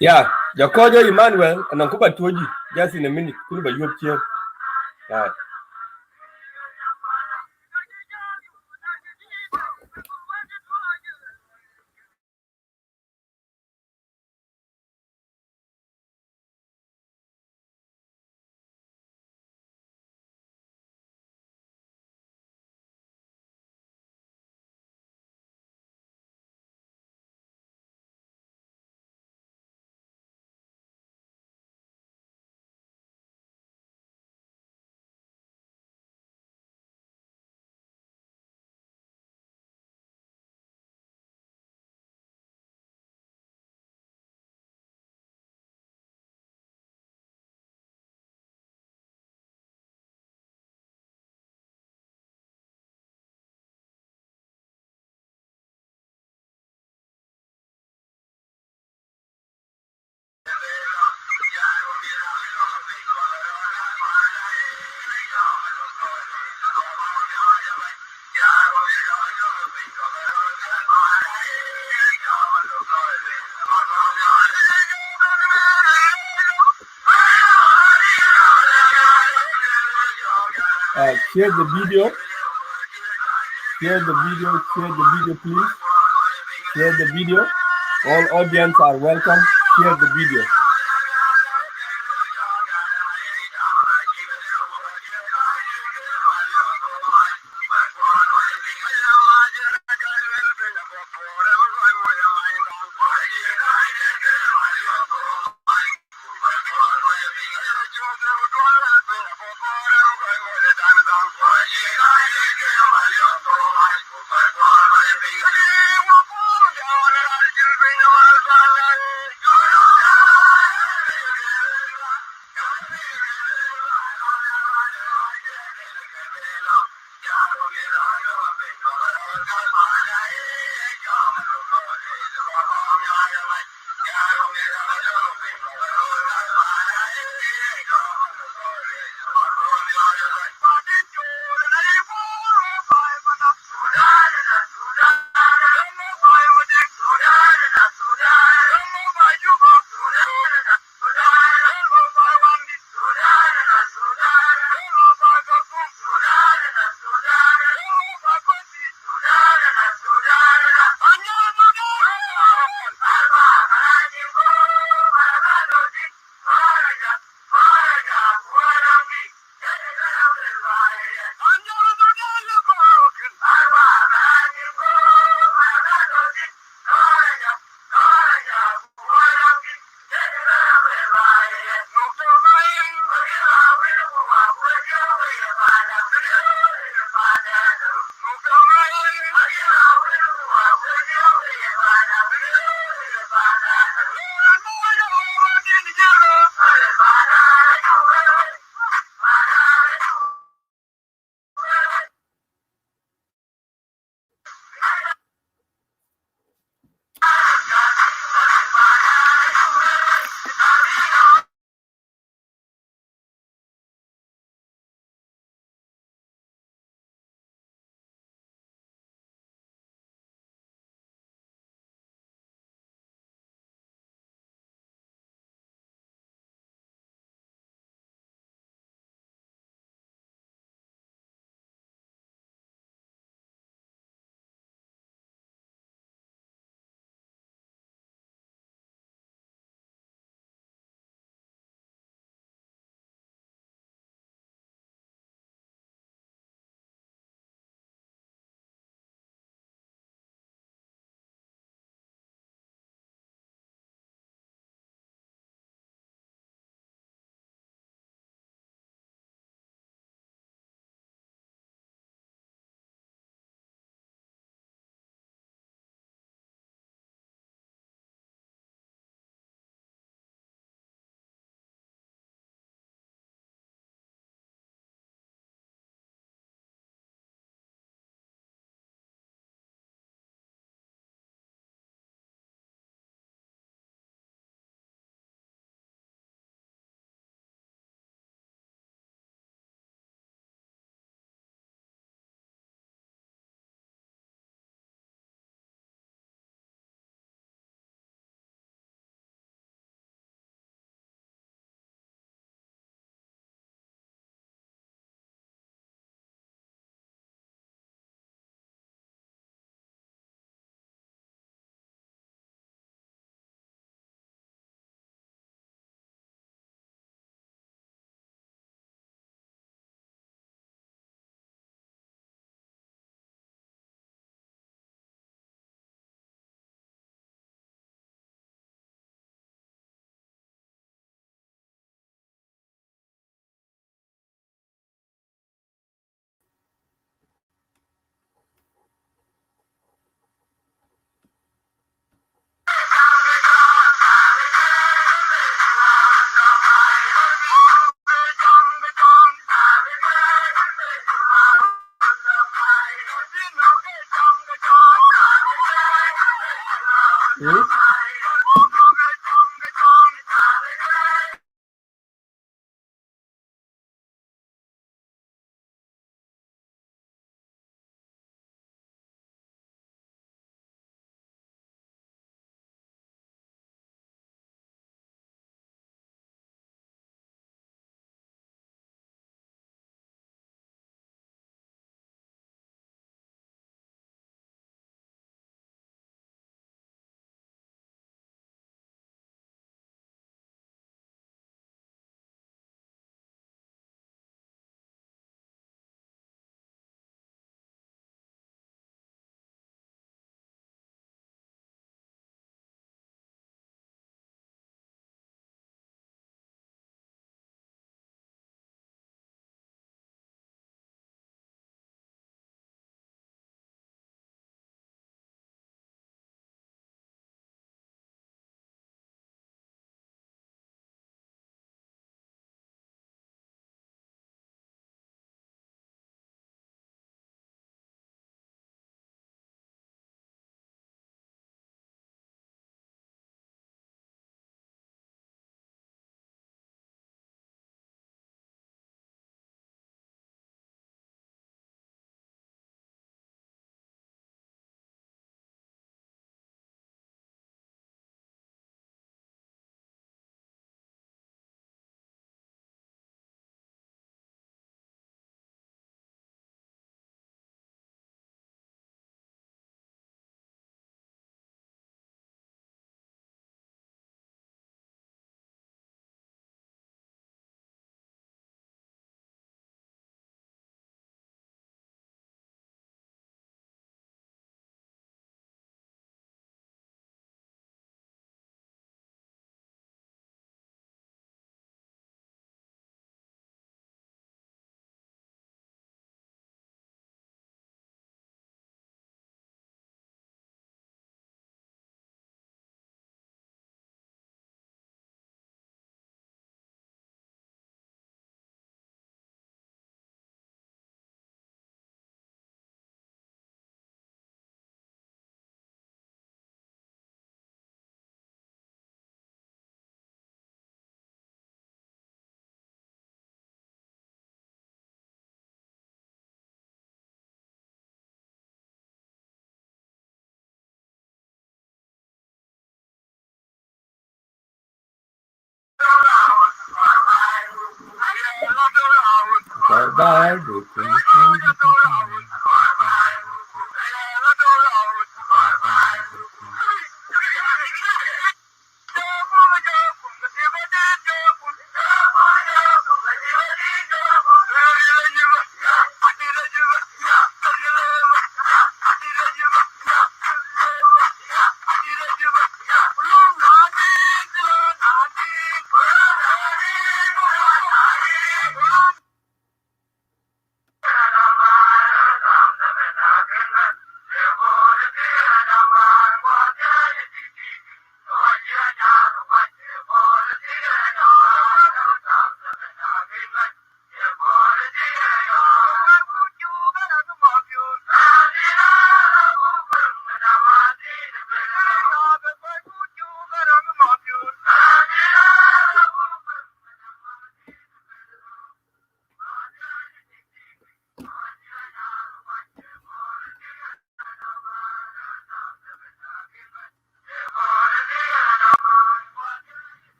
Yeah, Jacojo Emmanuel, and Uncle Toji, just in a minute, could be your chair. Right. Share the video. Share the video. Share the video, please. Share the video. All audience are welcome. Share the video.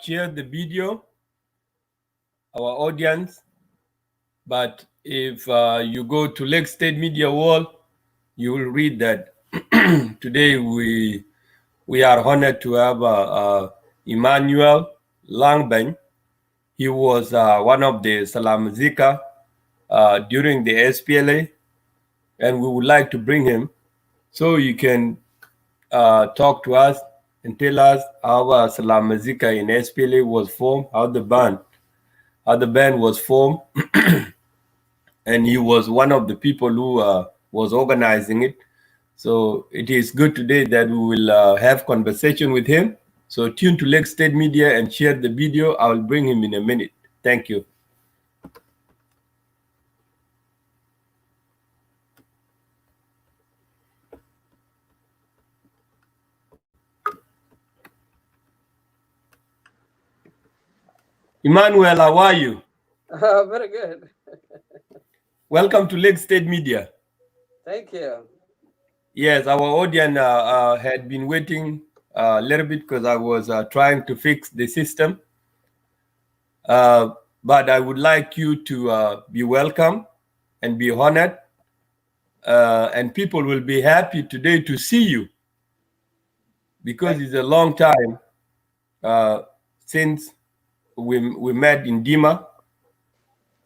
Share the video, our audience. But if you go to Lake State Media Wall, you will read that today we are honored to have Emmanuel Langbany. He was one of the Salah Musica during the SPLA, and we would like to bring him so you can talk to us and tell us how Salah Musica in SPLA was formed, how the band was formed, and he was one of the people who was organizing it. So it is good today that we will have conversation with him. So tune to Lake State Media and share the video. I will bring him in a minute. Thank you. Emmanuel, how are you? Very good. Welcome to Lake State Media. Thank you. Yes, our audience had been waiting a little bit because I was trying to fix the system. But I would like you to be welcome and be honored. And people will be happy today to see you because it's a long time since we met in Dima,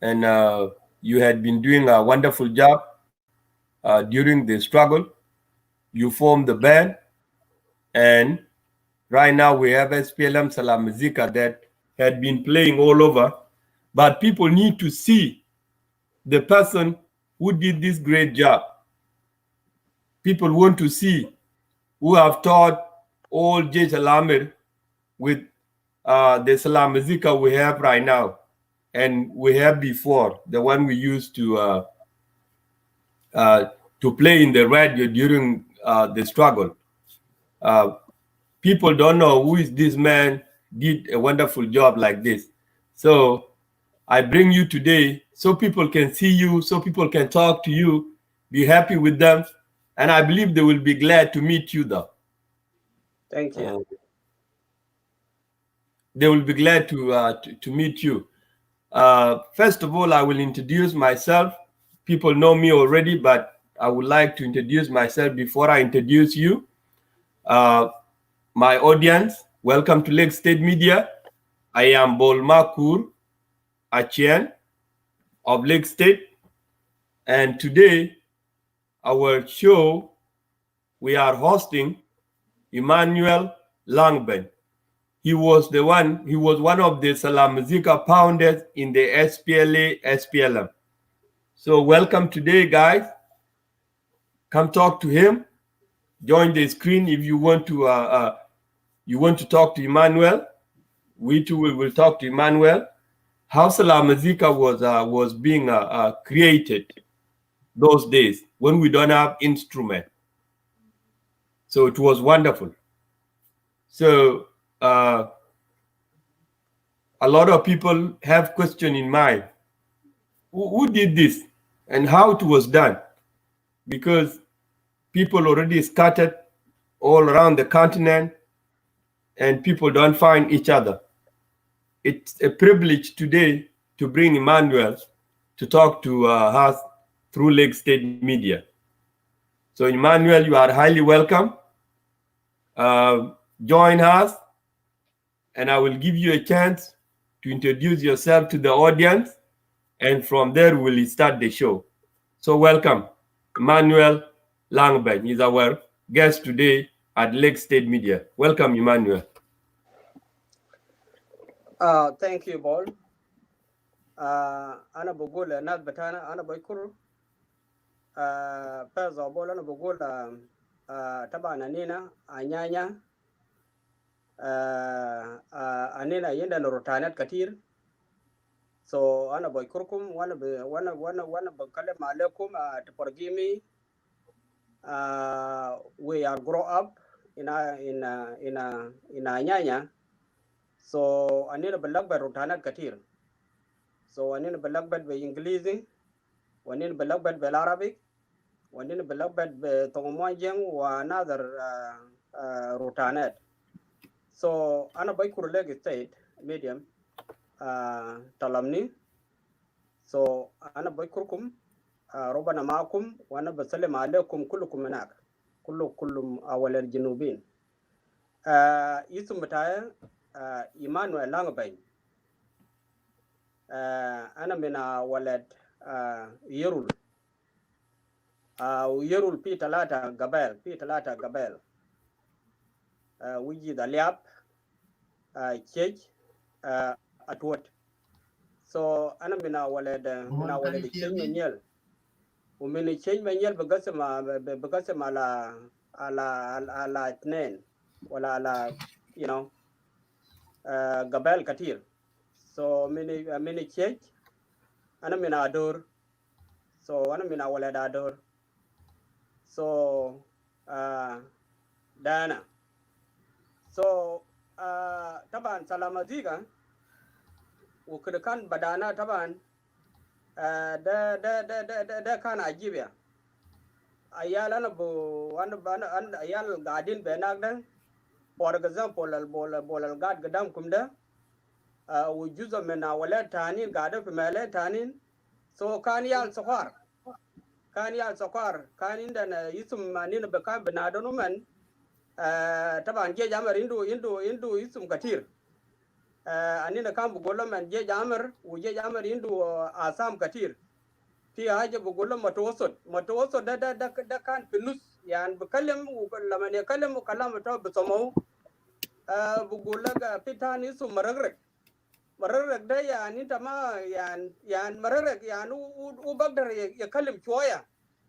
and you had been doing a wonderful job during the struggle. You formed the band, and right now we have SPLM Salah Musica that had been playing all over, but people need to see the person who did this great job. People want to see who have taught all Jay Salamir with the Salam Musica we have right now, and we have before, the one we used to play in the radio during the struggle. People don't know who is this man did a wonderful job like this. So I bring you today so people can see you, so people can talk to you, be happy with them, and I believe they will be glad to meet you though. Thank you. They will be glad to meet you. First of all, I will introduce myself. People know me already, but I would like to introduce myself before I introduce you. My audience, welcome to Lake State Media. I am Bolmakur Achien of Lake State, and today our show we are hosting Emmanuel Langben. He was one of the Salam Musica founders in the SPLA, SPLM. So welcome today, guys. Come talk to him. Join the screen if you want to talk to Emmanuel. We too will talk to Emmanuel. How Salam Musica was being created those days when we don't have instrument. So it was wonderful. So a lot of people have question in mind. Who did this and how it was done? Because people already scattered all around the continent and people don't find each other. It's a privilege today to bring Emmanuel to talk to us through Lake State Media. So Emmanuel, you are highly welcome. Join us, and I will give you a chance to introduce yourself to the audience, and from there we'll start the show. So welcome, Emmanuel Langben is our guest today at Lake State Media. Welcome, Emmanuel. Thank you, Paul. أنا بقول الناس بتاعنا أنا بشكر فاز بول أنا بقول طبعا أنينا أنيانا أنينا يندنا روتانات كتير. So أنا بشكركم وأنا بتكلم عليكم to forgive me. We are grow up in Anyanya. So أنينا بلغبت روتانات كتير. So أنينا بلغبت بالإنجليزي وأنينا بلغبت بالعربي وأنينا بلغبت بتومانجين ونادر روتانات. So أنا بشكر Lake State Medium طلبني. So أنا بشكركم ربنا معكم وأنا بسلم عليكم كلكم هناك كلكم أول الجنوبين. اسم بتاعي إيمانويل لانغبين. أنا من ولد يرول. ويرول في ثلاثة قبائل ويجي دلياب كيج أتوت. So أنا من ولد كيج منيل ومن كيج منيل بقسم على اثنين ولا على قبائل كتير. So من كيج أنا من أدور. So أنا من ولد أدور. So دانا. So طبعا سلام مزيكا وكده كان بدانا طبعا ده كان عجيب يا عيال أنا عيال قاعدين بيناك ده for example البول القاعد قدامكم ده وجزء من أولاد تانين قاعدين في مالين تانين. So كان يال سكار كان عندنا اسم نين بكان بنادونو من طبعا جيج عمر عنده اسم كتير. أنينا كان بقول لهم من جيج عمر وجيج عمر عنده أسام كتير. في حاجة بقول لهم متوسط ده كان في النص يعني بكلم ولما يكلم كلام بتاعه بسمعه. بقول لك في تاني اسم مرغرق mararek da yani tama yan mararek yan u bagdar ya kalim choya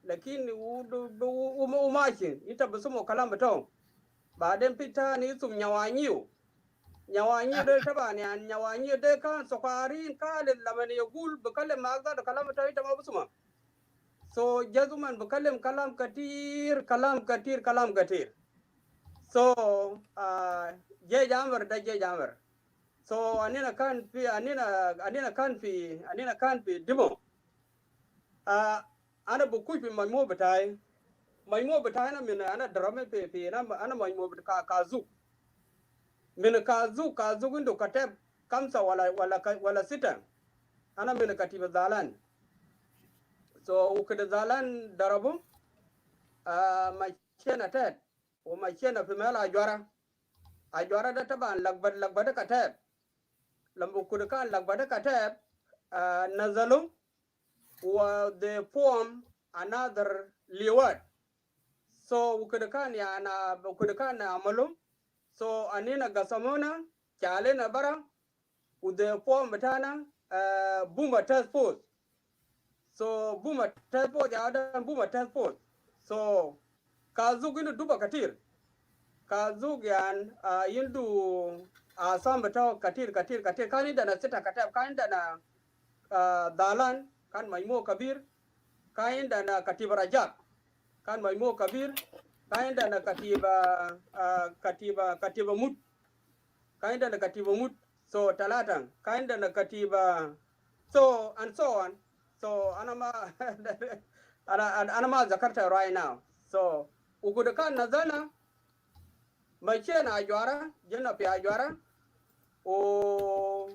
lakini u mashi ita busumo kalam bato baden pita ni sum nyawanyiyo da taban yan nyawanyiyo da kan sokari kan lamani yagul bakalim magda da kalam bato ita ma busuma so jazuman bakalim kalam katir so je jamar so anina kan fi dimo ana buku fi mai mo batai na min ana drama fi na ana mai mo kazu min kazu gundo katab kamsa wala sita ana min katiba zalan so ukida zalan darabu machena tet o machena fi mala ajwara da taban lagbada katab lambu kudukan lagbada katab nazalu wa they form another liwat so ukudukan na amalum so anina gasamona chale na bara ude form batana buma task force so buma task force ada buma task force so kazugu duba katir kazug yan yindu asam batao katir kani dana sita katab kani dana dalan kan maimo kabir kani dana katiba rajab kan maimo kabir kani dana katiba mut kani dana katiba mut so talatan kani dana katiba so and so on so anama zakarta right now so ukudukan nazana machena ajwara jena pe ajwara o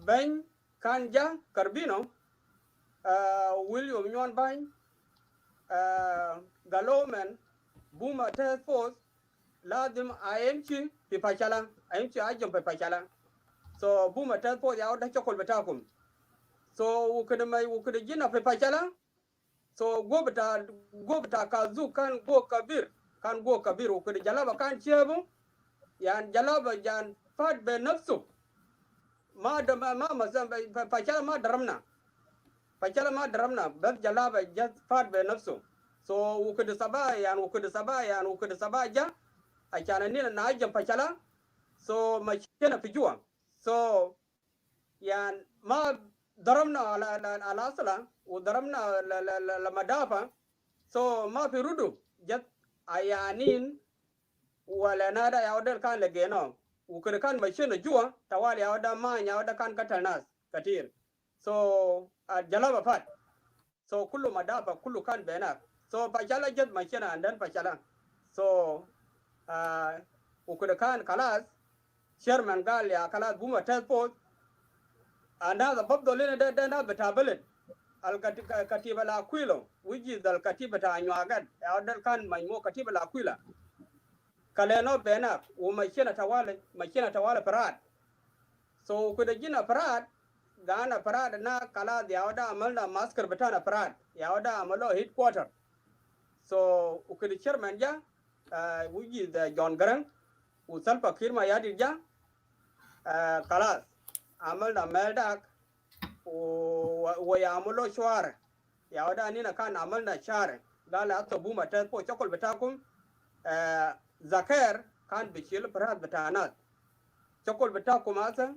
ben kanja karbino William Nyon Bany Galomen Buma Task Force Ladim IMC Pipachala IMC Ajum Pipachala so Buma Task Force ya da chokol betakum so ukude jina Pipachala so go beta kazu kan go kabir ukude jalaba kan chebu yan jalaba jan fat be nafsu ma mazam Pipachala ma daramna bas jalaba just fat be nafsu so ukude sabaya ja achana nina na ajam Pipachala so machena pijua so yan ma daramna ala asla u daramna la madafa so ma fi rudu just ayanin wala nada ya odel kan legeno ukure kan machena jua tawali ya oda manya oda kan katalnas katir so jalaba fat so kullu madafa kullu kan bena so Pipachala just machena and then Pipachala so ukure kan kalas chairman gal ya kalas Buma Task Force another babdolina da betabelet al katiba la aquilo which is al katiba ta anywagan ya odel kan maimo katiba la aquila kaleno bena u machena tawala parat so kuda jina parat gana parat na kala ya oda amalna masker betana parat ya oda amalo headquarter so ukudi chairman ja which is John Garang u salpa kirma yadi ja kalas amalna meldak o ya amalo shwar ya oda nina kan amalna share gala ato Buma Task Force chokol betakum zakar kan bishil parat betanat chokol betakum asa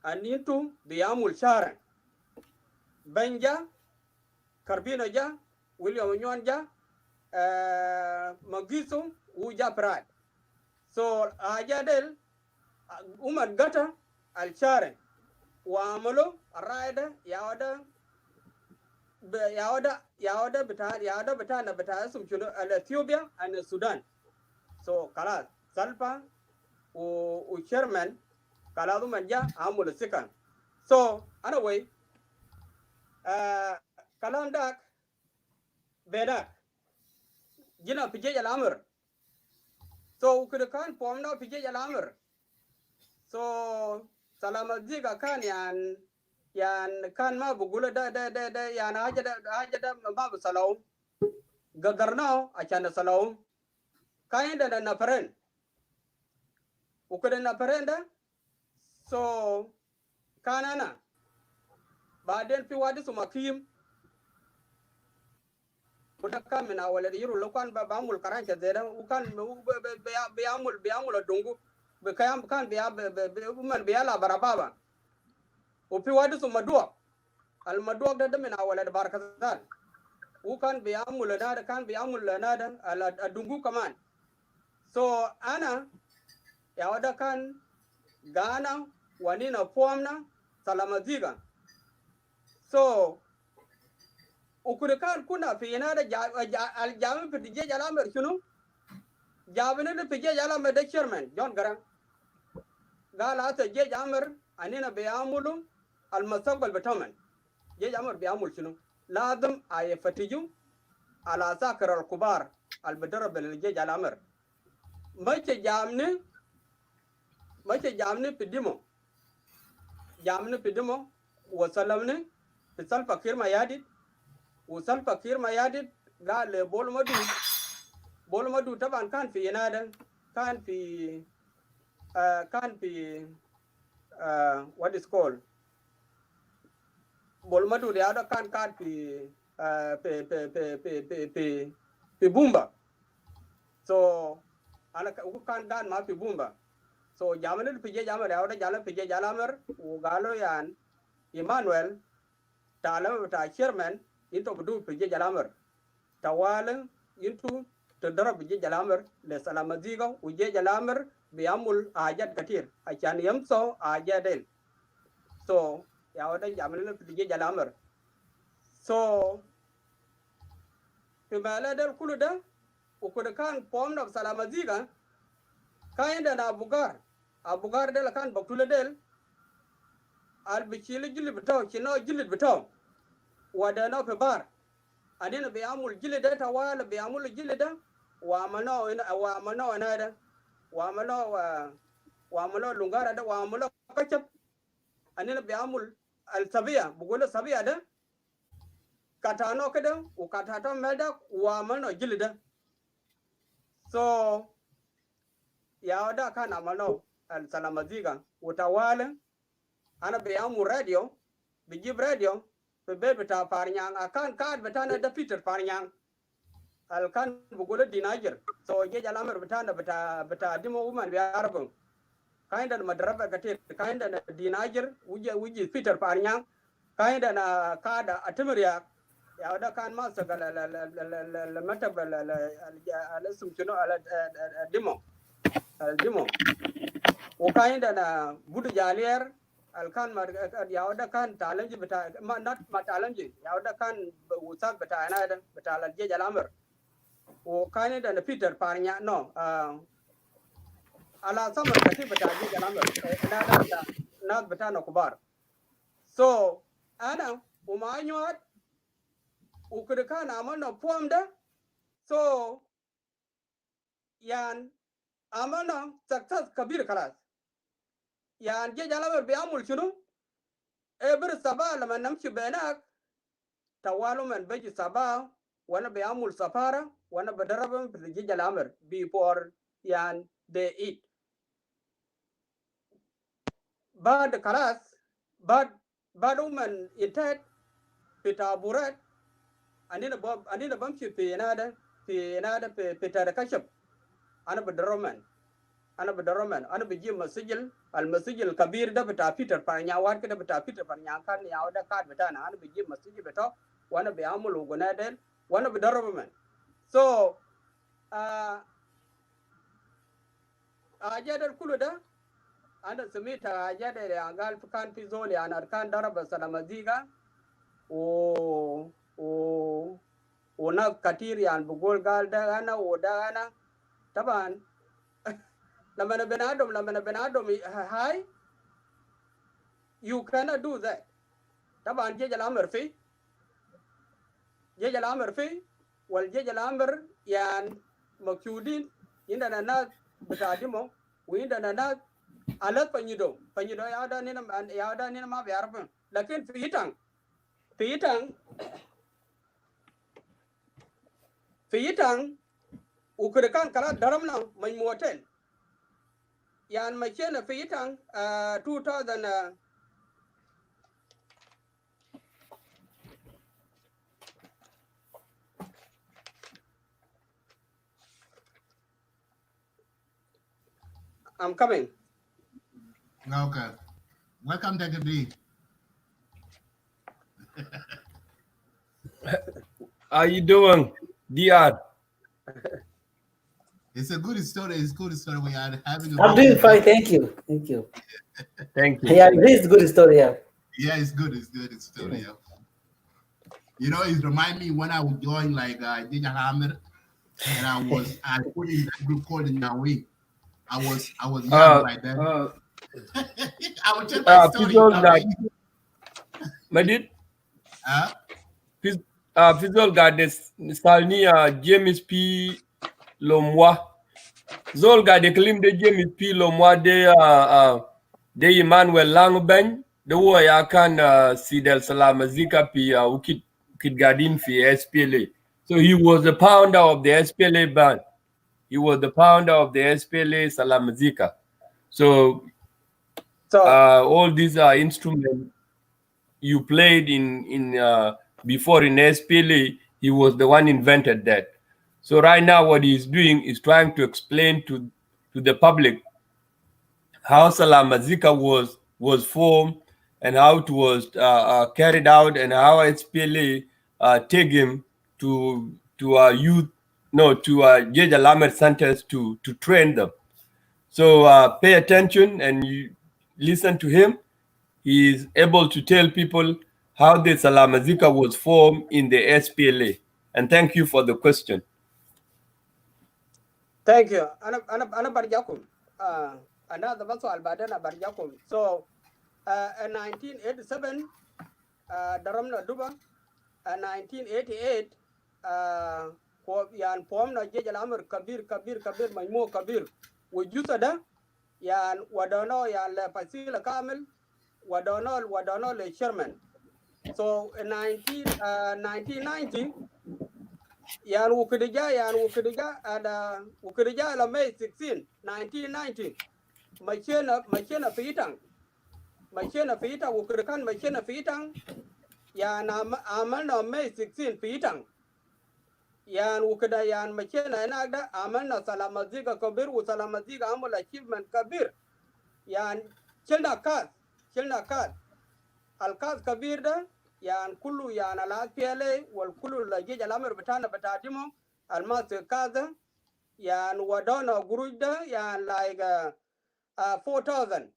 anintu biyamul share banja karbino ja William Nyon ja magiso uja parat so ajadel umar gata al share wa amalo raida yawada beta sum chulo Ethiopia and Sudan so kala salpa u chairman kala du manja amul sikan so anyway kalam dak beda jina pije jalamur so ukude kan pomna pije jalamur so salama ziga kan yan kan ma bugula da yan haja da ma salaw gagarna achana salaw kain da na paren ukude na parenda so kanana baden fi wadi sumakim udakan mina wala yiru lokan ba mul karan ke zeda ukan be amul dungu be kayam kan be man be ala barababa o fi wadi sumadua al madua da mina wala da barakatan ukan be amul nada kan be amul nada ala dungu kaman so ana ya wada kan gana wanina formna salamaziga so ukurikan kuna fi yana da aljamin fitije jalamar shinu jabinin da fije jalamar da chairman John Garang gala ta je jamar anina bayamulu almustaqbal bataman je jamar bayamul shinu lazim ay fatiju ala sakar alkubar albadarab je jalamar mace jamni pidimo wasalamni fisal fakir mayadit وصل فكير ما يادد قال بول مدو طبعا كان في ينادى كان في what is called بول مدو ده كان في في بومبا so أنا كان ما في بومبا so جامن في جامر ده جالم في جالمر وقالوا يعني Emmanuel تعلم بتاع chairman into bedu pije jalamar tawala into tadara pije jalamar le salamaziga uje jalamar biamul ajat katir achan yamso ajadel so yawada jamil pije jalamar so pimala del kuluda ukuda kan pomna salamaziga kainda na abugar del kan baktula del al bichili jili bitaw chino jili bitaw wadana fe bar adina be amul jilida ta wala be amul jilida wa mano nada wa mano lungara da wa mano kachap anina be amul al sabiya bugola sabiya da katano kada u katata melda wa mano jilida so ya wada kana mano al salamaziga utawala ana be amul radio bijib radio beta parnyang akan kad betana da Peter parnyang alkan bugola dinajer so je jalamar betana beta dimo woman bi arabun kainda madraba gate kainda na dinajer uji Peter parnyang kainda na kada atimriya ya da kan ma sa la matab ala sumchuno ala dimo o kainda na budu jalier alkan yawda kan talanji beta not ma talanji yawda kan usak beta ana beta je jalamar o kane da Peter parnya no ala sama kati beta je jalamar na beta no kubar so ana umanyot ukudka na amano pomda so yan amano success kabir kalas yan je jalamar be amul shunu eber sabah lama namshi benak tawalu man beji sabah wana be amul safara wana badarabam je jalamar before yan they eat bad kalas bad man intet pitaburat anina bamshi pe nada pita da kashaf ana badaraman ana biji masjid al kabir da bata Peter parnya war da bata Peter parnya kan ya da kad bata na ana biji masjid bata wana be amul gona del wana badaraman so ajadar kuluda ana sumita ajadar angal kan fi zoli ana kan daraba salamaziga o na katiri an bugol gal da ana odana taban lamana benadom hi you cannot do that taban je jalamar fi wal je jalamar yan maksudin inda na betadimo winda na alat panyido ya da ni ma biarpun lakin fiyitang ukurikan kala daram na mai motel yan mace na fiyitang 2000 I'm coming. Okay. Welcome, Dr. B. How you doing, DR? It's a good story. It's a good story. We are having a I'm doing meeting. fine, thank you. Thank you. Thank you. Yeah, Thank this is good story, yeah. Yeah, it's good. It's good. It's story. Yeah. You know, it remind me when I was going like did a hammer, and I put in that group called in Yahweh. I was young by then. I will tell my story in Physical Yahweh. that Madid. Huh? Physical got this Salni James P. Lomwa. Zol got the claim the James P. Lomwa de Emmanuel Langben. The war ya can see del Salah Musica P. Ukit Gadin fi SPLA. So he was the founder of the SPLA band. He was the founder of the SPLA Salah Musica. So So all these are instruments you played in before in SPLA. He was the one invented that. So right now, what he's doing is trying to explain to the public how Salah Musica was formed and how it was carried out and how SPLA take him to youth no to Jeja Lamed centers to train them. So pay attention and you listen to him. He is able to tell people how the Salah Musica was formed in the SPLA. And thank you for the question. thank you. Ana barjakum. Ana the baso albadana barjakum. So in 1987, daramna duba. 1988, yan pom na jeje lamar kabir majmu kabir. Wujusa da yan wadono yan le fasila kamil wadono le chairman. So in 1990, yan wukidija and wukidija la May 16, 1990. Machena fitang wukidikan machena fitang yan amal na May 16 fitang. Yan wukida yan machena enagda amal na Salah Musica kabir u Salah Musica amul achievement kabir. Yan chilna kas alkas kabir da yan kullu yan ala SPLA wal kullu la jeja lamar betana betadimo almas kaza yan wadona gurujda yan like 4,000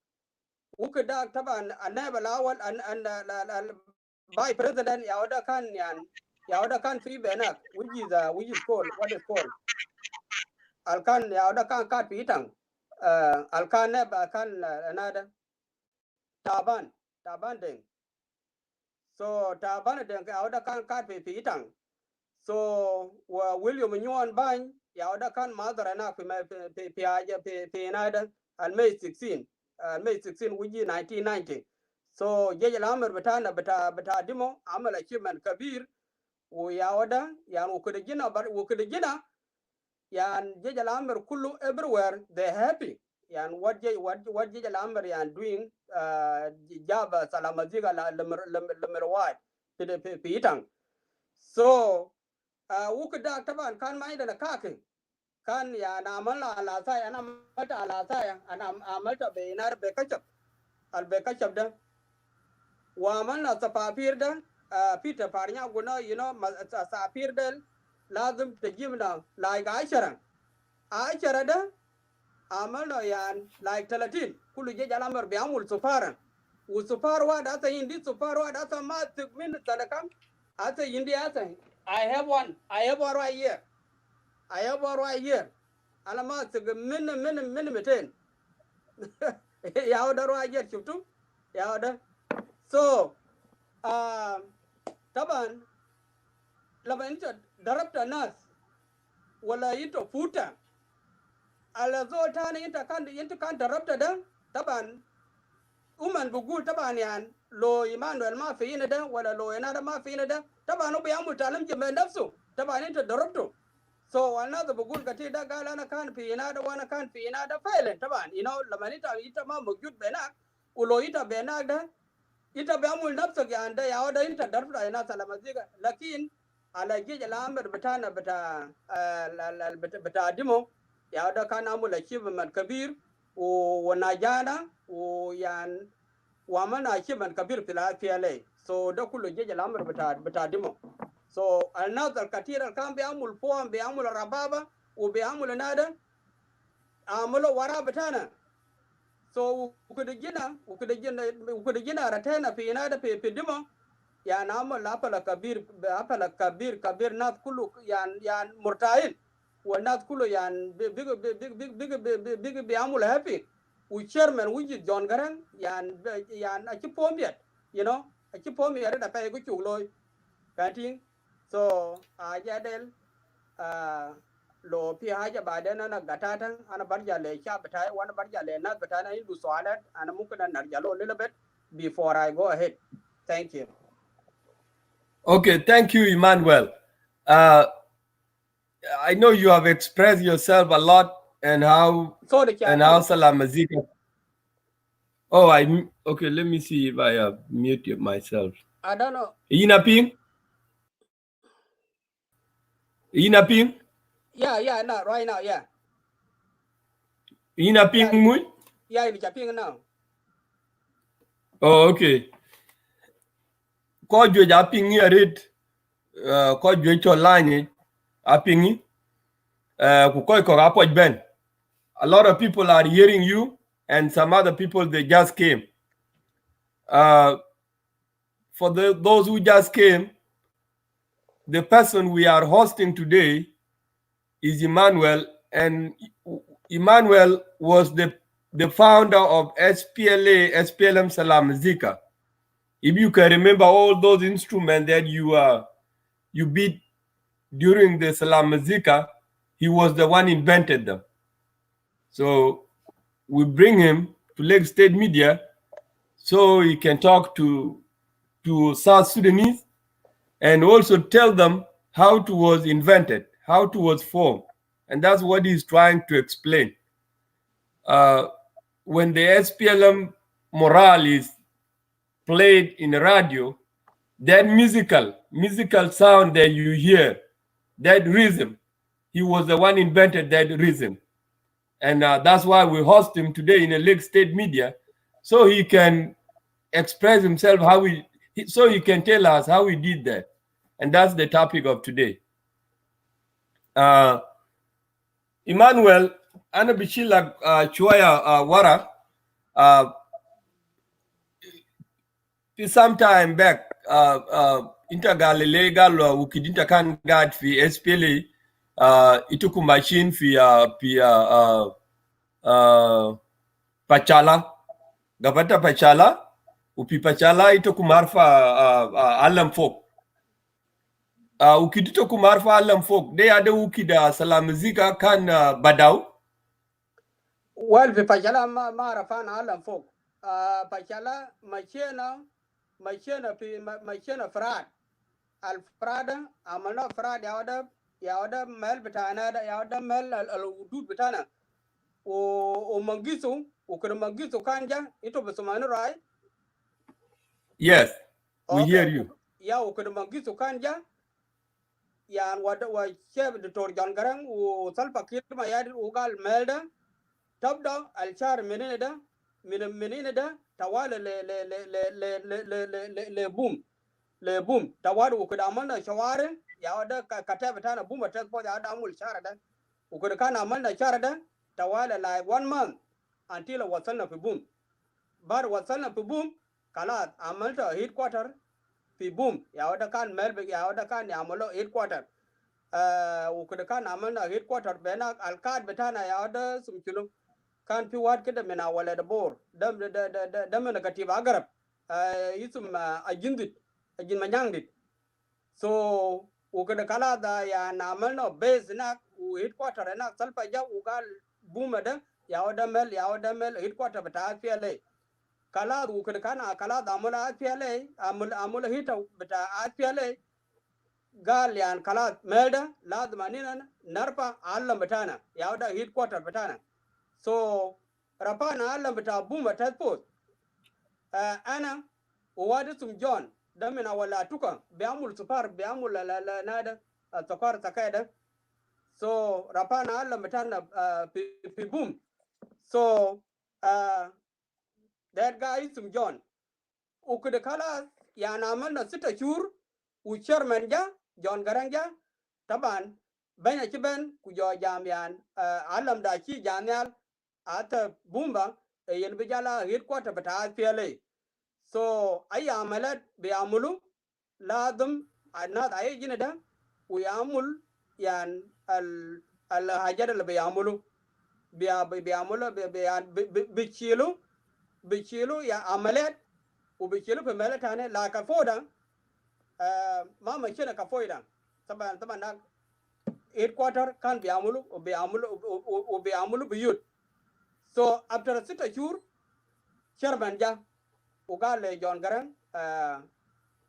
wukida taban anabal awal an by president yawda kan free benak which is called what is called alkan yawda kan kat pitang alkan ne kan another taban deng. So taban deng yawda kan kat pitang. So William Nyon Bany yawda kan mother na pe another and May 16 which is 1990. So jeje lamer beta dimo amal achievement kabir وياودا يعني وكدجنا يعني جيج الامر كله everywhere they happy يعني what جيج الامر يعني doing جاب Salah Musica لمر واحد في إيتان. So وكدا طبعا كان ما عندنا كاكن كان يعني عملنا على ساي أنا عملت على ساي أنا عملت بينار البكشف ده وعملنا سفافير ده Peter Parnya guna sapir del lazim tajimna like Aishara da amalo yan like 30 kullu je jalamar bi amul sufara usufar da ta indi sufar da ta ma min talakam ata indi ata I have one right here ana ma min meten ya da right here shuftu ya da so طبعا لما انت ضربت الناس ولا انت فوتا على زول تاني انت كان ضربت ده طبعا بقول طبعا يعني لو ايمانويل ما فينا ده ولا لو انا ما فينا ده طبعا هو بيعمل تعلم من نفسه طبعا انت ضربته سو الناس بقول كتير ده قال انا كان فينا ده وانا كان فينا ده فعلا طبعا لما انت ما موجود بينك ولو انت بينك ده ita biamul nafsa ke anda ya wada inta darfda ina Salah Musica lakin ala jeje lamar betana beta dimo ya wada kana mul achievement kabir وناجانا ويان وعملنا achievement كبير في SPLA. So ده كله جيجي الأمر بتاع ديمو. So الناس الكثير اللي كان بيعمل فوم بيعمل ربابة وبيعمل نادا عملوا ورا بتاعنا. So وكده جينا رتينا في نادا في ديمو يعني عمل أبلا كبير ناس كله يعني مرتاحين والناس كله يعني بيجي بيعمل هابي وشيرمان ويجي جون غران يعني أكيد فوميات you know أكيد فوميات ده بيجي شغله كاتين so أجادل لو في حاجة بعدين أنا قطعتها أنا برجع للشعب بتاعي وأنا برجع للناس بتاعنا عنده سؤالات أنا ممكن نرجع له little bit before I go ahead. Thank you. Okay, thank you, Emmanuel. I know you have expressed yourself a lot and how Salah Musica. Oh, okay. Let me see if I have muted myself. I don't know. Ina ping? Yeah, no, right now, yeah. Ina ping muy? Yeah, it's ping now. Oh, okay. Ko jo ja ping ni read. Ko jo cho line a ping. Ku ko ben. A lot of people are hearing you, and some other people they just came. For those who just came, the person we are hosting today is Emmanuel, and Emmanuel was the founder of SPLA, SPLM Salah Musica. If you can remember all those instruments that you beat during the Salah Musica, he was the one invented them. So we bring him to Lake State Media so he can talk to South Sudanese and also tell them how it was invented, how it was formed. And that's what he's trying to explain. When the SPLM morale is played in the radio, that musical sound that you hear, that rhythm, he was the one invented that rhythm. And that's why we host him today in a Lake State Media, so he can express himself so he can tell us how he did that. And that's the topic of today. Emmanuel, ana bishila chuaya wara some time back intergalile galo ukidinta kan gad fi SPLA ituku machine fi Pachala gabata Pachala upi Pachala ituku marfa alam folk ukidito kumarfa alam folk de ada ukida Salah Musica kan Badaw. Well, في Pachala ما عرفنا alam folk. Pachala مشينا فراد الفراد عملنا فراد ياودا مال بتاعنا ده ياودا مال الوجود بتاعنا ومنجيسو وكده منجيسو كان جا انتو بسمعنا راي. Yes, we hear you. يا وكده منجيسو كان جا يعني وشيف دكتور جان غرام وسالفا كيرما يادي وقال مال ده تبدا الشهر منين ده منين ده توال لبوم توال وكده عملنا شوارع يا ده كتاب بتاعنا بوم تسبوع يا ده عمل شهر ده وكده كان عملنا شهر ده توال like 1 month until وصلنا في بوم. بعد وصلنا في بوم خلاص عملت هيد كوارتر في بوم يا ده كان ملبك يا ده كان يعملوا هيد كوارتر وكده كان عملنا هيد كوارتر بينا الكاد بتاعنا يا ده سمكلو كان في واد كده من أول الدبور دم من كتيب أقرب يسمى أجندت أجن مجاندت so وكده كلا ده يعني عملنا بيز هناك وهيد كوارتر هناك سالفة جا وقال بوم ده يا ده مل هيد كوارتر بتاع SPLA كلا وكده كان كلا ده عمل SPLA عمل هيتا بتاع SPLA قال يعني كلا مل ده لازم أننا نرفع علم بتاعنا يا ده هيد كوارتر بتاعنا. So rapana alam beta buma taspos ana wadi sum John damina wala tuka biamul sufar biamul la nada safar takaida so rapana alam beta na fi boom So that guy is John. Ukudekala ya naman na sita chur u chairman ja John Garanja taban banya chiben ku jo jam yan alam da chi janyal ata bumba yen bijala headquarter bata SPLA. So ay amalat be amulu ladum anad ay jinada u yamul yan al hajar al be amulu be amulu be chilu ya amalat وبيشيلوا في ملك هنا لا كفودا ما مشينا كفودا طبعا ده headquarter كان بيعملوا بيوت. So after 6 شهور chairman جا وقال جون جران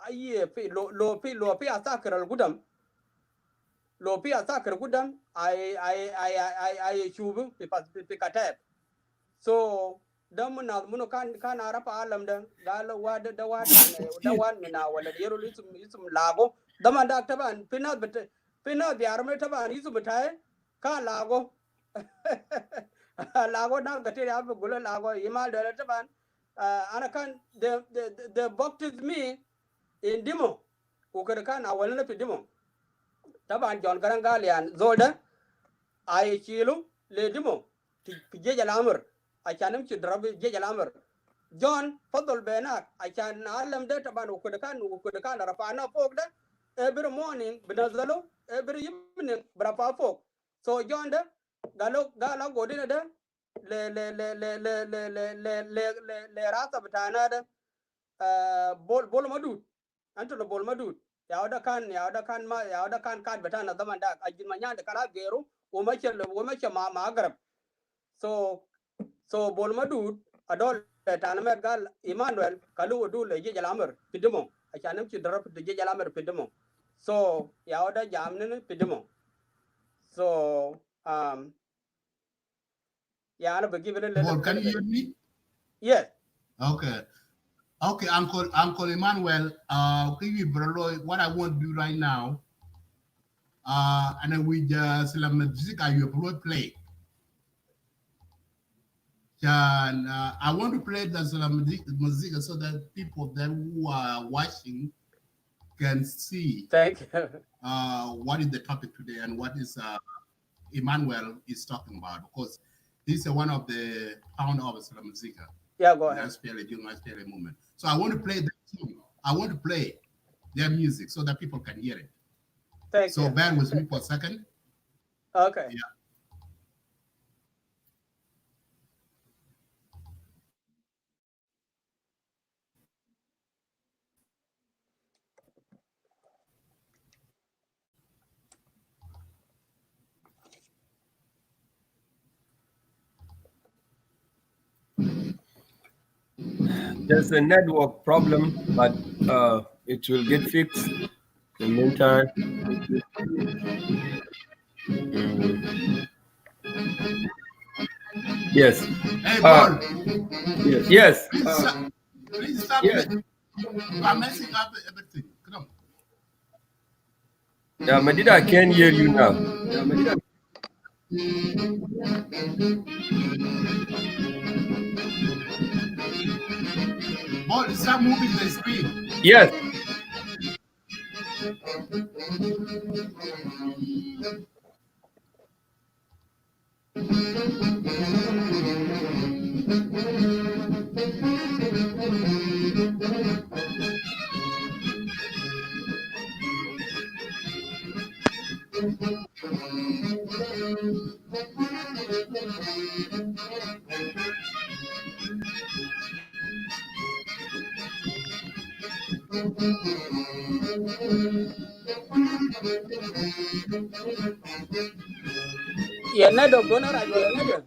أي في لو في أساكر القدم لو في أساكر القدم أي شوفوا في كتاب. So dam na muno kan arapa alam da galo wada da wan mina wala yero isum lago dama da taban pinat bi arme taban isum betaye ka lago lago na gate ya gulo lago imal da taban ana kan the baptized me in dimo ko kan awal na fi dimo taban John Garangalian zolda ay chilu le dimo ti je jalamur عشان نمشي ضرب جيج الأمر جون فضل بينك عشان نعلم ده طبعا وكده كان رفعنا فوق ده every morning بنزلوا every evening برفع فوق. So جون ده قالوا قودين ده ل راسه بتاعنا ده بول مدود أنتوا بول مدود يا ده كان بتاعنا زمان ده أجل ما يان ده كلا غيره ومشي ما أقرب. So bol madud adol tanamet gal Emmanuel kalu dul je jalamar pidemo achanam ci drop je jalamar pidemo. So yaoda jamne pidemo. So yeah ana bagi bele Bol, can you hear me? Yes. Okay. Uncle Emmanuel, what I want to do right now, and then we just la Musica you play. And I want to play the Musica so that people that who are watching can see Thank you. What is the topic today and what is Emmanuel is talking about, because he's one of the founder of Musica. Yeah, go ahead. SPLA, during SPLA movement. So I want to play that song. I want to play their music so that people can hear it. Thank you. So bear with me for a second. Okay. Yeah. There's a network problem, but it will get fixed. In the meantime, yes. Hey, Paul. Yes. Please stop. Yes. I'm messing up everything. Come on. Yeah, Madida, I can hear you now. Paul, stop moving the screen. Yes. Yeah, nedo gona rajola nedo.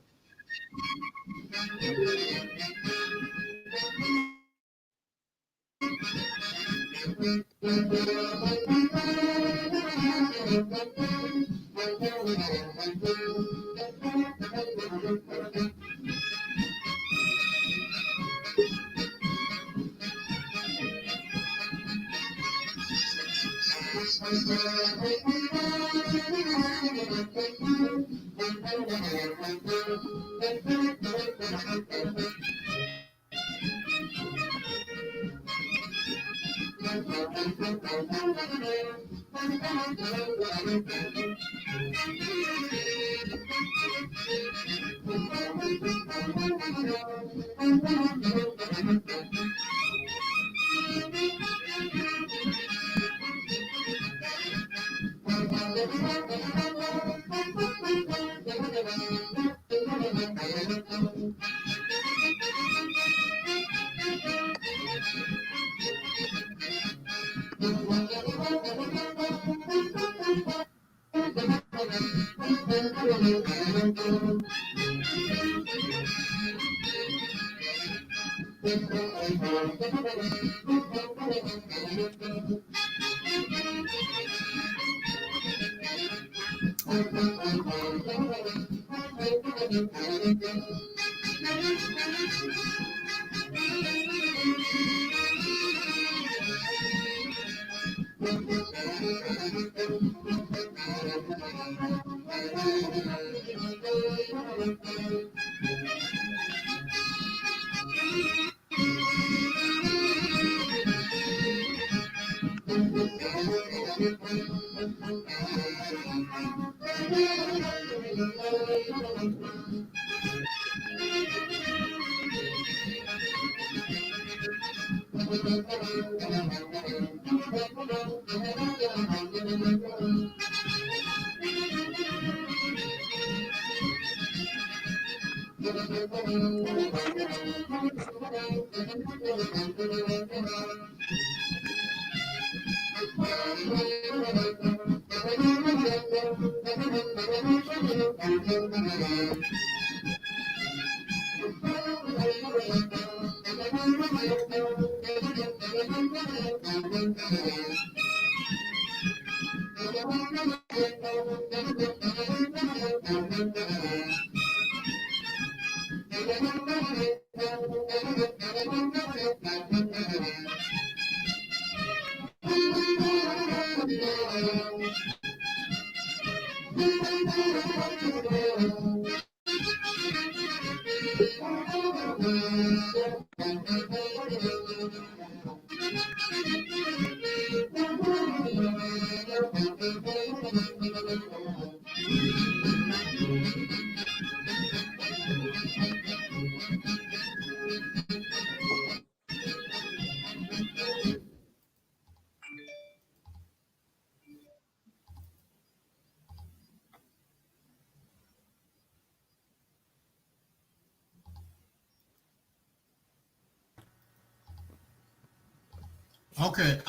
Okay.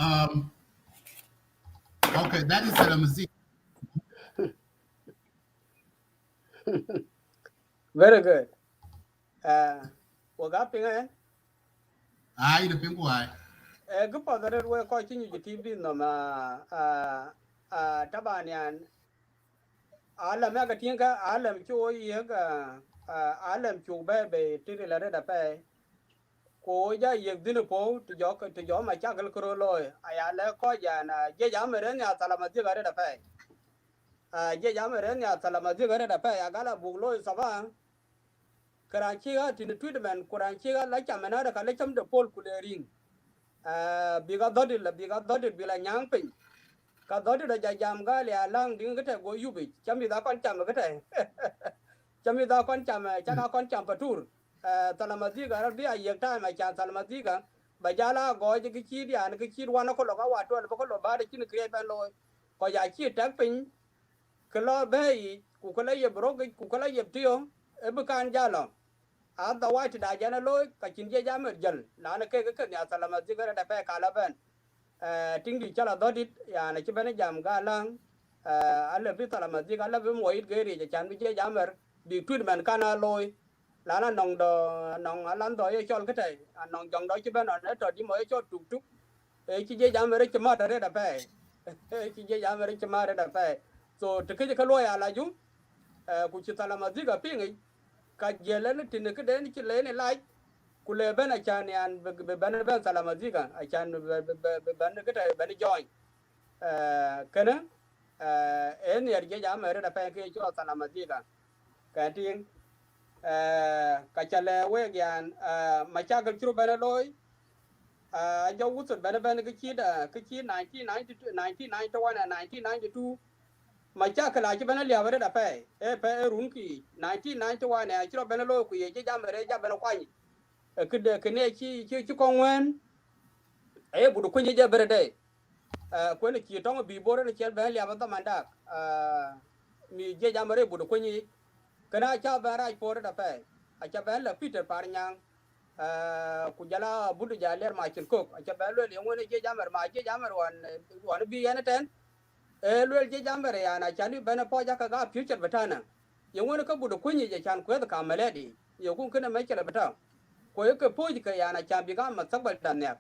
Okay, that is the Musica. Very good. Waga pinga I the penguin. good for the red way continue to TV no ma tabanian ala mega tinga alam chu yega alam chu bebe tiri la reda pe ko ja yeg dinu po to jo ma chagal kro loy aya le ko ja na je ja mere nya salamati gare da pe je ja mere nya salamati gare da pe agala buglo saba Karachi ga tin treatment Karachi ga la chamana da kala cham de pol kulering biga dodil bila nyang pin ka dodil da jam ga le alang ding ga go yubi chami da kon cham ga te chami da kon cham cha da kon cham patur salamati ga bi ay ta ma cha salamati ga ba jala go ji ki di an ki wa na ko lo ga wa to ko lo ba de kin kre ban lo ko ya chi tak pin ko lo be ku ko le ye bro ku ko le ye tio e bu kan jalo ada wa ti da jana lo ka chin je jamel jal la na ke ya salama zigara da pe kala ben ting di chala dodit ya na ci ben jam ga lang alle bi salama ziga alle bi mo it geri je chan bi je jamer bi tud man kana loy la na nong do nong alan do ye chol kete nong jong do ci ben on to di mo ye chol tuk tuk e ci je jamer ci ma da pe ci je jamer ci ma da pe so te ke ka lo ya la ju ku ci salama ziga pingi ka jelen tin ke den ci lene laaj ku le ben a chan yan be ben ben salama ziga a chan ben ke ben join kana en yer je jam mere da pe ke cho Salah Musica ka tin ka chale we gan ma cha ga churu bana loy jo wusut bana bana ke chi 1992 1992 ma cha ka la ji bana liya bare da pe pe run ki 1991 ne churu bana loy ku ye je jam mere ja bana kwani ke de ke ne chi kongwen budu kunje je bare de ko ne ki tongo bi bore ne chel bana liya ba da manda mi je jam mere budu kunji kana cha bara por da pe acha bela Peter Parnyang ku jala budu jaler ma chin kok acha belo le ngone je jamar ma je jamar wan bi yana ten lel je jamar ya na chani bana po ja ka ga future batana ngone ka budu kunyi je chan ko da kamaledi yo kun kana mai kala bata ko yake poji ka ya na chan bi ga ma sabbal tan ne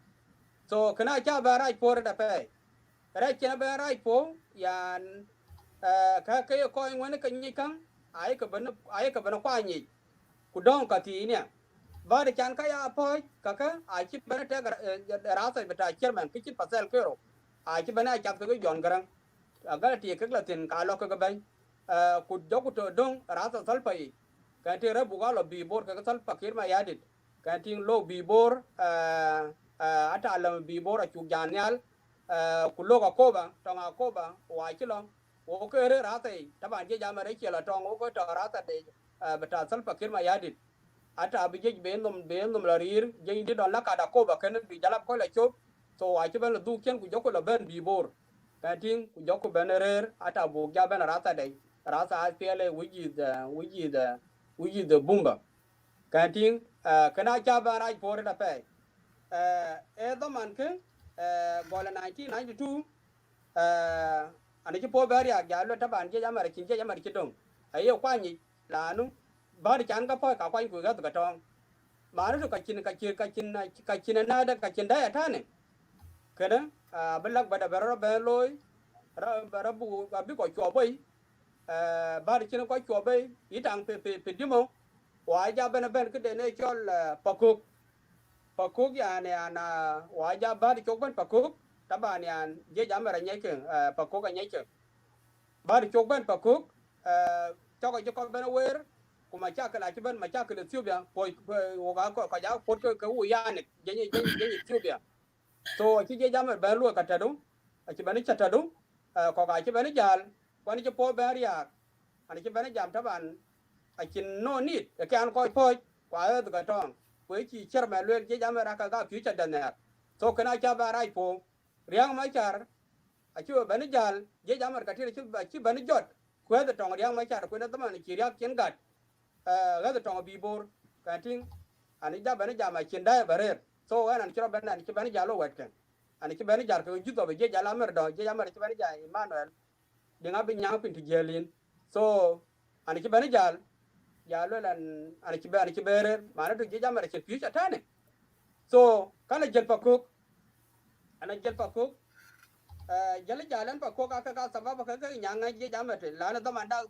so kana cha bara por da pe ra chena bara po yan ka ka ko ngone ka nyi kan ai ka bana kwani ku don ka ti ne ba da kan ka ya po ka ai ki bana ta rasa bata chairman ki pasal kero ai ki bana ka ko jon garan agar ti ka la tin ka lo ka ban ku do ku to don rasa sal pai ka ti ra bu ga lo bi bor ka sal pakir ma yadit ka ti lo bi bor ata alam bi bor a chu janyal ku lo ka ko ba to ma ko ba wa ki lo o ko re rata taban je jamare ke la tong o ko to rata de bata sal pakir ma yadit ata bi je benum la rir je indi don la ka da ko ba ken bi jala ko la chop so wa ci ben du ken ku joko la ben bi bor ka tin ku joko ben rer ata bo ja ben rata de rata SPLA which is the bumba ka tin kana cha ba ra por da pe do man ke gola 1992 ani ci po bari ak jalo taban je jamare ki dong ayo kwani lanu bari chan ka po ka kwani ku ga ka tong maru ka chin na da ka chin da ya tane kada balak bada baro be loy ra bu bi ko cho boy bari chin ko cho boy itang pe dimo wa ja ben ke de ne chol pakuk ya ne ana wa ja bari cho ben pakuk taban yan je jamare nyeke pakuk ga nyeke bari cho ben pakuk cho ko ben wer kuma cha kala ci ben ma cha kala Ethiopia ko ga ko ja pot ko u ya ne je Ethiopia so ci je jamar ben lu ka tadu ci ben cha tadu ko ga ci ben jal ko ni ci po ben ya ani ci ben jam taban a kin no need e kan ko po kwa ga tong ko ci cher ma lu je jamar ka ga future dan ne so kana cha ba rai po riang ma char a ci ben jal je jamar ka ti ci ben jot ko da tong riang ma char ko na taman ci riak ken gat ga da tong bi bor ka tin ani ja ben jam a kin da barer so wan an kira ben an ki ben jalo wet ken an ki ben jar ko judo be je jala mer do je jamar ki ben ja Emmanuel de ngabi nyang pin ti jelin so an ki ben jal jalo lan an ki berer mana to je jamar ki pi tane so kala jel pakuk ana jel pakuk jale jalan pakuk ka sabab ka nyang je jamar te lana da manda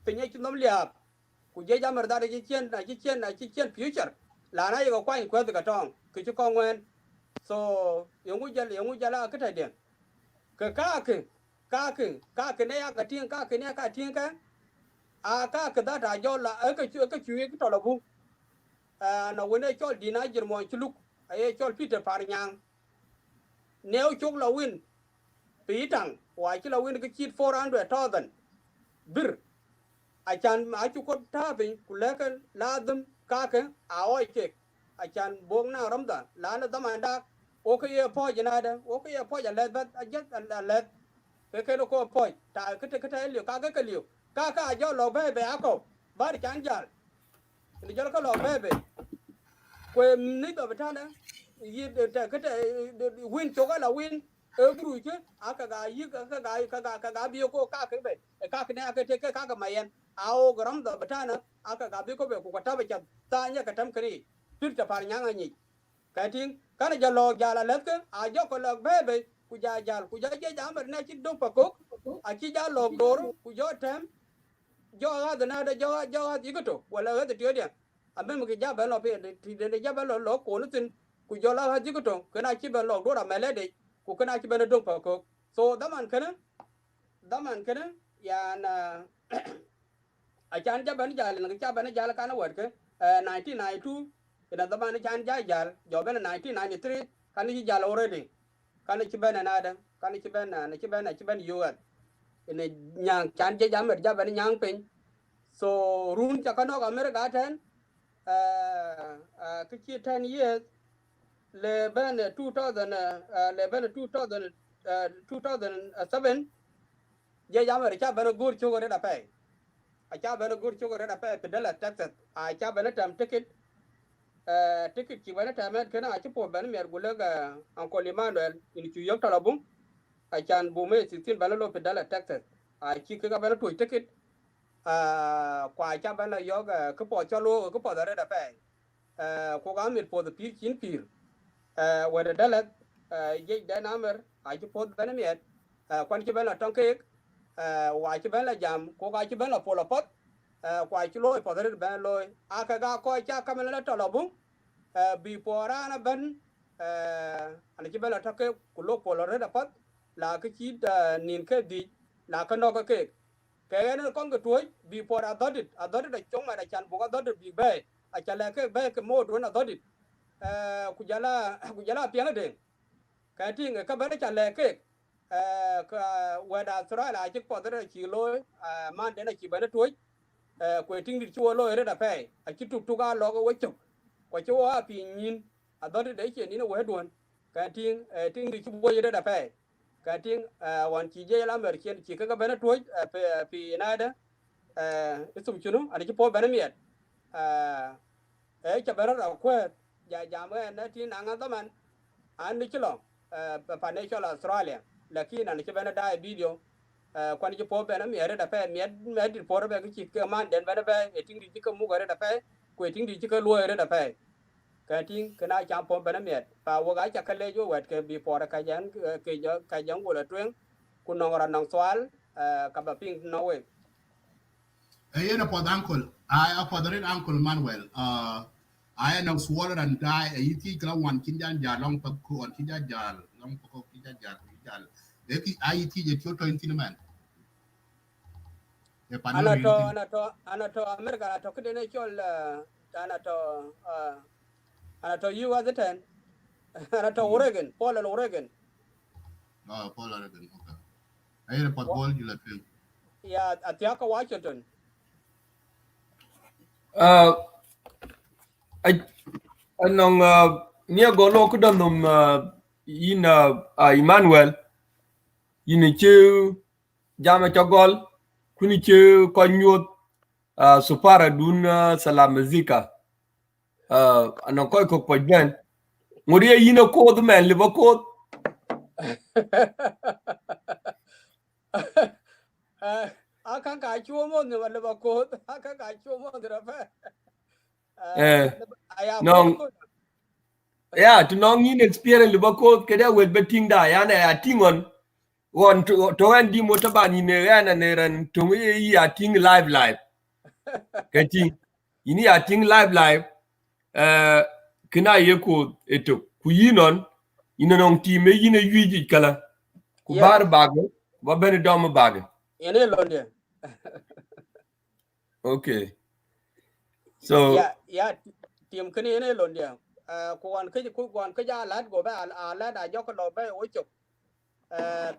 pinye ki nom liap ku je jamar da ji chen future lana yo kwani ko da tong ki ko ngwen so yongu jala ka ta den ka ne ya ka tin ka ne ka tin ka a ka da ta jo la ka chu ki to la bu na wone chol dina jir mo chuluk ay chol Peter Parnyang neo chuk la win pi tang wa chi la win ka chit 400,000 bir a chan ma chu ko ta bin kulaka ladum ka a oi ke a chan bong na ramda la na da man da o ke ye po jina da o ke ye po ja let bat a jet a let ke no ko po ta ke liu ka liu ka jo lo be a ko ba ri chan jal ni jo ko lo be ko ni do betana yi ta ke win cho ga la win e bru ke aka ga yi ka ga bi ko ka ke be ka ne aka te ka ga mayen ao gram do betana aka ga bi ko be ko ta be ta nya ka tam kri pir ta par nya ni ka tin kana jalo jala let ke a jo ko lo be ku ja jal ku ja je jamar na ci do pa ko a ci ja lo dor ku jo tem jo ga da na da jo yi ko to wala ga de dia abe mo ke ja ba lo pe de ja ba lo ko no tin ku jo la ha ji ko to kana ci ba lo do ra mele de ku kana ci ba do pa ko so da man kana daman kana yana acan jaban jal na jaban jal kana wad ke 1992 ina daman can jal joben 1993 kan ji jal already kan ci bana nada kan ci bana yuat ina nyang can je jamer jaban nyang pen so run ta kano America ten ke ci 10 years le ben 2000 le ben 2000 2007 je jamer ca bana gur ci gore da pay acha bana gur ci gore da pay pedala Texas acha bana tam ticket ticket ci bana tamet kana acha po bana mer gulega Uncle Emmanuel in ci yok talabum achan bume 16 bana lo pedala Texas achi ka bana to ticket kwa acha bana yoga ko po chalo ko po da pay ko ga mir po the pir kin pir wada dalat je da namer achi po bana met kwan ci bana tonke wa ci bana jam ko ga ci bana polo pot kwa ci loy po da bana loy aka ga ko cha kamela talabum bi porana ban ana ci bana tonke ku lo polo da pot la cái chi nin cái gì là cái nó cái nó con cái tuổi before adopted là chúng mà đã chăn buộc adopted bị bê chăn là cái mô đuổi adopted kujala piang đền cái gì người các bạn chăn là cái vừa đã sửa lại chiếc phật đó chỉ lôi man đến là chỉ bán tuổi quay tiếng đi chua lôi đó là phải chỉ tụt tụt lo cái quay chụp quay chua thì nhìn adopted đấy chỉ nó quay đuổi cái tiếng đi chua đó là phải cái tiếng hoàn chỉ dễ làm việc chỉ cái bên tuổi vì này đó cái sum chuno anh chỉ po bên miệt cho bên đó quên giờ mới anh thì nàng đó mình anh đi chlo financial Australia lakini anh chỉ bên đó video quan chỉ po bên miệt đó phải miệt đi po đó cái chỉ cái man đến bên đó phải tiếng đi chỉ cái mua cái đó phải quay tiếng đi chỉ cái lùi đó phải cái tiếng cái này chẳng po bên miệt và vô cái chắc cái lẽ vô cái before cái giống của là truyềnคุณนองรันนองสวาลกับแบบพิงนอร์เวย์ Hey, you know, for the uncle, I for the uncle Emmanuel, I know swallow and die. You think one kinjan jar long pako and kinjan jar long pako kinjan jar. I teach a tutor in man. Anato America anato kidene chol anato you as a 10 anato Oregon Paul and Oregon. Oh, Paul Oregon. Okay. I hear about ball you let him. Yeah, at Yaka Washington. Anong nia golo ko dom in Emmanuel in chu jama chogol kuni chu konyut supara dun Salah Musica anong koy ko pojben ngori yino ko the man live ko akan ka chuo mo ni wala ba ko akan ka chuo mo dira pa no yeah to no ngin experience live ko kede wet betting da ya na tingon won to andi motabani ne yana ne ran to yi ating live kati ini ating live kina yeko eto ku yinon ina non time yina yuji kala ku bar bago ba ben dom bago ene londe okay so yeah team kene ene londe ko wan ke ja lat go ba ala da jo ko do ba o chuk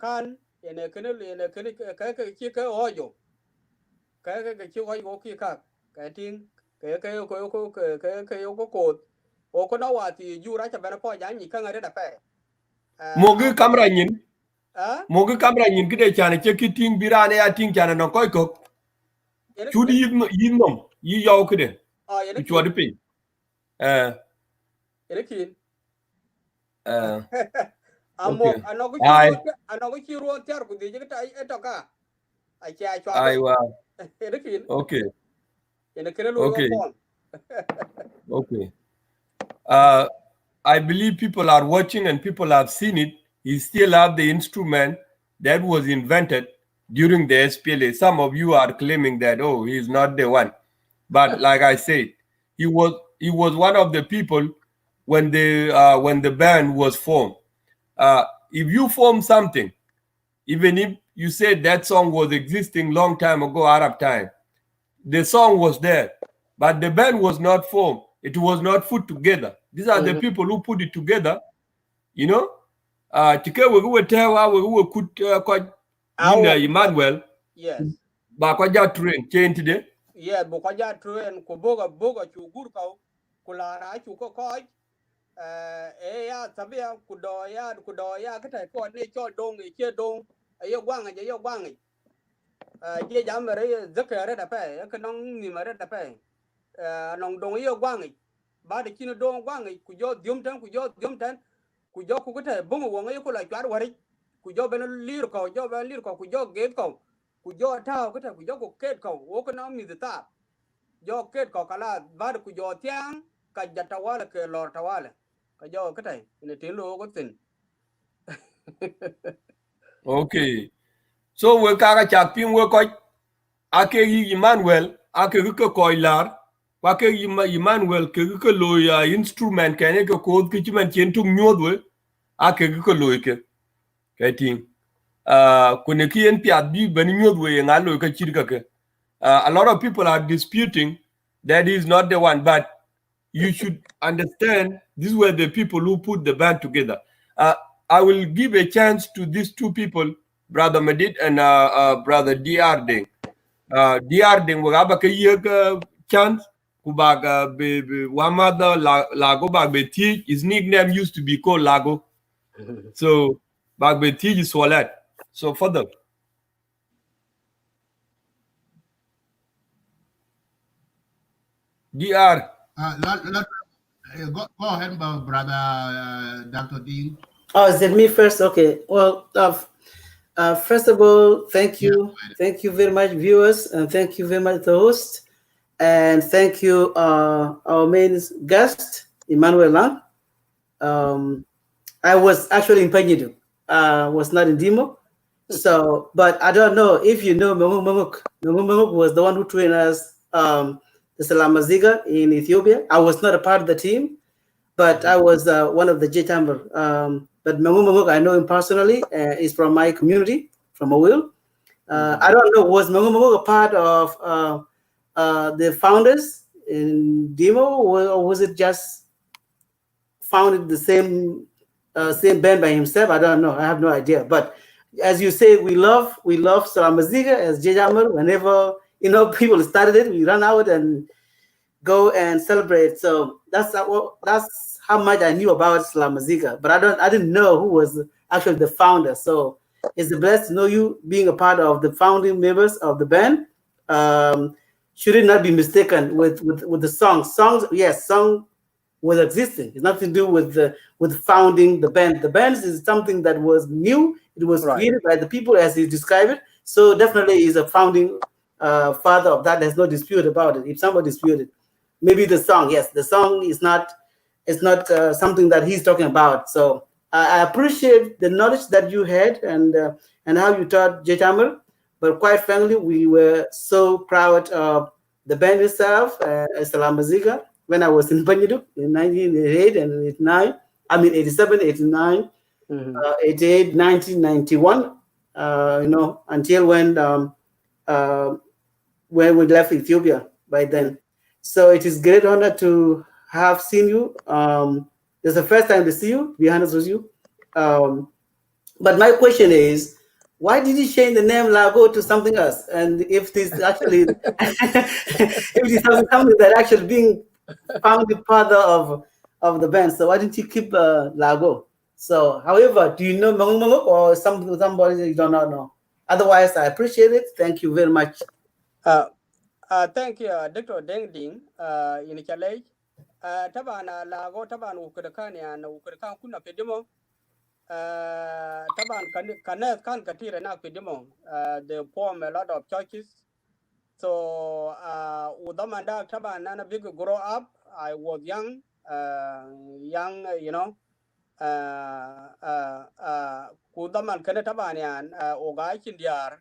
kan ene kene ka chi ka ojo ka chi ojo ki ka ka ting ka ko o ko na wa ti ju ra cha ba na po ja ni ka ngare da pa mogu camera nyin kide chane che ting birane ya ting chane no koy ko chudi yinom yi yaw kide ene chodi pin ene kin okay anogo chi ro ter ku di ta eto ka a cha chwa aiwa ene kin okay ene kene lo okay I believe people are watching and people have seen it. He still have the instrument that was invented during the SPLA. Some of you are claiming that, oh, he's not the one. But like I said, he was one of the people when the band was formed. If you form something, even you said that song was existing long time ago, Arab time. The song was there, but the band was not formed. It was not put together. These are the people who put it together, you know. Emmanuel, yes train chain today. yeah boka ja train ko boga chugur ko kula ra chu ko ya sabia kudoya kata ko ne cho dong e che dong ayo gwang je jam re zakare da pa ka nong ni mare da pa nong dong yo gwang ba de kino dong gwang ku jo diom tan ku jo ku kata bungu wonga yo kula chwar wari ku jo ben lir ko ku jo ge ko ku jo ta kata ku jo ku ket ko wo ko nong mi ta jo ket ko kala ba ku jo tiang ka jata wala ke lor tawala ka jo kata ne tin lo ko tin Okay. So we kaga chapin we ko ake yi Emmanuel ake ko koilar kwa ke Emmanuel ke ko lo ya instrument kene ko ko ki man chen tung nyodwe ake ko lo ke kating kune ki en piat bi ben nyodwe ngalo ka chirka ke a lot of people are disputing that is not the one, but you should understand these were the people who put the band together. I will give a chance to these two people, Brother Medit and Brother DR Ding. DR Ding will have a chance. Kubaga Wamada Lago Bagbeti, his nickname used to be called Lago. So Bagbeti is Swalet. So further. DR. Go ahead, brother Dr. Dean. Oh, is it me first? Okay. Well, first of all, thank you. Thank you very much, viewers, and thank you very much, the host. And thank you, our main guest, Emmanuel Lang. I was actually in Panyidu. Was not in Dimo. So, but I don't know if you know Mungu Munguk. Mungu Munguk was the one who trained us, the Salah Musica in Ethiopia. I was not a part of the team, but I was one of the J Chamber. But Mungu Munguk, I know him personally. He's from my community, from Awil. I don't know, was Mungu Munguk a part of the founders in Dimo, or was it just founded the same band by himself? I don't know. I have no idea. But as you say, we love Salah Musica as J Jammer. Whenever people started it, we run out and go and celebrate. So that's how much I knew about Salah Musica. But I didn't know who was actually the founder. So it's a blessing to know you being a part of the founding members of the band. Should it not be mistaken with the songs? Song was existing. It's nothing to do with founding the band. The band is something that was new. It was created by the people as he described it. So definitely is a founding father of that. There's no dispute about it. If somebody disputed, maybe the song, yes, the song is not something that he's talking about. So I appreciate the knowledge that you had and how you taught J Tamil. But quite frankly, we were so proud of the band itself, Salah Musica, when I was in Banyidu in 1988 and 89. I mean, 87, 89, 88, 1991, until when we left Ethiopia by then. So it is great honor to have seen you. It's the first time to see you, to be honest with you. But my question is, why did you change the name Lago to something else? And if this actually, if this is something that actually being founded father of the band, so why didn't you keep Lago? So, however, do you know Mangu or somebody you don't know? Otherwise, I appreciate it. Thank you very much. Thank you, Dr. Deng Ding. In Challenge, Tabana Lago Taban Ukurakan and Ukurakan Kuna Pedimo. Taban Kanet Kan Katira na Pedimo. They form a lot of churches. So Udamanda Taban Nana big grow up. I was young, Kudaman Kana Tabanian, Oga Chindiar,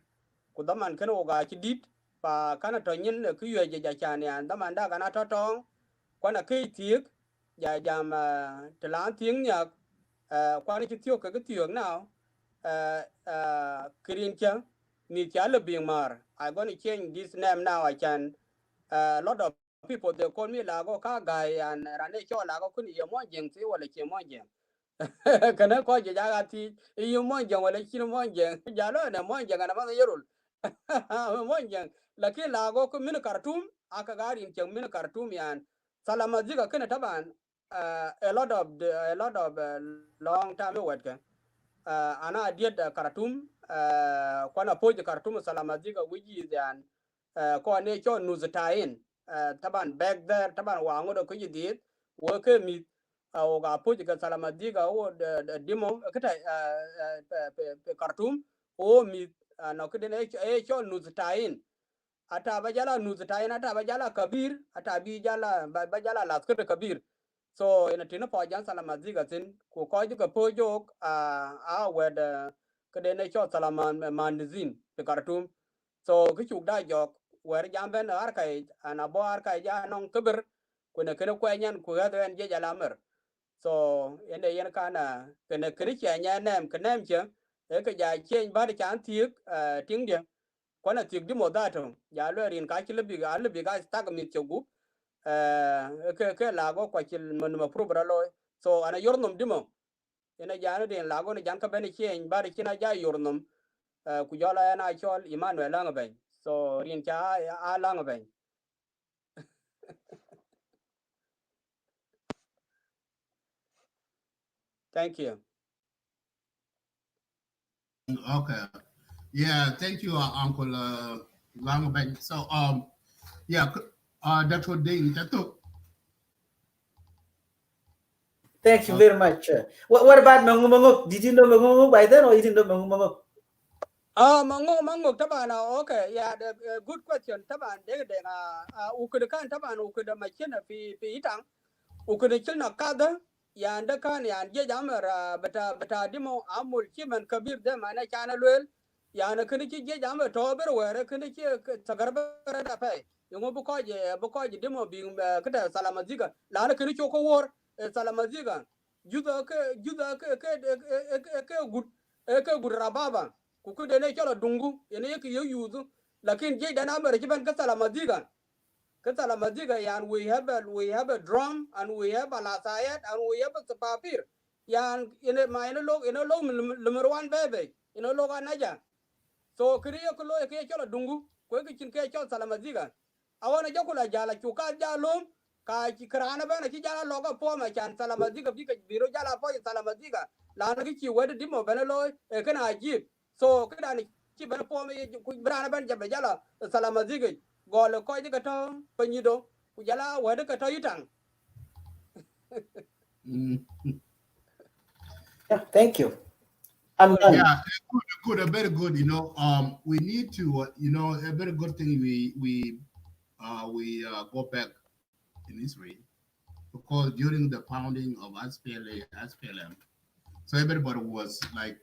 Kudaman Kana Oga Chidit, Pa Kana Tonyin, Kuya Jachanian, Damanda Gana Totong, Kwana Kay Jam Talan Ting Yak, Quantity Tio now, Kirincha, Michelle Bingmar. I'm going to change this name now. I can. A lot of people they call me Lago Ka guy and Rane Cho Lago Kuni Yamonjang, say what a Chimonjang. Can I call you Jagati? You monjang or a Chimonjang, Jalo and a monjang and another Yerul. Monjang. Laki Lago Kumina Khartoum, Akagari in Chamina Khartoumian, Salamaziga Kenetaban, a lot of long time work. Ana did Khartoum, Kwana Poj Khartoum Salamaziga, which is an ko ne cho nuzatain taban back there taban wango do ko yidit wo ke mi o ga pu ga salamadiga o demo kata Khartoum o mi no ke ne cho nuzatain ata bajala nuzatain ata bajala kabir ata bi jala bajala las ke kabir so ina tina po jan salamadiga tin ko ju po jok wed ke ne cho salaman mandizin pe Khartoum so cái chục da jok wer jamben arkai ana bo arkai ja non kubur kuna kene kwenyan ku ga den je jalamer so ene yen kana kene kene che nya nem kenem che e ka ja chen ba de chan tiek ting de kona tiek di mo da to ja lo rin ka chile bi ga stag mi chogu ke la go kwa chil mon ma pro bra lo so ana yornum dimo ene ja ne den la go ne jan ka ben chen ba de kina ja yornum ku jola na chol Emmanuel lang ben so rin cha a lang ben thank you Okay. Yeah, thank you, Uncle Langabeng. So, yeah, Dr. Ding, that took. Thank you very much. What about Mangumangok? Did you know Mangumangok by then, or you didn't know Mangumangok? mango tabana okay yeah the good question taban de ukud kan taban ukud machina fi itang ukud chilna kada ya anda kan ya je jamara beta dimo amul chiman kabir de mana kana lwel ya na kini chi je jamara to ber were kini chi sagarba da pai yungo bu ko je dimo bi kada salamaziga la na kini choko wor salamaziga juda ke gud rababa kuku de ne chola dungu ene yake yo yuzu lakin je dana mer kiban ka sala madiga yan we have a drum and we have a lasayat and we have a sapapir yan ene ma ene log lumurwan bebe ene log anaja so kriyo ko lo ke chola dungu ko ke chin ke chola sala madiga awana jokula jala chuka jalum ka ki krana bana ki jala loga po ma chan sala madiga bi ka biro jala po sala madiga la na ki wede dimo bana lo e kana ajib so kada ni ki bana po me ku brana ban jabe jala salama zige gol ko ji kato panyido ku jala wede kato yitang Yeah, thank you. I'm done. Yeah, good, very good. We need to, a very good thing. We go back in history because during the founding of SPLA, SPLM, so everybody was like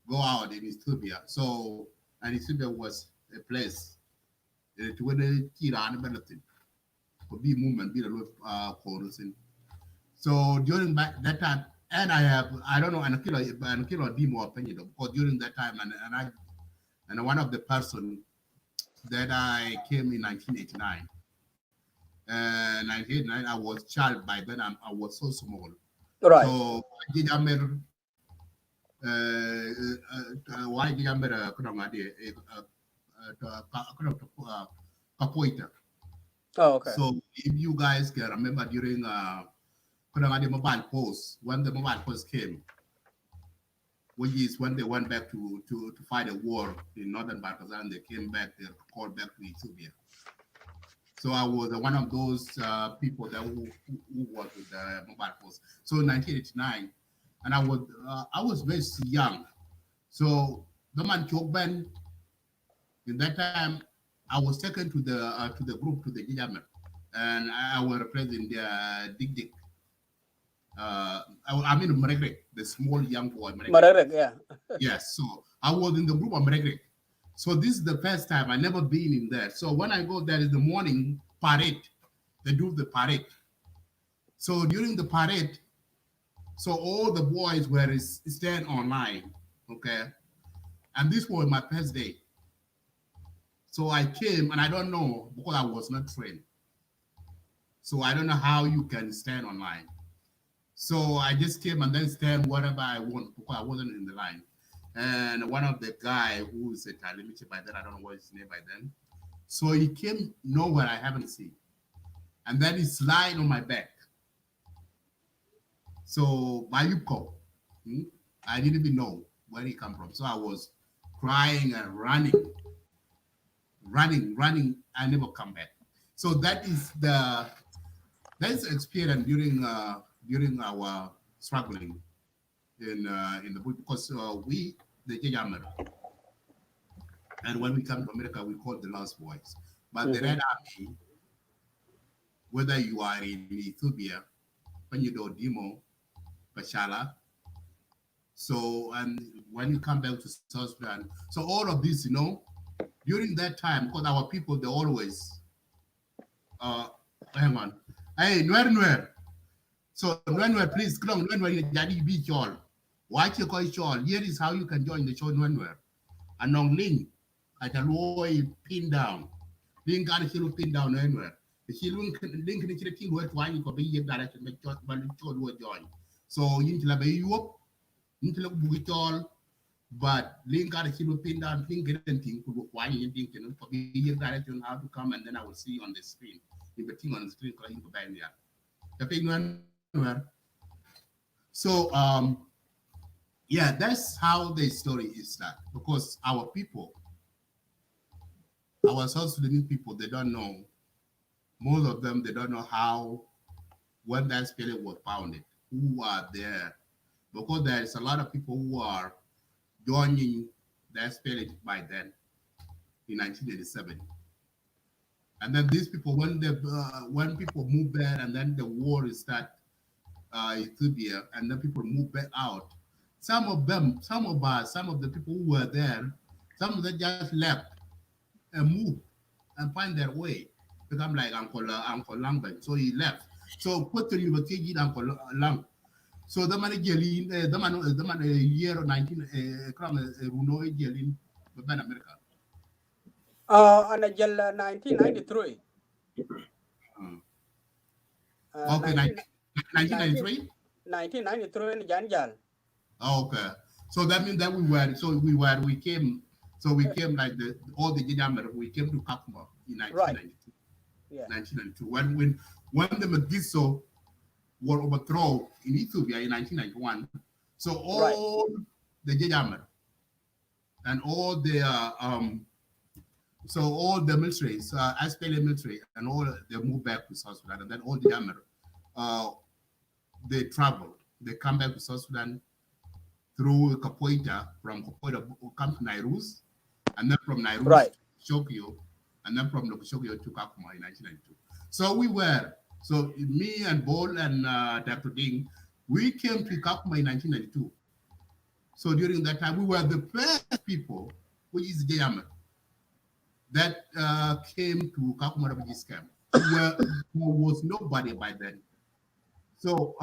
go out in Ethiopia. So and Ethiopia was a place to where the Iran benefit could be movement, be a lot chorus. So during that time, and I don't know, and a kilo demo opinion because during that time, and one of the person that I came in 1989. 1989, I was child by then. I was so small. right So I did why did I capoeira? oh, okay So if you guys can remember during mobile post, when the mobile post came, which is when they went back to fight a war in northern Pakistan, they came back, they called back to Ethiopia. So I was one of those people that who worked with the mobile post. So in 1989, and I was very young. So the man Chokben, in that time, I was taken to the group to the Gijamer, and I was representing the Dig. I mean Maregrek, the small young boy. Marek, yeah Yes, so I was in the group of Maregrek. So this is the first time I never been in there. So when I go there is the morning parade. They do the parade. So during the parade, so all the boys were stand online Okay. And this was my first day. So I came and I don't know because I was not trained. So I don't know how you can stand online. So I just came and then stand whatever I want because I wasn't in the line. And one of the guy who is a Talimichi by then, I don't know what his name by then. So he came nowhere I haven't seen. And then he slid on my back. So my Yuko, I didn't even know where he come from. So I was crying and running. I never come back. So that is the experience during our struggling in the book because we the Jayamar, and when we come to America we call the Lost Boys. But the Red Army, whether you are in Ethiopia, when you do Demo, Salah, so and when you come back to South Sudan, so all of this, during that time, because our people they always hang on, hey, Nwer. So Emmanuel, please come Emmanuel Jadi be Chol. Watch your call Chol. Here is how you can join the show Emmanuel. And on link at a low pin down. Link got a pin down Emmanuel. The link in the team where one could be direction the church but will join. So you can be you up, you can look Bugichol, but link got a pin down, link anything could look why you think could be direction how to come and then I will see you on the screen. In the thing on the screen calling to Beny. The thing so yeah, that's how the story is started because our people, our South Sudanese people, they don't know. Most of them they don't know how when that SPLA was founded, who are there, because there is a lot of people who are joining the SPLA by then in 1987. And then these people, when people move there, and then the war is start. Ethiopia, and then people move back out. Some of the people who were there, some of them just left and moved and find their way. Become like Uncle Langben. So he left. So put the university Uncle Lang. So the man year 19 Runo Jelin Ben America. And a 1993. Okay, 1993. 1993 in Janjal. Okay, so that means that we came like all the Jidamar, we came to Kakuma in 1992. Right. Yeah. 1992. When the Magiso were overthrown in Ethiopia in 1991, so all the Jidamar and all the militaries, SPLA military, and all they moved back to South Sudan, and then all the Jidamar, they traveled. They come back to South Sudan through Kapoita, from Kapoita come to Nairus, and then from Nairus to Shokyo, and then from Shokyo to Kakuma in 1992. So me and Bol and Dr. Ding, we came to Kakuma in 1992. So during that time, we were the first people, which is Jayama, that came to Kakuma refugees camp. There was nobody by then. So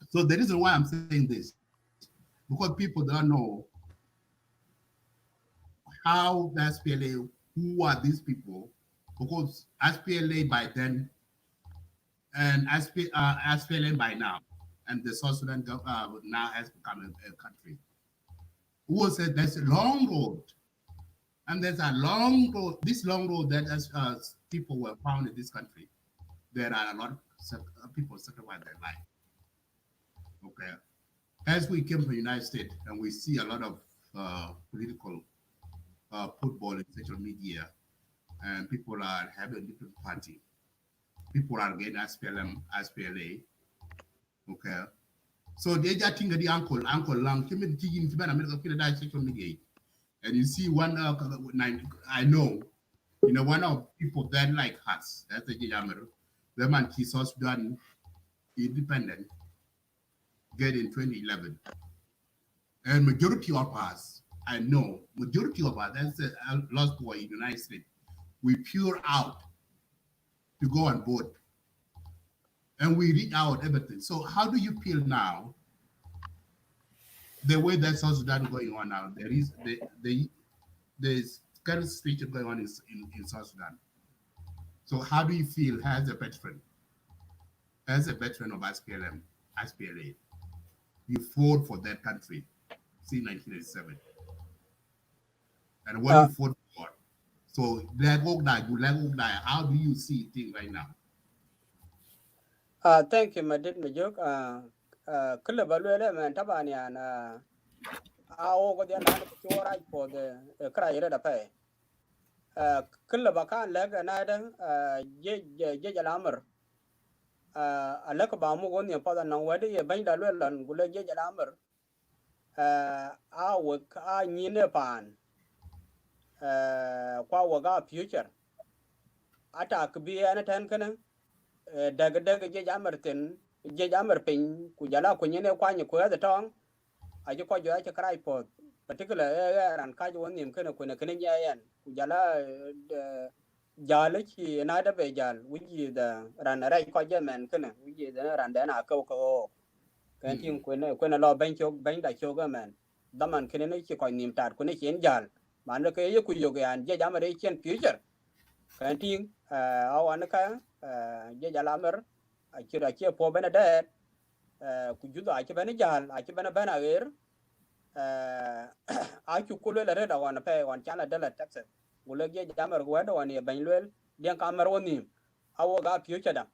so the reason why I'm saying this, because people don't know how the SPLA, who are these people, because SPLA by then and SPLA by now, and the South Sudan now has become a country. Who said there's a long road, and there's a long road. This long road that as people were found in this country, there are a lot of people sacrifice their life. Okay. As we came to the United States and we see a lot of political football in social media, and people are having different party. People are getting SPLA. Okay. So they just think the uncle Lang, America, social media. And you see one, I know, one of people that like us, that's the Jammer, the man, he's South Sudan independent, get in 2011. And majority of us, I know, majority of us, that's a lost boy in the United States, we pure out to go and vote. And we read out everything. So how do you feel now the way that South Sudan going on now, there's current situation going on in South Sudan. So how do you feel as a veteran of SPLA, you fought for that country since 1987, and what you fought for? So how do you see things right now? Thank you, Madid Majuk. Kila balwele man tabani an ao go dia lan ko right for the cry da pay. Kila bakan leg anada je jalamar. Alaka ba mu gon ya pada nan wadi ye ban da lwelan gule je jalamar. A wo a nyine pan. Kwa waga future. Ata akbi ana tan kana daga je jamar pin ku jala ku nyine kwa ni ko da tong aji ko jo aji cry pot particular ran ka jo nim kana ku ne kana yan ku jala jala ki na da be jal wuji da ran rai ko je men kana wuji da ran da na ko kan tin ku ne lo ban da cho ga men da man kana ne ki ko nim tar ku ne chen jal man da ke ye ku yo ga an je jamar e chen future kan tin awan ka je jala mer akira ke po bana da ku judo ake bana jal ake bana ger aku kulo la reda wana pe wan chala dala taxes gulo ge jamar go da wani ban lel den kamar woni awo ga future da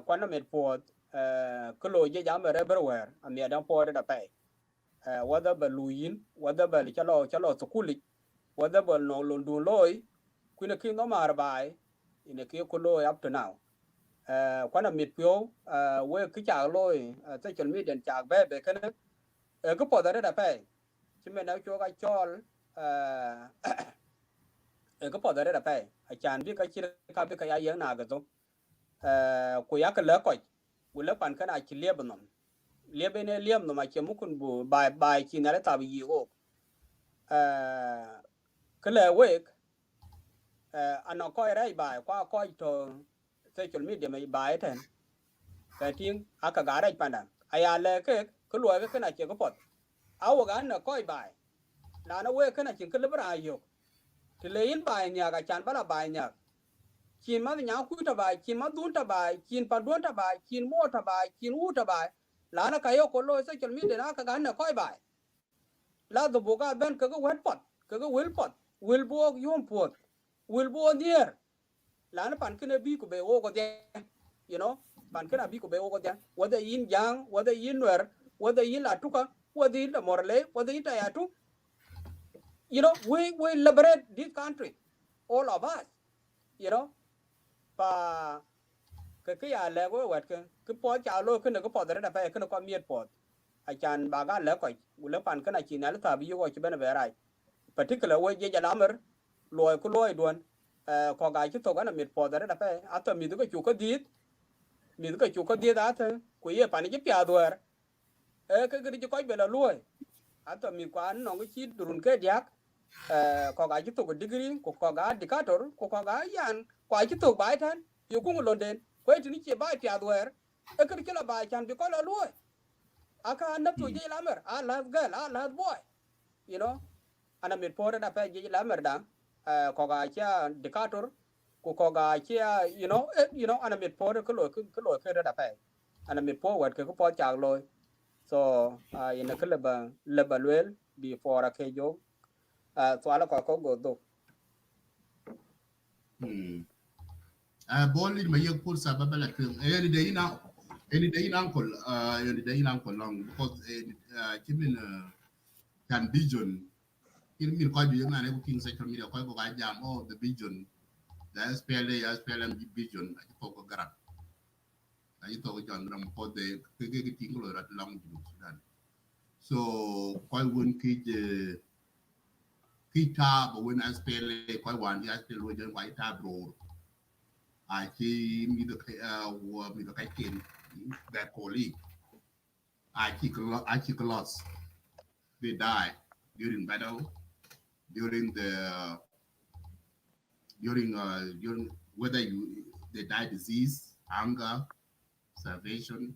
kwana met po kulo ge jamar everywhere amia dan po da pe wada baluyin wada bal chalo sukuli wada bal no london loy kuna kin no mar bai ine ke kulo up to now kwana mit pyo we ki cha loy social media cha be kana ko po da pe chi me na cho ga chol ko po da pe a chan bi ka chi ka bi ka ya yang na ga to ku ya ka la ko ku la pan kana chi le bnom le be ne lem no ma che mu kun bu bai chi na la ta bi o ka le we an ko rai bai kwa ko to social media mai bai ten ka tin aka gara panda aya le ke ko lo ke kana che ko pot awo ga na koi bai na na we kana chin ke lebra yo ti le in bai nya ga chan bala bai nya chin ma nya ku ta bai chin ma dun ta bai chin pa dun ta bai chin mo ta bai chin u ta bai la na ka yo ko lo social media na ka ga na koi bai la do bo ga ben ka go wet pot ka go wil bo yom pot wil bo near la na pan ke bi ko be o ko de you know pan kana bi ko be ko dia wada yin yang wada yin wer wada yin la tuka wada yin la morle wada yin ta yatu you know we liberate this country all of us you know pa ke ya le go wat ke po cha lo ke ne ko po da pa ke ne ko miet po a chan ba ga le ko le pan kana chi na la ta bi yo chi bana be rai particular we je jalamer loy ko loy don ko ga chi to ga na miet po da pa ato mi ko chu ko dit mi ko chu ko dia da ta ku ye pa ni ji pya duar ke ji ko be la luoi ato mi kwan no ko chi durun ke diak ko ga ji to ko degree ko ga dikator ko ga yan ko ji to bai tan yu ku londen ko ti ni che bai pya duar ke ji la bai chan bi ko la luoi aka na to ji la mer a la girl a la boy you know ana mi po da pa ji la mer da ko ga cha dikator ko ga chia you know ana mit po ko lo ke da pa ana mit po wat ke ko po cha lo so in a le ba lwel before ke jo so ala ko go do Bolli ma yek pour sa babala ke any day uncle long because kimin can vision kimin ko bi ngane ko king social media ko ga jam the vision the SPLM vision I talk garab I talk John Ram for the thing rat long Sudan so quite one tab when SPLA quite one the SPLA just white tab road I see me the king that colleague I kick a loss they die during battle during whether they die disease, hunger, starvation.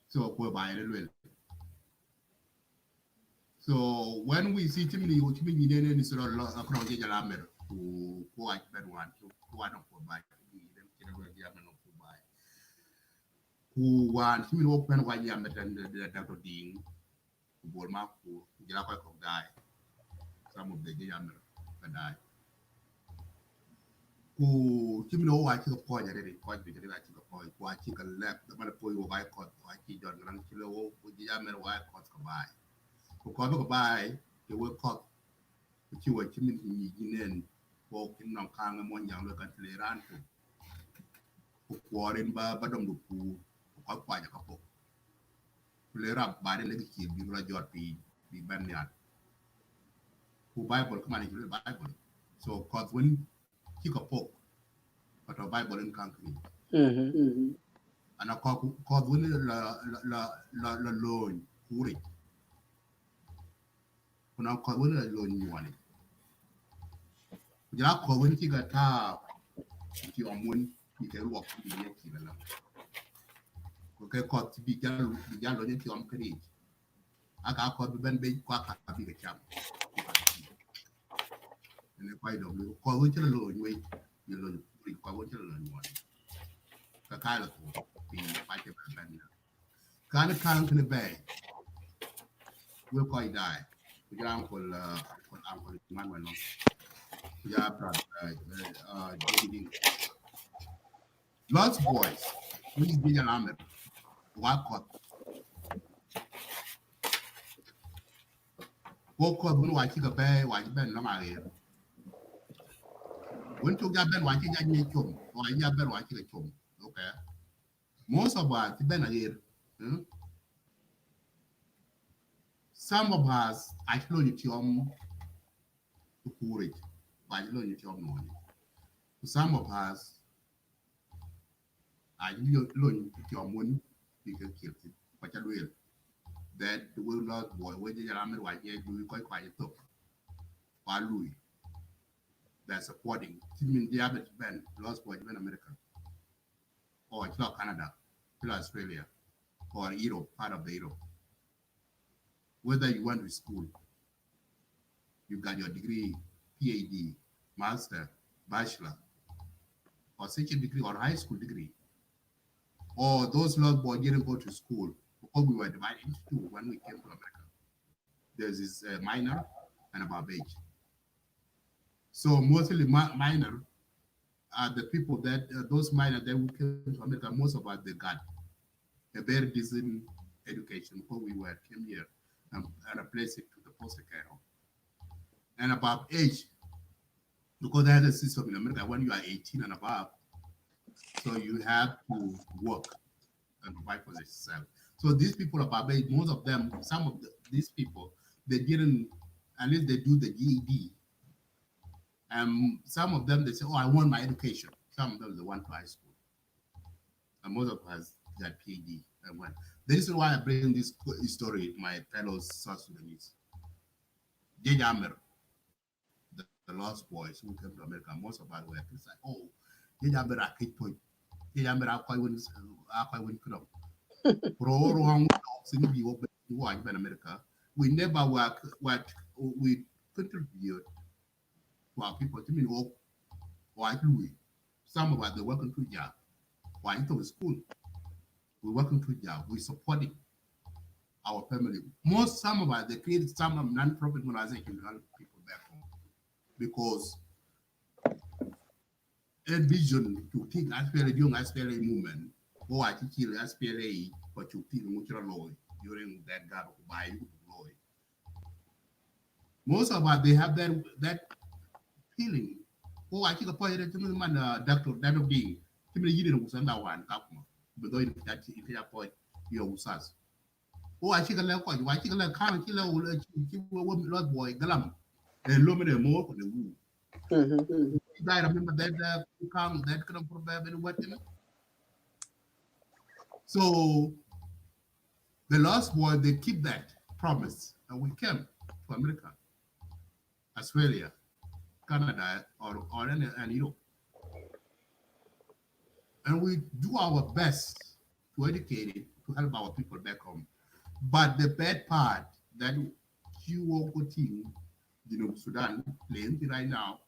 So by the way, So when we see Timmy, you need any sort of across the Jalamer who I bet one to one of buy who want Timmy open one yam and the Dr. Dean, who bought my who Jalaka die. Some of the Jammer die. Who Timmy know I took a point at it quite because I took a point, watching a left, the Malapoy of I caught, I keep John Rankilo with the Jammer why I caught by. Ko ko bai ke we ko chi we chi min ni ginen ko kin non kang mo yang le kan le ran ko ko ren ba dom du ku ko kwa ja ka po le rap ba de le ki bi la jot bi ban ya ku bible ko mani le bible so ko when ki ko po ko to bible in kan ki ana ko when la lo ku ri kuna ko when la lo ni wani ya ko when ki ga ta ki omun ki ke ro ko ni ki la ko ke ko ti bi ja lo ni ki om kri aka ko bi ben be ko ka bi ga cham ne ko do ko when ti lo ni we ni lo ko when ti lo ni wani ka ka la ko bi pa ke ben ka ne kan ke be we ko dai ku ja ko Emmanuel no yeah, lots of boys. We did an army. Walk when watching a bear, watch Ben Lamar. When to get Ben watching a new chum, or I have been watching a chum. Okay. Most of us, Ben here. Some of us, I know you chum to pour it, but I know you chum money. Some of us, I learn your money because kill it, but I will. That the will not boy, when you are white, you quite quiet talk. While Louis, that's supporting Tim the average band, lost boy in America, or it's not Canada, it's Australia, or Europe, part of the Europe. Whether you went to school, you got your degree, PhD, master, bachelor, or second degree, or high school degree. Or those lost boys didn't go to school because we were divided into two when we came to America. There's this minor and above age. So mostly minor are the people that those minor that who came to America. Most of us they got a very decent education before we came here and replaced it to the foster care home. And above age, because there's a system in America when you are 18 and above, so you have to work and provide for yourself. So these people above age, most of them, some of these people, they didn't, at least they do the GED. Some of them, they say, oh, I want my education. Some of them, they went to high school. And most of us got PhD. And went. This is why I bring this story, my fellow South Sudanese. J. Jammer, the lost boys who came to America, most of us were like, oh, J. Jammer, I can't point. J. Jammer, I quite wouldn't come. Wrong, in America. We never work what we contribute to our people. To me, why do we? Some of us they working to job. Why into school? We working to job. We supporting our family. Some of us they created some of non-profit organizations to help people back home because a vision to think SPLA during SPLA movement. Oh, I think SPLA, but you think during that God by you. Most of us they have that feeling. Oh, I think a point that man doctor that of being you didn't send that one but though that point your usas. Oh, I think a level I think a level can't kill a lot boy galam and lumina more for the woo. I remember that come that kind of problem what so the last boy they keep that promise and we came to America, Australia, Canada, or and Europe. And we do our best to educate it, to help our people back home. But the bad part that you walk with team, Sudan, playing right now,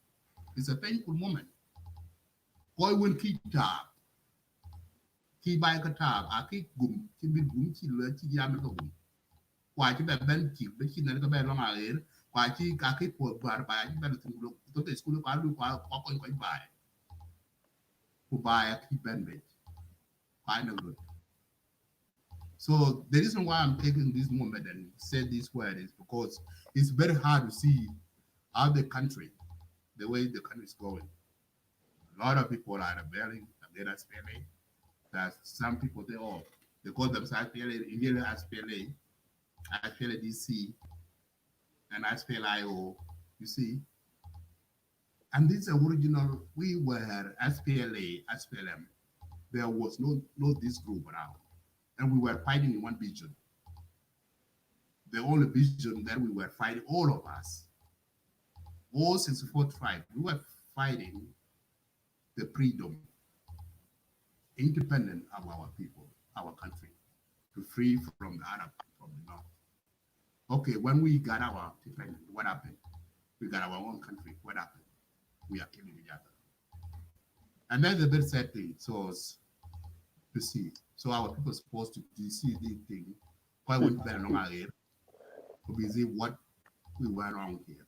it's a painful moment. Koi win ki tab, ki bai ka tab, a ki gum, ki bi gum ki le ki yam ka gum. Kwa ki ba ben ki be ki na ka ba long air, kwa ki ka ki po bar ba ki ba lu to te school ka lu kwa ko bai. Ku bai ki ben be. Final good. So the reason why I'm taking this moment and say this word is because it's very hard to see how the country, the way the country is going. A lot of people are rebelling against SPLA. That some people they call themselves SPLA, SPLA DC, and SPLIO. You see, and this original we were SPLA, SPLM. There was no this group around, and we were fighting in one vision. The only vision that we were fighting, all of us, all 64 tribes, we were fighting the freedom, independent of our people, our country, to free from the Arab, from the North. Okay, when we got our independence, what happened? We got our own country, what happened? We are killing each other. And that's a very sad thing, so to see. So our people are supposed to see this thing, quite went very long ahead, to see what we were wrong here.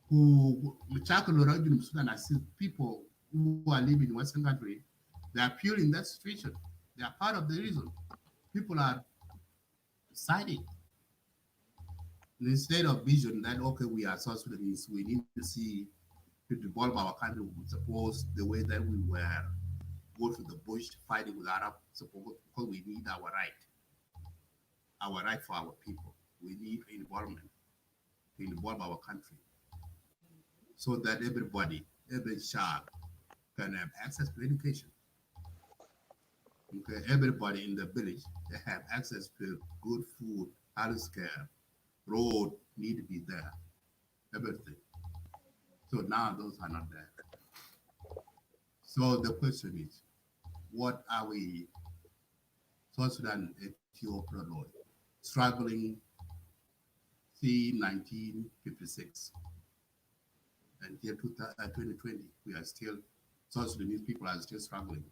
Who Sudan, I see people who are living in Western country, they are pure in that situation. They are part of the reason. People are siding. Instead of vision that, okay, we are South Sudanese, we need to see to develop our country, suppose the way that we were go to the bush fighting with Arab, suppose because we need our right for our people. We need involvement to involve our country so that everybody, every child can have access to education. Okay, everybody in the village, they have access to good food, health care, road need to be there, everything. So now those are not there. So the question is, what are we, South Sudan, Ethiopia, struggling since 1956 until 2020? We are still, South Sudanese people are still struggling.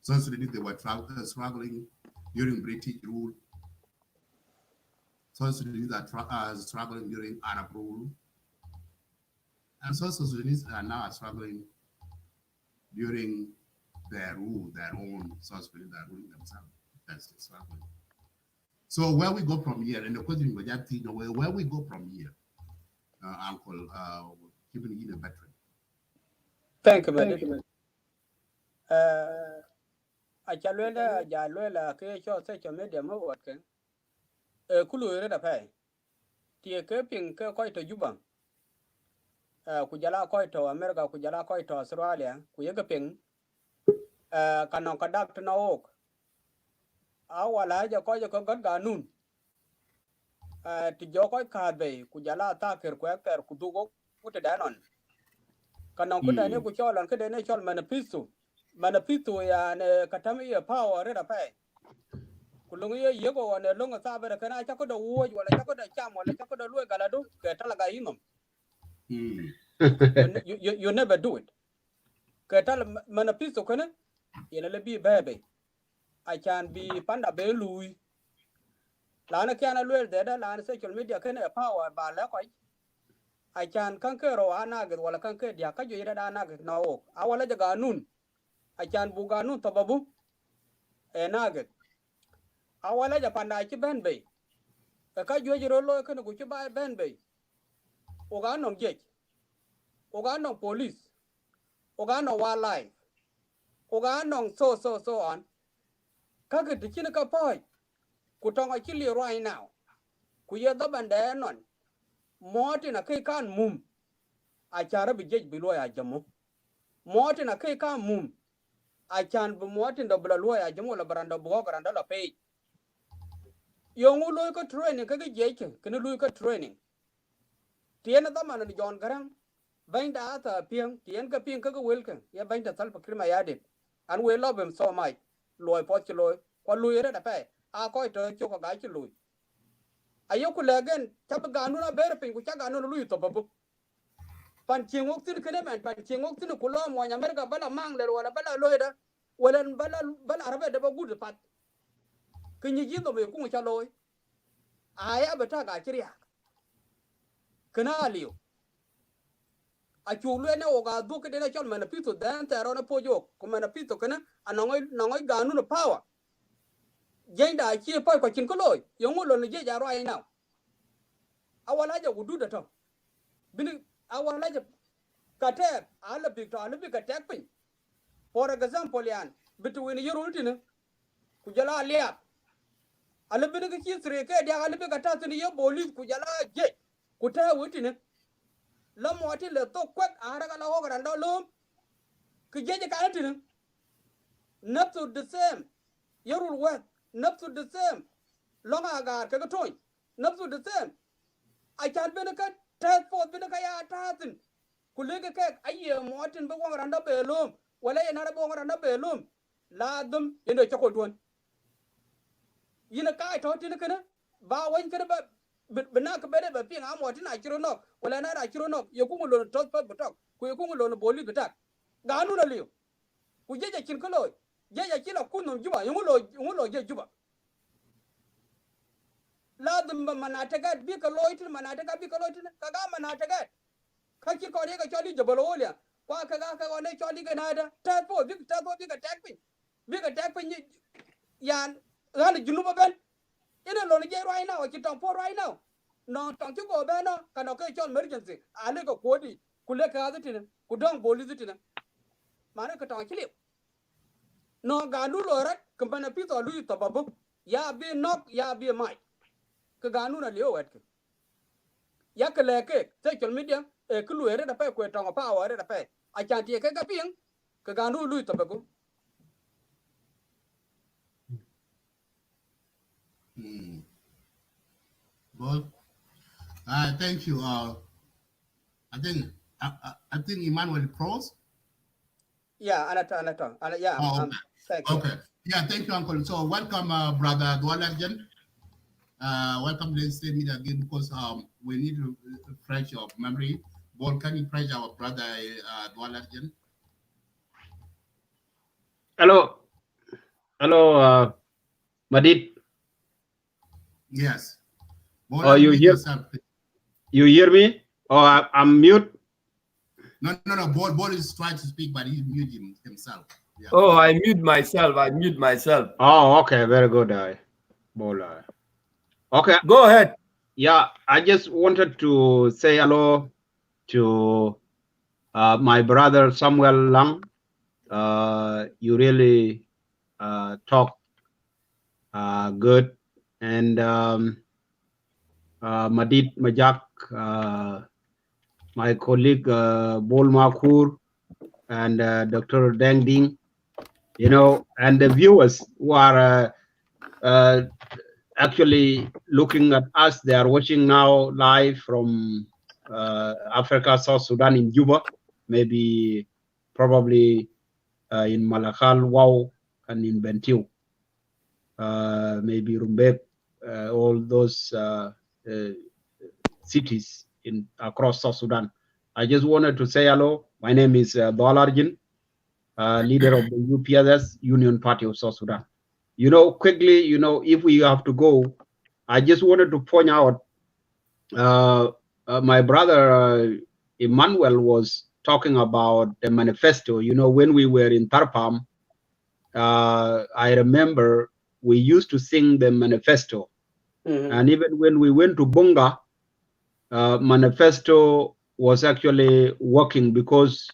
South Sudanese, they were struggling during British rule. South Sudanese are struggling during Arab rule. And South Sudanese are now struggling during their rule, their own South Sudanese are ruling themselves. That's the struggling. So where we go from here, and the question is, where we go from here, Uncle, giving you the veteran. Thank you, Madam. I Jaluela, Kayo, such a medium of working. Kulu read a pay. Tia Kirping Kirkoi to Juba. Kujala Koito, America, Kujala Koito, Australia, Kuyagaping, Kanon conduct no oak. Our Laja Koya got Ganun. To Jokoi Kadbe, Kujala Taker, Quaker, Kudugo, put it down on. Kanon could any Kuchol and could any chol Manapitu and Katami power read a pay. Kulungia Yago and a long saber can I chuckle the wood while I chuckle the cham while I chuckle the Lua Galado, Catalagainum. You never do it. Katal Manapisto can it? Be baby. I can be Panda Belui. Lana can always there, Lana social media can a power by Lakoi. I can conquer or Anagat while I conquer the Akaju Anagat now. I will let the Ganun. I can Buganu Tababu. A nugget. I will let the Panda Benbay. A Kaju can go to buy Benbay. Ogano Gate. Ogano police. Ogano wildlife. Ogano so on. Kaka the Chinaka Poi. Kutonga Chili right now. Kuya the Bandanon. Martin a Kakan Moom. I can be judged below a jamo. Martin a Kakan Moom. I can be Martin the Blaloy, Jamola Branda Boga and Dollar pay. Young local training, Kaka Jacob, can you look at training? Tiana the man and John Garam. Bind the other Piang, Tianka Pinka Wilkin, ya bind the Salpa Crima added. And we love him so much. Loy Pochuloy, or Louis at a pay. I quite a choke a guy to Louis. ayoku legen tab ganu na bere pin ku cha ganu lu to babu pan chingok tin kene men pan chingok tin ku lo mo America bala mang le wala bala loida wala bala arabe de ba gudu pat kinyi jindo me ku cha loy aya beta ga kiriya kana aliyo a chulu ne o ga du ke de chon mena pito dan tero na pojo ko mena pito kana anongoy ganu no power jenda chi pa ko chin ko loy yongo lo ne je ja right now awala ja gudu da to bini awala ja kate ala big to ala big attack pin for example yan between yorultin ku jala liap ala bini ke chi sre ke dia ala big attack ni yo police ku jala je ku ta wutin la moti le to kwek ara ga ho ga ndo lum ku je ka tin not to the same yorul work not to the same longa ga ka toy not to the same I can't be a cat, test for the Kaya Tatin. Kuliga cake, I am Martin Bong and a belloom, while I another bong and a belloom. Lad them in the chocolate one. You know, I taught in a canna, bow one can about Benaka better, but being I'm watching I don't know. Well, I don't know. You come alone, talk, but talk. We come alone a bully attack. Ganu liu. We get a chinkolo. Yet a killer couldn't Juba, you will get Juba. La the manatagat big a loitin, manataga big a loitin, Kaga manatagat. Kaki Korea Jolly Jabalolia, Quakaka on a Jolly Ganada, Tapo, big attack me. Big attack me. Yan, Rana Junuba Ben. In a lonely right now, I get on for right now. No, don't you go banner, can occur your emergency. I look a quody, Kuleka other tin, Kudong Bolizitina. Manaka kill. No Ganu Lora, company piece or Louis Tababu. Ya be knock, ya be a mite. Kaganu na leo wetke yakeleke social media e kuluere da pe kwetongo power da pe achantie ke kaping kaganu lui to bego Well, thank you. I think Emmanuel Pros. yeah anata yeah oh, thank you. Okay, yeah, thank you, Uncle. So welcome, brother Dwalagen. Welcome to the state media again, because we need to refresh your memory. Paul, can you refresh our brother Dwalagen? Hello, Madid. Yes. Oh, you hear? You hear me? Oh, I'm mute. No. Paul is trying to speak, but he's muting himself. Yeah. Oh, I mute myself. Oh, okay, very good. Okay. Go ahead. Yeah, I just wanted to say hello to my brother Samuel Lang. You really talk good, and Madid Majak, my colleague Bol Makur, and Dr. Deng Ding, and the viewers who are actually looking at us. They are watching now live from Africa, South Sudan, in Juba, maybe probably in Malakal, Wau, and in Bentiu, maybe Rumbek, all those cities across South Sudan. I just wanted to say hello. My name is Dolarjin, leader of the UPSS, Union Party of South Sudan. Quickly, if we have to go, I just wanted to point out my brother Emmanuel was talking about the manifesto. When we were in Tarpam, I remember we used to sing the manifesto. And even when we went to Bunga, manifesto was actually working, because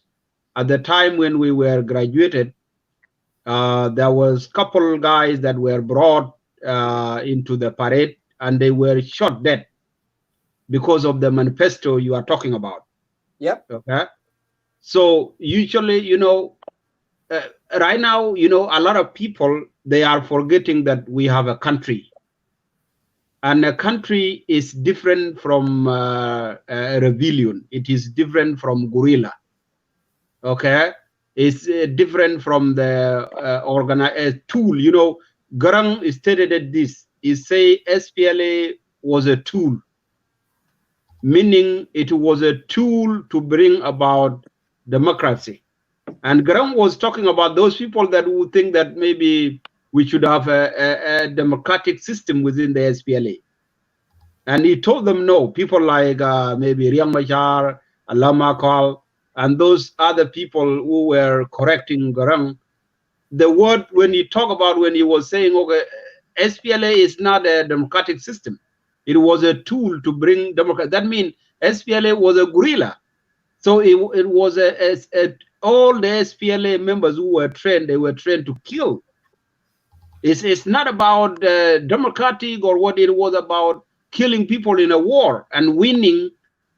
at the time when we were graduated, there was a couple guys that were brought into the parade, and they were shot dead because of the manifesto you are talking about. Yep. Okay. So usually, right now, a lot of people, they are forgetting that we have a country. And a country is different from a rebellion. It is different from guerrilla. Okay. It's different from the organized tool. Garang stated this. He say SPLA was a tool, meaning it was a tool to bring about democracy. And Garang was talking about those people that would think that maybe we should have a democratic system within the SPLA. And he told them no. People like maybe Riang Machar, Alama Kal, and those other people who were correcting Garang, the word when he talked about, when he was saying, okay, SPLA is not a democratic system. It was a tool to bring democracy. That means SPLA was a guerrilla. So it was all the SPLA members who were trained, they were trained to kill. It's not about democratic or what. It was about killing people in a war and winning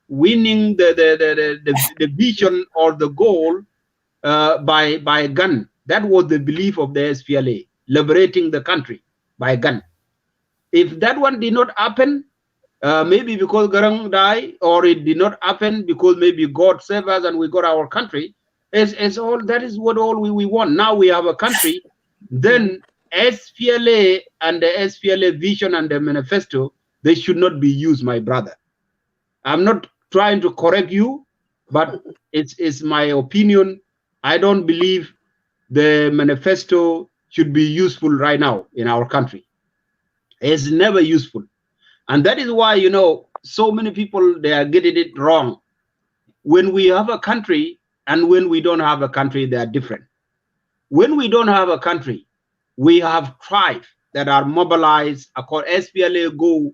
the vision or the goal by a gun. That was the belief of the SPLA, liberating the country by a gun. If that one did not happen, maybe because Garang died, or it did not happen because maybe God saved us and we got our country, it's all, that is what all we want. Now we have a country. Then SPLA and the SPLA vision and the manifesto, they should not be used, my brother. I'm not trying to correct you, but it's my opinion. I don't believe the manifesto should be useful right now in our country. It's never useful. And that is why, you know, so many people, they are getting it wrong. When we have a country and when we don't have a country, they are different. When we don't have a country, we have tribes that are mobilized. SPLA go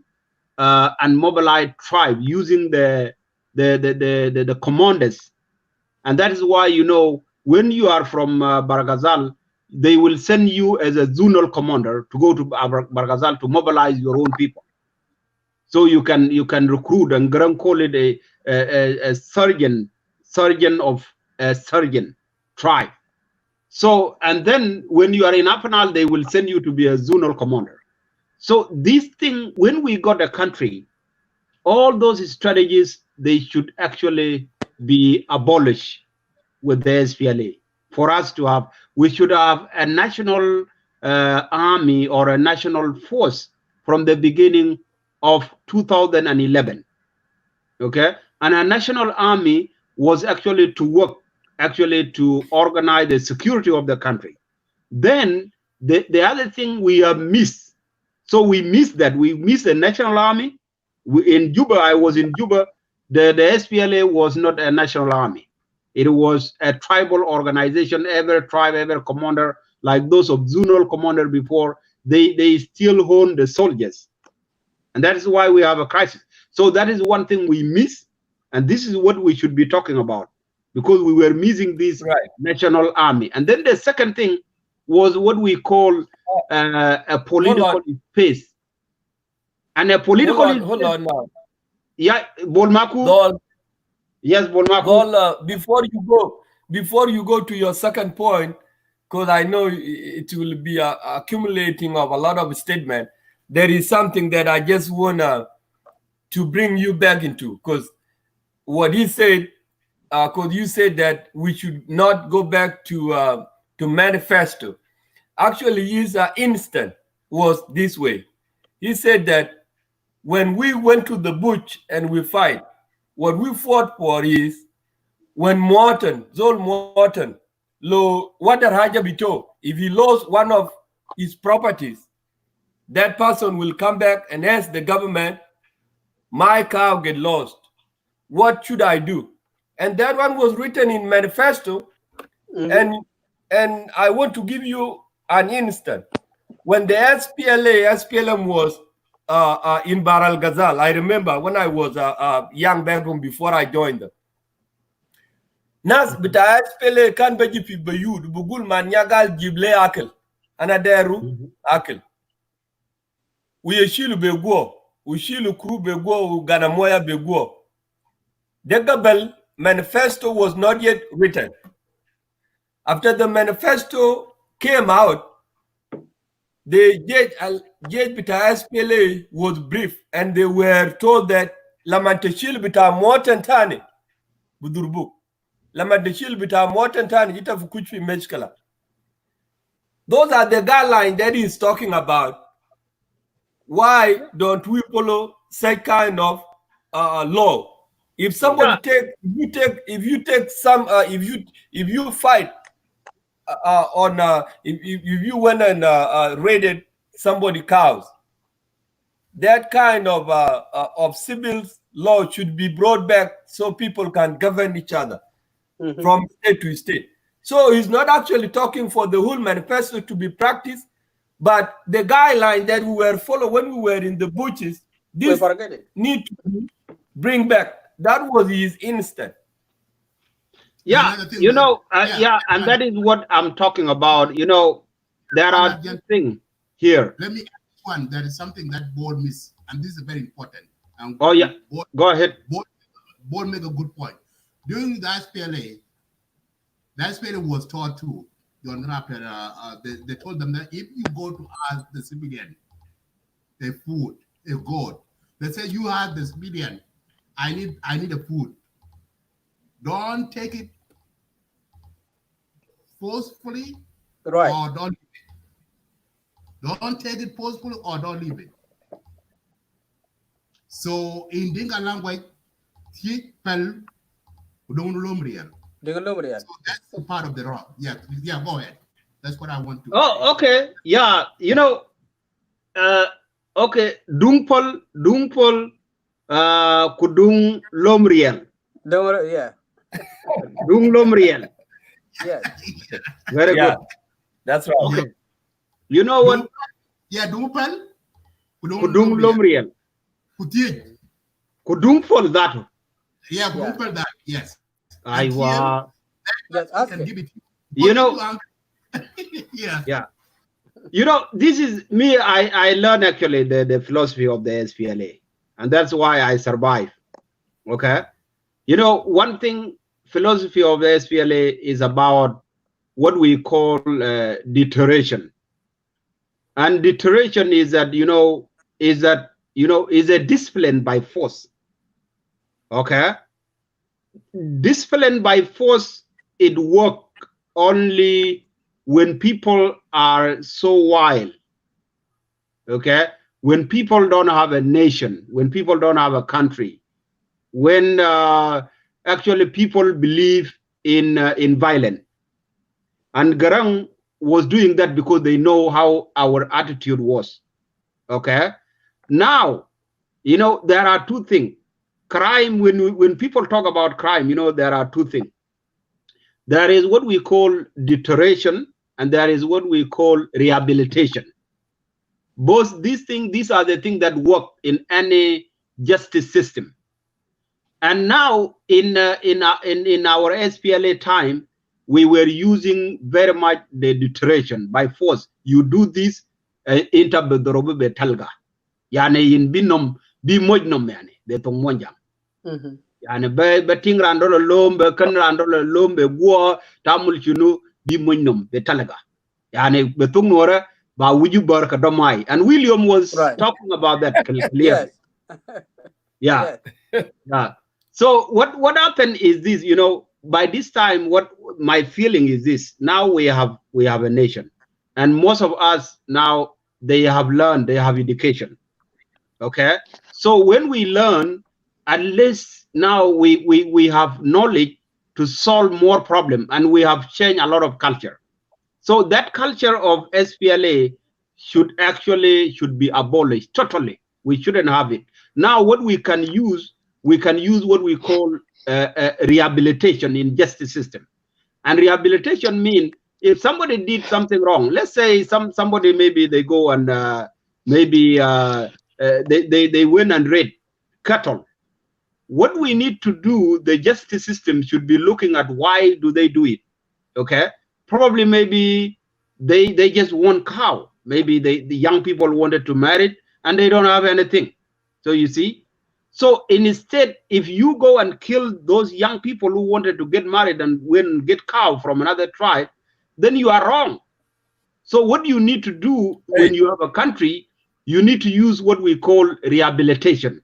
and mobilize tribe using the commanders. And that is why, you know, when you are from Barghazal, they will send you as a zonal commander to go to Barghazal to mobilize your own people. So you can recruit, and Garang call it a surgeon of a surgeon tribe. So, and then when you are in Apanal, they will send you to be a zonal commander. So this thing, when we got a country, all those strategies, they should actually be abolished with the SPLA. For us to have, we should have a national army or a national force from the beginning of 2011. Okay, and a national army was actually to work, actually to organize the security of the country. Then the other thing we have missed, so we missed that, we missed the national army. In Juba, I was in Juba, the SPLA was not a national army. It was a tribal organization. Every tribe, every commander, like those of zonal commander before, they still own the soldiers. And that is why we have a crisis. So that is one thing we miss. And this is what we should be talking about, because we were missing this national army. And then the second thing was what we call a political space. And a political hold on now. Yeah, Bolmaku. Yes, Bolmaku. Before you go to your second point, because I know it will be accumulating of a lot of statements, there is something that I just want to bring you back into, because what he said, because you said that we should not go back to manifesto. Actually, his instant was this way. He said that when we went to the bush and we fight, what we fought for is when Zol Morton, if he lost one of his properties, that person will come back and ask the government, my cow get lost. What should I do? And that one was written in manifesto. And I want to give you an instant. When the SPLM was in Bar al Ghazal, I remember when I was a young backroom before I joined them. Nas bita SPLA kan beji fi bayud bugul man yagal jible akil anaderu akil. Uyeshilu beguo, ushilu kru beguo, uganamoya beguo. The Gabel manifesto was not yet written. After the manifesto came out, the judge bita SPLA was briefed, and they were told that Lamantashil bita Mortantani Budurbu. Lamantashil bita Mortantani ita fukuchi mechkala. Those are the guidelines that he's talking about. Why don't we follow such kind of law. If somebody if you fight on if you went and raided somebody cows, that kind of civil law should be brought back so people can govern each other from state to state. So he's not actually talking for the whole manifesto to be practiced, but the guideline that we were following when we were in the bushes, this need to bring back. That was his instinct. Yeah, you know, and that is what I'm talking about. You know, there are two things here. Let me add one. There is something that Board miss, and this is very important. And Board, go ahead. Board make a good point. During the SPLA, the SPLA was taught to. They told them that if you go to ask the civilian a food, a goat, they say you ask the civilian, I need a food. Don't take it forcefully, right? Or don't leave it. Don't take it forcefully or don't leave it. So in Dinka language, so that's a part of the wrong. Yeah, go ahead. That's what I want to. Oh, okay. Yeah, you know, okay. Dungpol, kudung lomriel. Yeah. Dung lomriel. Yes. Very good. That's right. Okay. You know what? Yeah, dungpol. Kudung lomriel. Kudung for that. Yeah, kudung that. Yes. I was. Yes, I can give it to you. You know. Yeah. You know, this is me. I learned actually the philosophy of the SPLA, and that's why I survived. Okay. You know, one thing, philosophy of the SPLA is about what we call deterration. And deterration is that, is a discipline by force. Okay. Discipline by force, it works only when people are so wild. Okay. When people don't have a nation, when people don't have a country, when actually people believe in violence. And Garang was doing that because they know how our attitude was. Okay. Now, there are two things. Crime, when people talk about crime, there are two things. There is what we call deterration, and there is what we call rehabilitation. Both these things, these are the things that work in any justice system. And now in our SPLA time, we were using very much the deterration by force. You do this inter bedorobe betalga. Yani in binom bi mojnom yani de tong monjang. Yani be ting randolo lombe kan randolo lombe go tamul chunu bi mojnom betalga. Yani betung nora ba wuju barka domai. And William was talking about that clearly. Yes. Yeah. So what happened is this, by this time, what my feeling is this: now we have a nation, and most of us now, they have learned, they have education. Okay, so when we learn, at least now we have knowledge to solve more problems, and we have changed a lot of culture. So that culture of SPLA should be abolished totally. We shouldn't have it. Now what we can use what we call rehabilitation in justice system. And rehabilitation means if somebody did something wrong, let's say somebody, maybe they go and they went and raid cattle. What we need to do, the justice system should be looking at why do they do it. Okay, probably maybe they just want cow. Maybe the young people wanted to marry and they don't have anything. So you see. So instead, if you go and kill those young people who wanted to get married and get cow from another tribe, then you are wrong. So what you need to do when you have a country, you need to use what we call rehabilitation.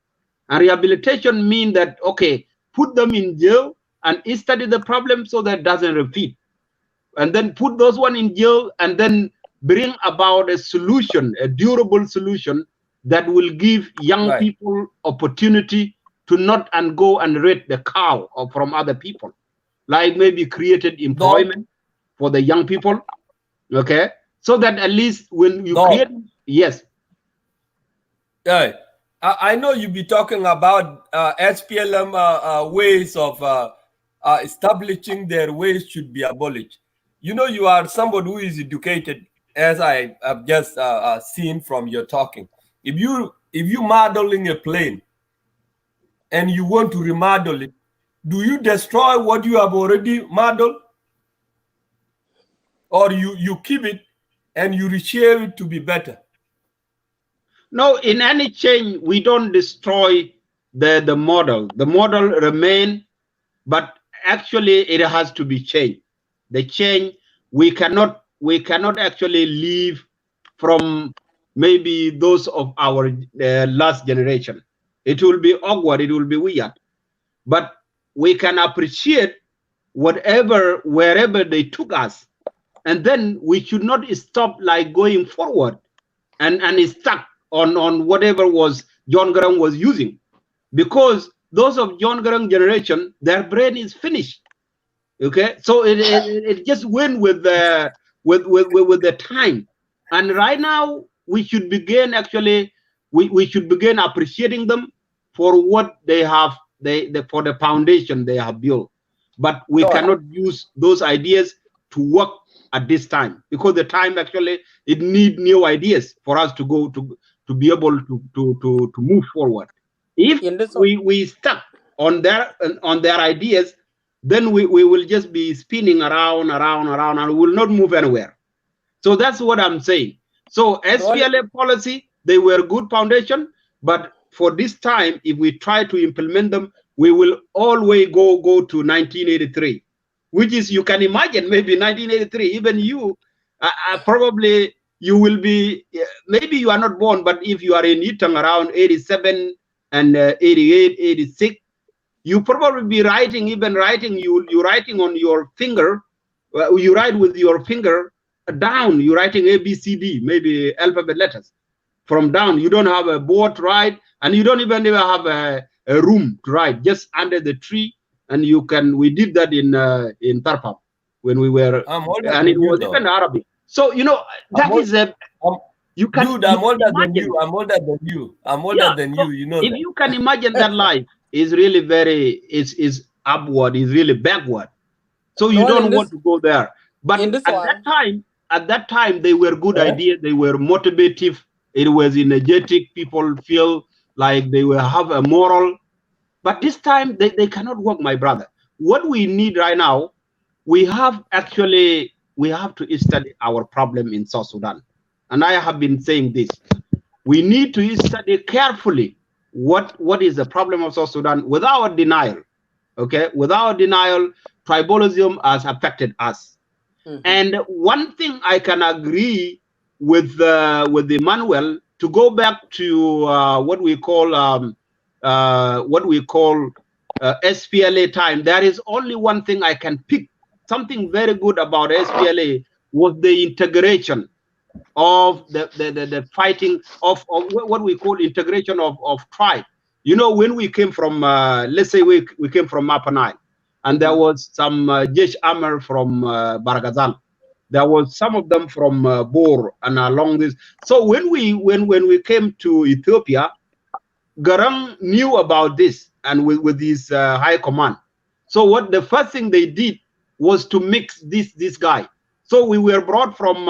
And rehabilitation means that, okay, put them in jail and study the problem so that it doesn't repeat. And then put those one in jail and then bring about a solution, a durable solution, that will give young people opportunity to not and go and raid the cow or from other people, like maybe created employment for the young people, okay, so that at least when you create, yes. Yeah, I know you be talking about SPLM ways of establishing their ways should be abolished. You know, you are somebody who is educated, as I have just seen from your talking. If you modeling a plane and you want to remodel it, do you destroy what you have already modeled, or you keep it and you reshape it to be better? No, in any change, we don't destroy the model. The model remain, but actually it has to be changed. The change, we cannot actually leave from maybe those of our last generation. It will be awkward, it will be weird, but we can appreciate wherever they took us, and then we should not stop like going forward and stuck on whatever was John Garang was using, because those of John Garang generation, their brain is finished. Okay, so it just went with the time, and right now we should begin actually we should begin appreciating them for what they have, for the foundation they have built, but we cannot use those ideas to work at this time, because the time actually it need new ideas for us to go to be able to move forward. If we stuck on their ideas, then we will just be spinning around and we will not move anywhere. So that's what I'm saying. So SPLA policy, they were good foundation, but for this time, if we try to implement them, we will always go to 1983, which is, you can imagine, maybe 1983, even you probably you will be, maybe you are not born, but if you are in Itang around 87 and 88, 86, you probably be writing, you writing on your finger, you write with your finger down, you writing A, B, C, D, maybe alphabet letters from down. You don't have a board to write, and you don't even have a room to write, just under the tree. And you can, we did that in Tarpam when we were, and it was even Arabic. So, you know, that is a, you can, dude, I'm older than you. I'm older than you. I'm older than you. You know, if you can imagine that life is really very, is upward, is really backward. So you don't want to go there. But at that time, they were good ideas. They were motivative. It was energetic. People feel like they will have a moral. But this time, they cannot work, my brother. What we need right now, we have to study our problem in South Sudan. And I have been saying this. We need to study carefully what is the problem of South Sudan without denial. Okay, without denial, tribalism has affected us. And one thing I can agree with Emmanuel, to go back to what we call SPLA time. There is only one thing I can pick. Something very good about SPLA was the integration of the fighting of what we call integration of tribe. You know, when we came from, let's say we came from Mapanai, and there was some Jesh Amar from Baragazal. There was some of them from Bor and along this. So when we came to Ethiopia, Garang knew about this, and with his high command. So what the first thing they did was to mix this guy. So we were brought from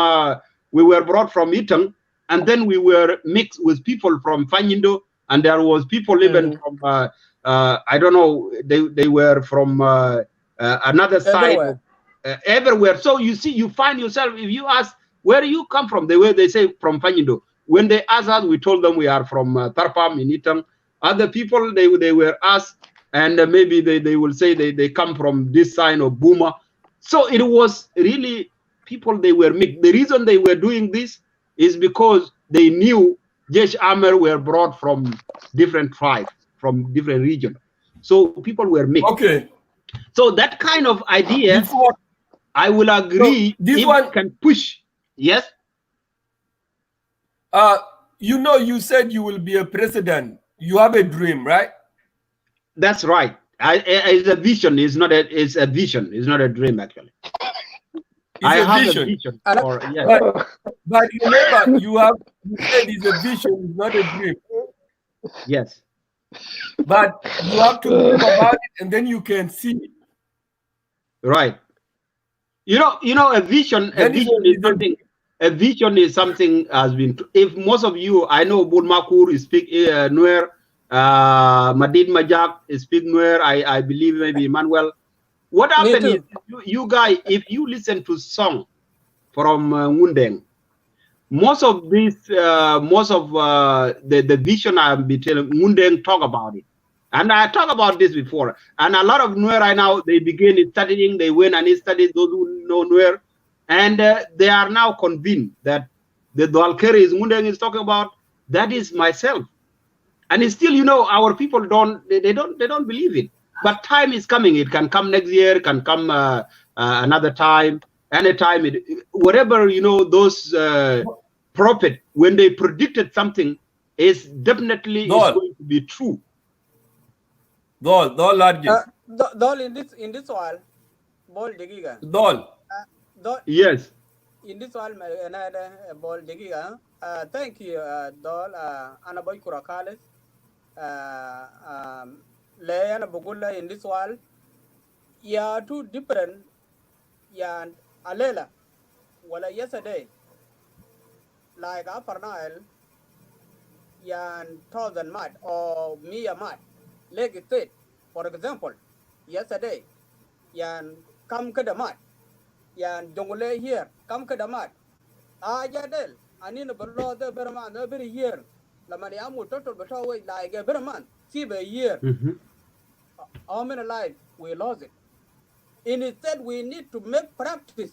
Itang, and then we were mixed with people from Fanyindo, and there was people even from I don't know, they were from another side, everywhere. So you see, you find yourself, if you ask where you come from, they say from Fanyindo. When they ask us, we told them we are from Tarpam in Itang. Other people, they were asked, and maybe they will say they come from this side of Buma. So it was really people, they were mixed. The reason they were doing this is because they knew Jesh Amer were brought from different tribes, from different regions. So people were mixed. Okay. So that kind of idea, I will agree, so this if one can push. Yes. you know, you said you will be a president. You have a dream, right? That's right. It's a vision. It's not a. It's a vision. It's not a dream, actually. It's I a have vision. a vision. Ana- Or yes. But remember, you said it's a vision, it's not a dream. Yes. But you have to dream about it, and then you can see it. Right. You know, a vision. A Then it's vision is something. A vision is something has been. If most of you, I know, Budmakur speak Nuer, Madid Majak speak Nuer. I believe maybe Emmanuel. What Me happened is too. you guys, if you listen to song from Ngundeng, most of this, the vision I've been telling Ngundeng talk about it, and I talked about this before. And a lot of Nuer right now, they begin studying, they went and studied, those who know Nuer, and they are now convinced that the Dwalkeri is Ngundeng is talking about, that is myself. And it's still, you know, our people don't believe it. But time is coming. It can come next year, it can come another time, anytime. Whatever, you know, those prophet, when they predicted something, is definitely is going to be true. Dol largest. Dol in this one, ball digiga. Dol. Yes. In this one, another ball digiga. Thank you, Dol. Anaboy Kurakales. Leana Bugula in this one. Yeah, two different. Yeah, Alela. Well, yesterday, like Upper Nile, yeah, 1,000 mat or Mia mat, Lake State, for example, yesterday, yeah, come to the mat, yeah, Jongole here, come to the mat. Jadel, I need a below the Berman every year. La Mariamu total but always like a Berman, see a year. How many lives we lost it? Instead, we need to make practice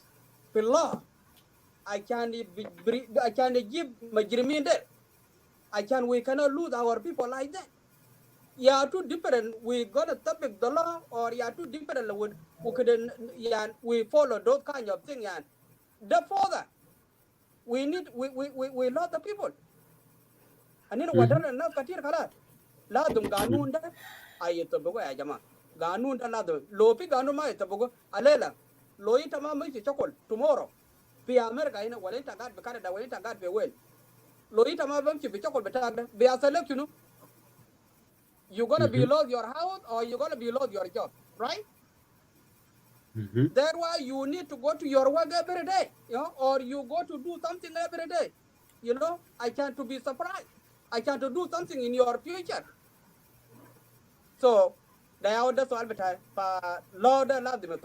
the law. I can give my Jeremy there. We cannot lose our people like that. Yeah, too different. We got a topic the law, or yeah, too different. We couldn't. Yeah, we follow those kind of things. And therefore, that we lost the people. And you know what? Enough katir kala. La dum ganun da ayat bogo ya jama. Ganun da la dum. Lopi ganun ma ayat bogo. Alela. Loi tama mai si chokol tomorrow. Pi America ina wale tagat be Canada wale tagat be well. Loi tama bam chi be chokol be tagat be select, you know. You're gonna be lost your house or you're gonna be lost your job, right? That's why you need to go to your work every day, you know, or you go to do something every day. You know, I can't to be surprised. I can't to do something in your future. So they are the solve it. Lord love them.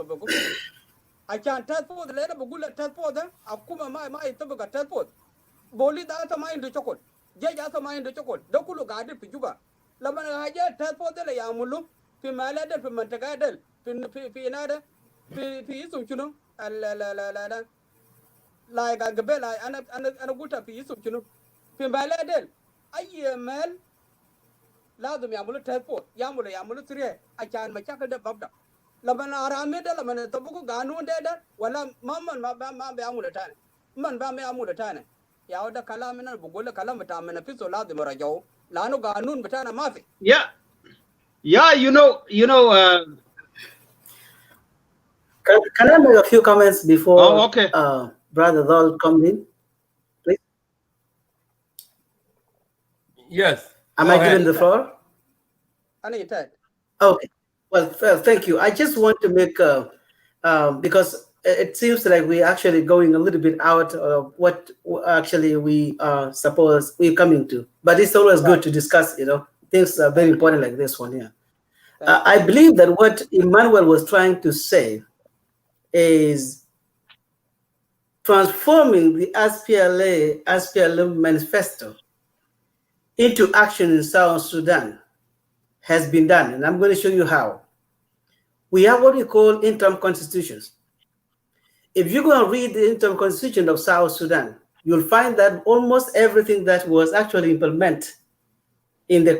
I can't tell for the letter Bugula tell for them. Akuma my tobaga tell for. Boli da mind the chocolate. Jay also mind the chocolate. Dokulu guarded Pijuba. Lamana Haja tell for the Yamulu, Pimalada, Pimantagadel, Pinada, Pisum, like a Gabella and a good Pisum, Pimaladel. I mel Ladum Yamulu tell for Yamulu 3. I can't make the Babda. Lamana Arameda, Lamana Tobuku Ganu dead, well, Mamma Bamulatan. Man Bame Amulatan. Yauda Kalamina, Bugula Kalamatam and a piece of Ladimarajo. Lano Ganun Batana Mafi. Yeah. Yeah, you know. Can I make a few comments before okay. Brother Dol comes in? Please. Yes. Am I given the floor? Okay. Well, thank you. I just want to make, because it seems like we're actually going a little bit out of what actually we suppose we're coming to. But it's always good to discuss, you know, things are very important like this one here. I believe that what Emmanuel was trying to say is transforming the SPLA manifesto into action in South Sudan has been done, and I'm going to show you how. We have what we call interim constitutions. If you go and read the interim constitution of South Sudan, you'll find that almost everything that was actually implemented in the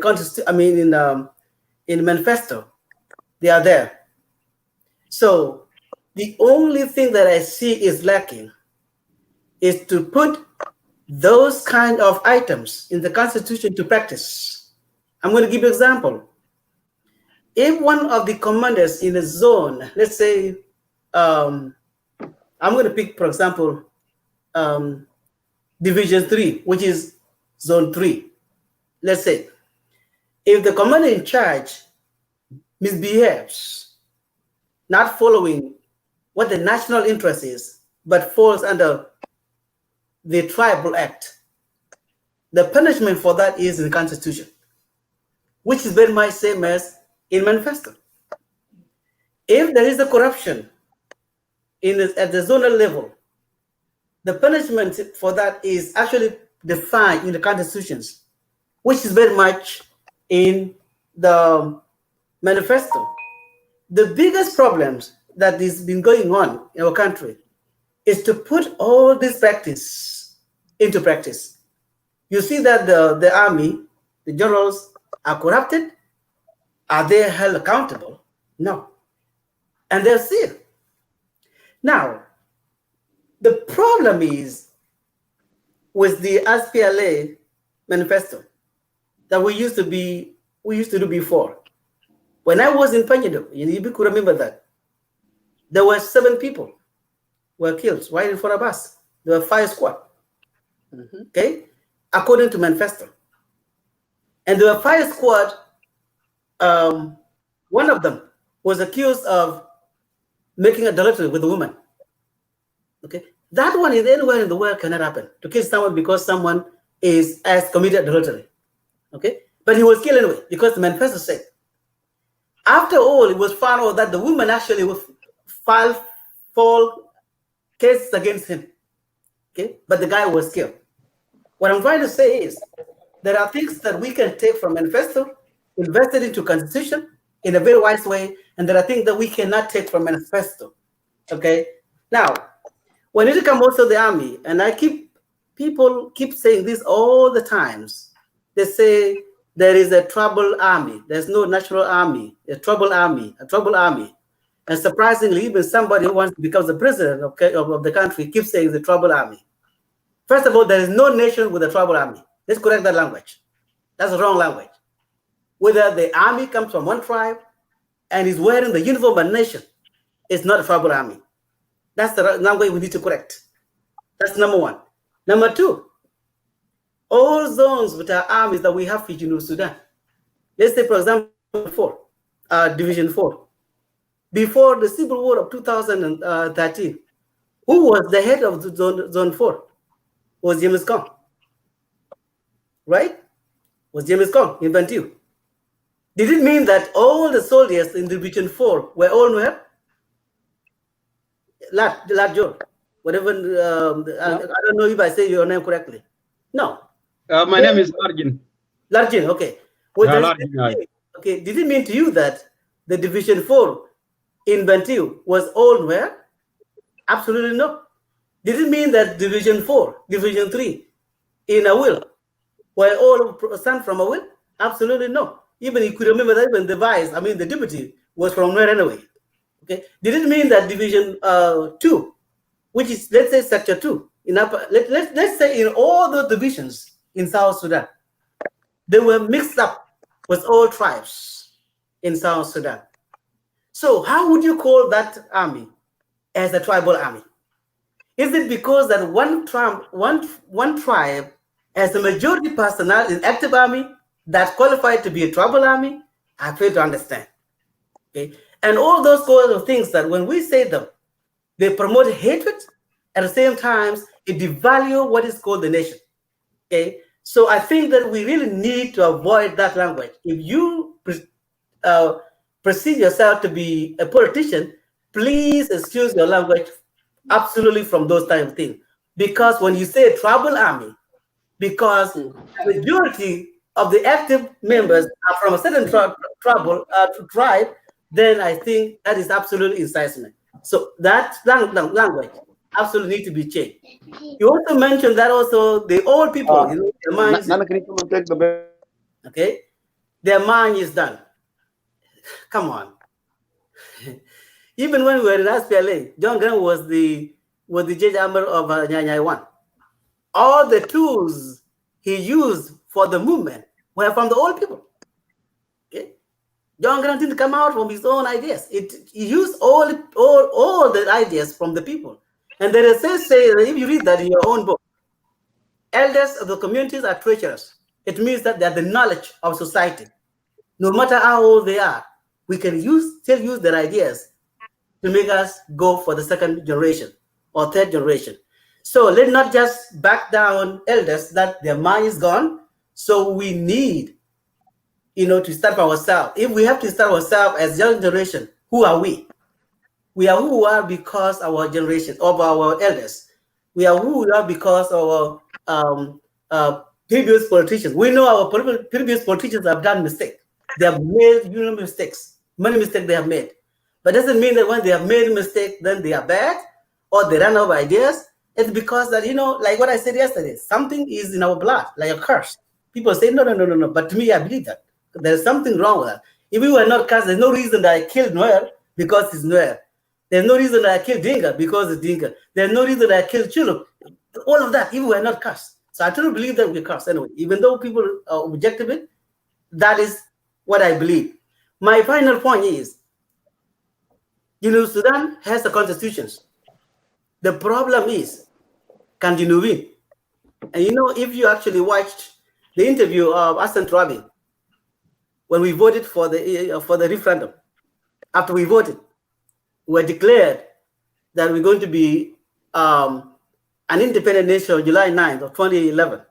in the manifesto, they are there. So the only thing that I see is lacking is to put those kind of items in the Constitution to practice. I'm going to give you an example. If one of the commanders in a zone, let's say, I'm going to pick, for example, Division 3, which is Zone 3. Let's say, if the commander in charge misbehaves, not following what the national interest is, but falls under the Tribal Act, the punishment for that is in the Constitution, which is very much same as in Manifesto. If there is a corruption at the zonal level, the punishment for that is actually defined in the constitutions, which is very much in the Manifesto. The biggest problems that has been going on in our country is to put all this practice into practice. You see that the army, the generals are corrupted. Are they held accountable? No. And they're still. Now, the problem is with the SPLA manifesto that we used to do before. When I was in Panjado, you could remember that there were 7 people were killed right in front of us. There were 5 squad. Okay, according to manifesto. And there were 5 squad. One of them was accused of making adultery with a woman. Okay, that one is anywhere in the world cannot happen, to kill someone because someone has committed adultery. Okay, but he was killed anyway because the manifesto said. After all, it was found out that the woman actually would file cases against him. Okay, but the guy was killed. What I'm trying to say is there are things that we can take from manifesto, invest it into constitution in a very wise way, and there are things that we cannot take from manifesto. Okay, now when it comes also the army, and people keep saying this all the times. They say there is a troubled army. There's no national army, a troubled army. And surprisingly, even somebody who wants to become the president of the country keeps saying the troubled army. First of all, there is no nation with a troubled army. Let's correct that language. That's the wrong language. Whether the army comes from one tribe and is wearing the uniform of a nation, it's not a troubled army. That's the language we need to correct. That's number one. Number two, all zones with our armies that we have in Junub Sudan. Let's say, for example, Division 4. Before the civil war of 2013, who was the head of Zone 4? Was James Kong. Right? Was James Kong in Bantu. Did it mean that all the soldiers in Division 4 were all Nuer? Lad Joe, whatever, I don't know if I say your name correctly. No. My name is Largin. Largin, okay. Well, okay, did it mean to you that the Division 4 in Bantu was all Nuer? Absolutely no. Did it mean that Division 4, Division 3 in Awil were all sent from Awil? Absolutely no. Even you could remember that when the deputy was from Nuer anyway. Okay. Did it mean that Division 2, which is, let's say, Sector 2, in let's say in all those divisions in South Sudan, they were mixed up with all tribes in South Sudan. So how would you call that army as a tribal army? Is it because that one tribe has a majority personnel in active army that qualified to be a tribal army? I fail to understand. Okay, and all those kinds of things that when we say them, they promote hatred. At the same time, it devalues what is called the nation. Okay, so I think that we really need to avoid that language. If you perceive yourself to be a politician, please excuse your language absolutely from those type of things. Because when you say tribal army, because the majority of the active members are from a certain tribe, then I think that is absolutely incitement. So that language absolutely need to be changed. You also mentioned that also the old people, their minds, okay, their mind is done. Come on. Even when we were in SPLA, John Graham was the judge armor of Nyanyai 1. all the tools he used for the movement were from the old people. Okay? John Grant didn't come out from his own ideas. He used all the ideas from the people. And there is a say that if you read that in your own book, elders of the communities are treacherous. It means that they are the knowledge of society. No matter how old they are, we can still use their ideas to make us go for the second generation or third generation. So let's not just back down elders that their mind is gone. So we need, to start for ourselves. If we have to start ourselves as young generation, who are we? We are who we are because our generation, of our elders. We are who we are because our previous politicians. We know our previous politicians have done mistakes. They have made mistakes, many mistakes they have made. But doesn't mean that when they have made a mistake, then they are bad or they run out of ideas. It's because that, like what I said yesterday, something is in our blood, like a curse. People say, no. But to me, I believe that. There's something wrong with that. If we were not cursed, there's no reason that I killed Noel because he's Noel. There's no reason that I killed Dinka because it's Dinka. There's no reason that I killed Chuluk. All of that, if we were not cursed. So I truly believe that we're cursed anyway. Even though people rejected it, that is what I believe. My final point is, Sudan has a constitution. The problem is, can you win? And if you actually watched the interview of Hassan Trabi, when we voted for the referendum, after we voted, we declared that we're going to be an independent nation on July 9th of 2011.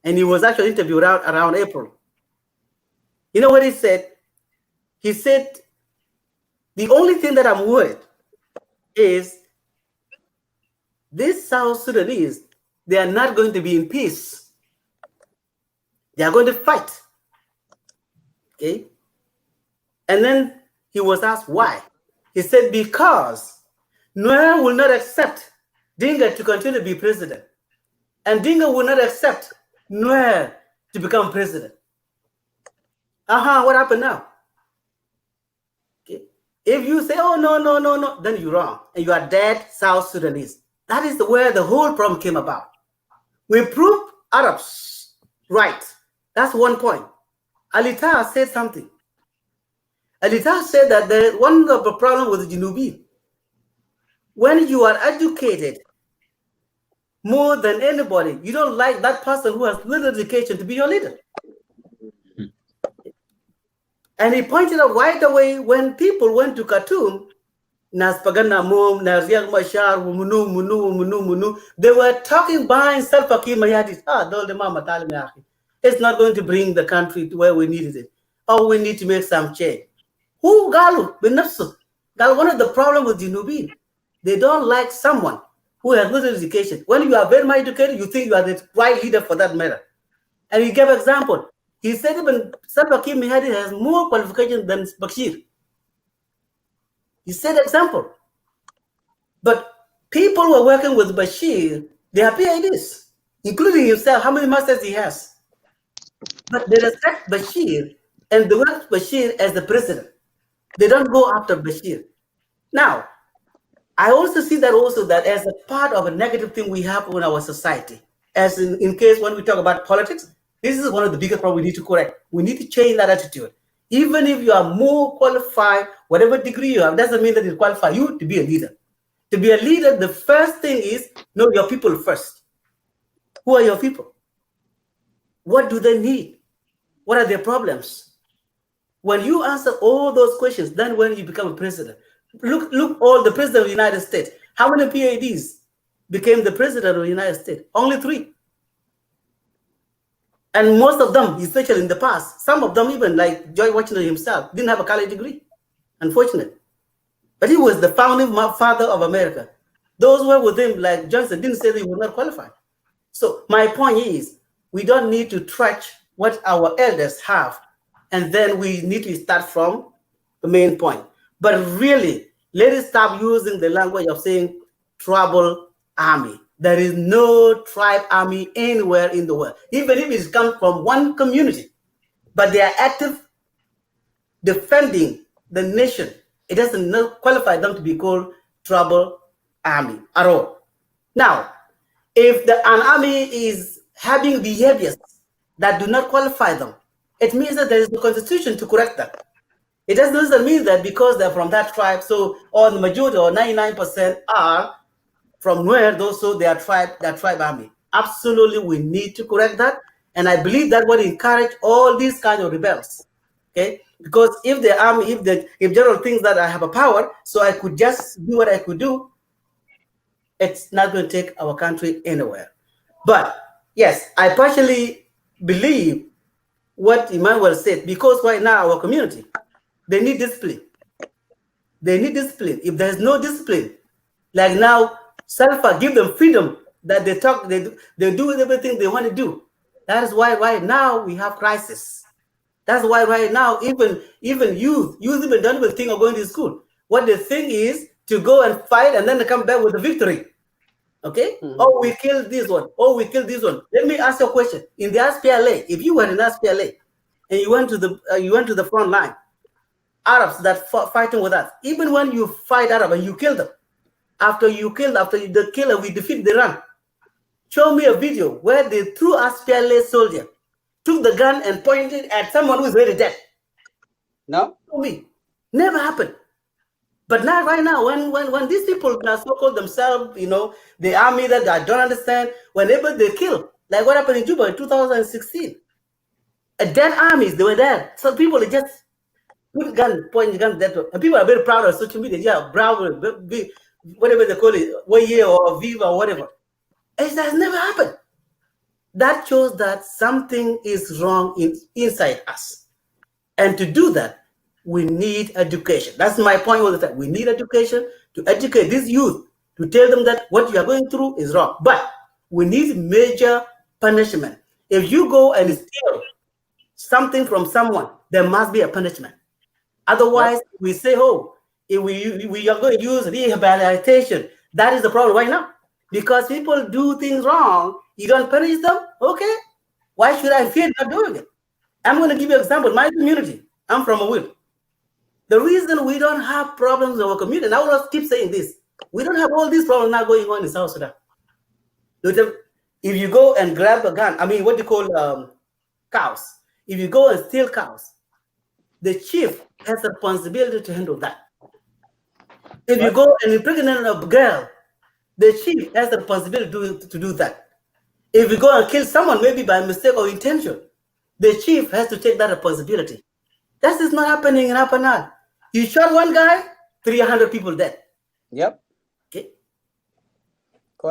And he was actually interviewed around April. You know what he said? He said, the only thing that I'm worried is these South Sudanese, they are not going to be in peace. They are going to fight. Okay? And then he was asked why. He said, because Nuer will not accept Dinga to continue to be president. And Dinga will not accept Nuer to become president. What happened now? Okay. If you say, oh, no, then you're wrong. And you are dead South Sudanese. That is where the whole problem came about. We proved Arabs right. That's one point. Alita said something. Alita said that one of the problems with the Junubi, when you are educated more than anybody, you don't like that person who has little education to be your leader. And he pointed out right away when people went to Khartoum, they were talking behind Salva Kiir Mayardit. It's not going to bring the country to where we needed it. Oh, we need to make some change. Who Galu? One of the problems with Jinubin, they don't like someone who has little education. When you are very much educated, you think you are the right leader for that matter. And he gave an example. He said even Salva Kiir Mayardit has more qualifications than Bashir. He said example. But people who are working with Bashir, they have PhDs, including himself, how many masters he has. But they respect Bashir and they work Bashir as the president. They don't go after Bashir. Now, I also see that as a part of a negative thing we have in our society. As in case when we talk about politics, this is one of the biggest problems we need to correct. We need to change that attitude. Even if you are more qualified, whatever degree you have, doesn't mean that it qualifies you to be a leader. To be a leader, the first thing is know your people first. Who are your people? What do they need? What are their problems? When you answer all those questions, then when you become a president, look all the president of the United States. How many PhDs became the president of the United States? Only 3. And most of them, especially in the past, some of them even like George Washington himself, didn't have a college degree, unfortunately. But he was the founding father of America. Those who were with him, like Johnson, didn't say they were not qualified. So my point is, we don't need to trash what our elders have, and then we need to start from the main point. But really, let us stop using the language of saying tribal army. There is no tribe army anywhere in the world, even if it comes from one community, but they are active defending the nation. It doesn't qualify them to be called tribal army at all. Now, If an army is having behaviors that do not qualify them, it means that there is no constitution to correct that. It doesn't mean that because they're from that tribe, so or the majority or 99% are from where those so they are tribe army. Absolutely, we need to correct that, and I believe that would encourage all these kind of rebels. Okay, because if the army, if general thinks that I have a power, so I could just do what I could do, it's not going to take our country anywhere. But yes, I partially believe what Emmanuel said, because right now our community, they need discipline. They need discipline. If there's no discipline, like now, Salva give them freedom that they talk, they do everything they want to do. That is why right now we have crisis. That's why right now even youth even don't even think of going to school. What they think is to go and fight and then they come back with a victory. Okay? Oh, we killed this one. Oh, we killed this one. Let me ask you a question. In the SPLA, if you were in SPLA and you went to the front line, Arabs that fighting with us, even when you fight Arab and you kill them, after the killer, we defeat the run. Show me a video where the true SPLA soldier took the gun and pointed at someone who is already dead. No. Show me. Never happened. But now, right now, when these people that so-called themselves, you know, the army that I don't understand, whenever they kill, like what happened in Juba in 2016, a dead armies, they were there. So people are just put gun, point the gun that way. And people are very proud of social media. Yeah, Bravo, whatever they call it, Waye or Viva or whatever. It has never happened. That shows that something is wrong inside us. And to do that, we need education. That's my point all the time. We need education to educate this youth, to tell them that what you are going through is wrong. But we need major punishment. If you go and steal something from someone, there must be a punishment. Otherwise, we say, oh, if we are going to use rehabilitation. That is the problem right now. Because people do things wrong, you don't punish them, okay? Why should I fear not doing it? I'm going to give you an example. My community, I'm from a will. The reason we don't have problems in our community, and I will keep saying this, we don't have all these problems now going on in South Sudan. If you go and grab a gun, I mean, what do you call cows? If you go and steal cows, the chief has a responsibility to handle that. If you go and impregnate a girl, the chief has the responsibility to do that. If you go and kill someone, maybe by mistake or intention, the chief has to take that responsibility. That is not happening in Upper Nile. You shot one guy, 300 people dead. Yep. Okay.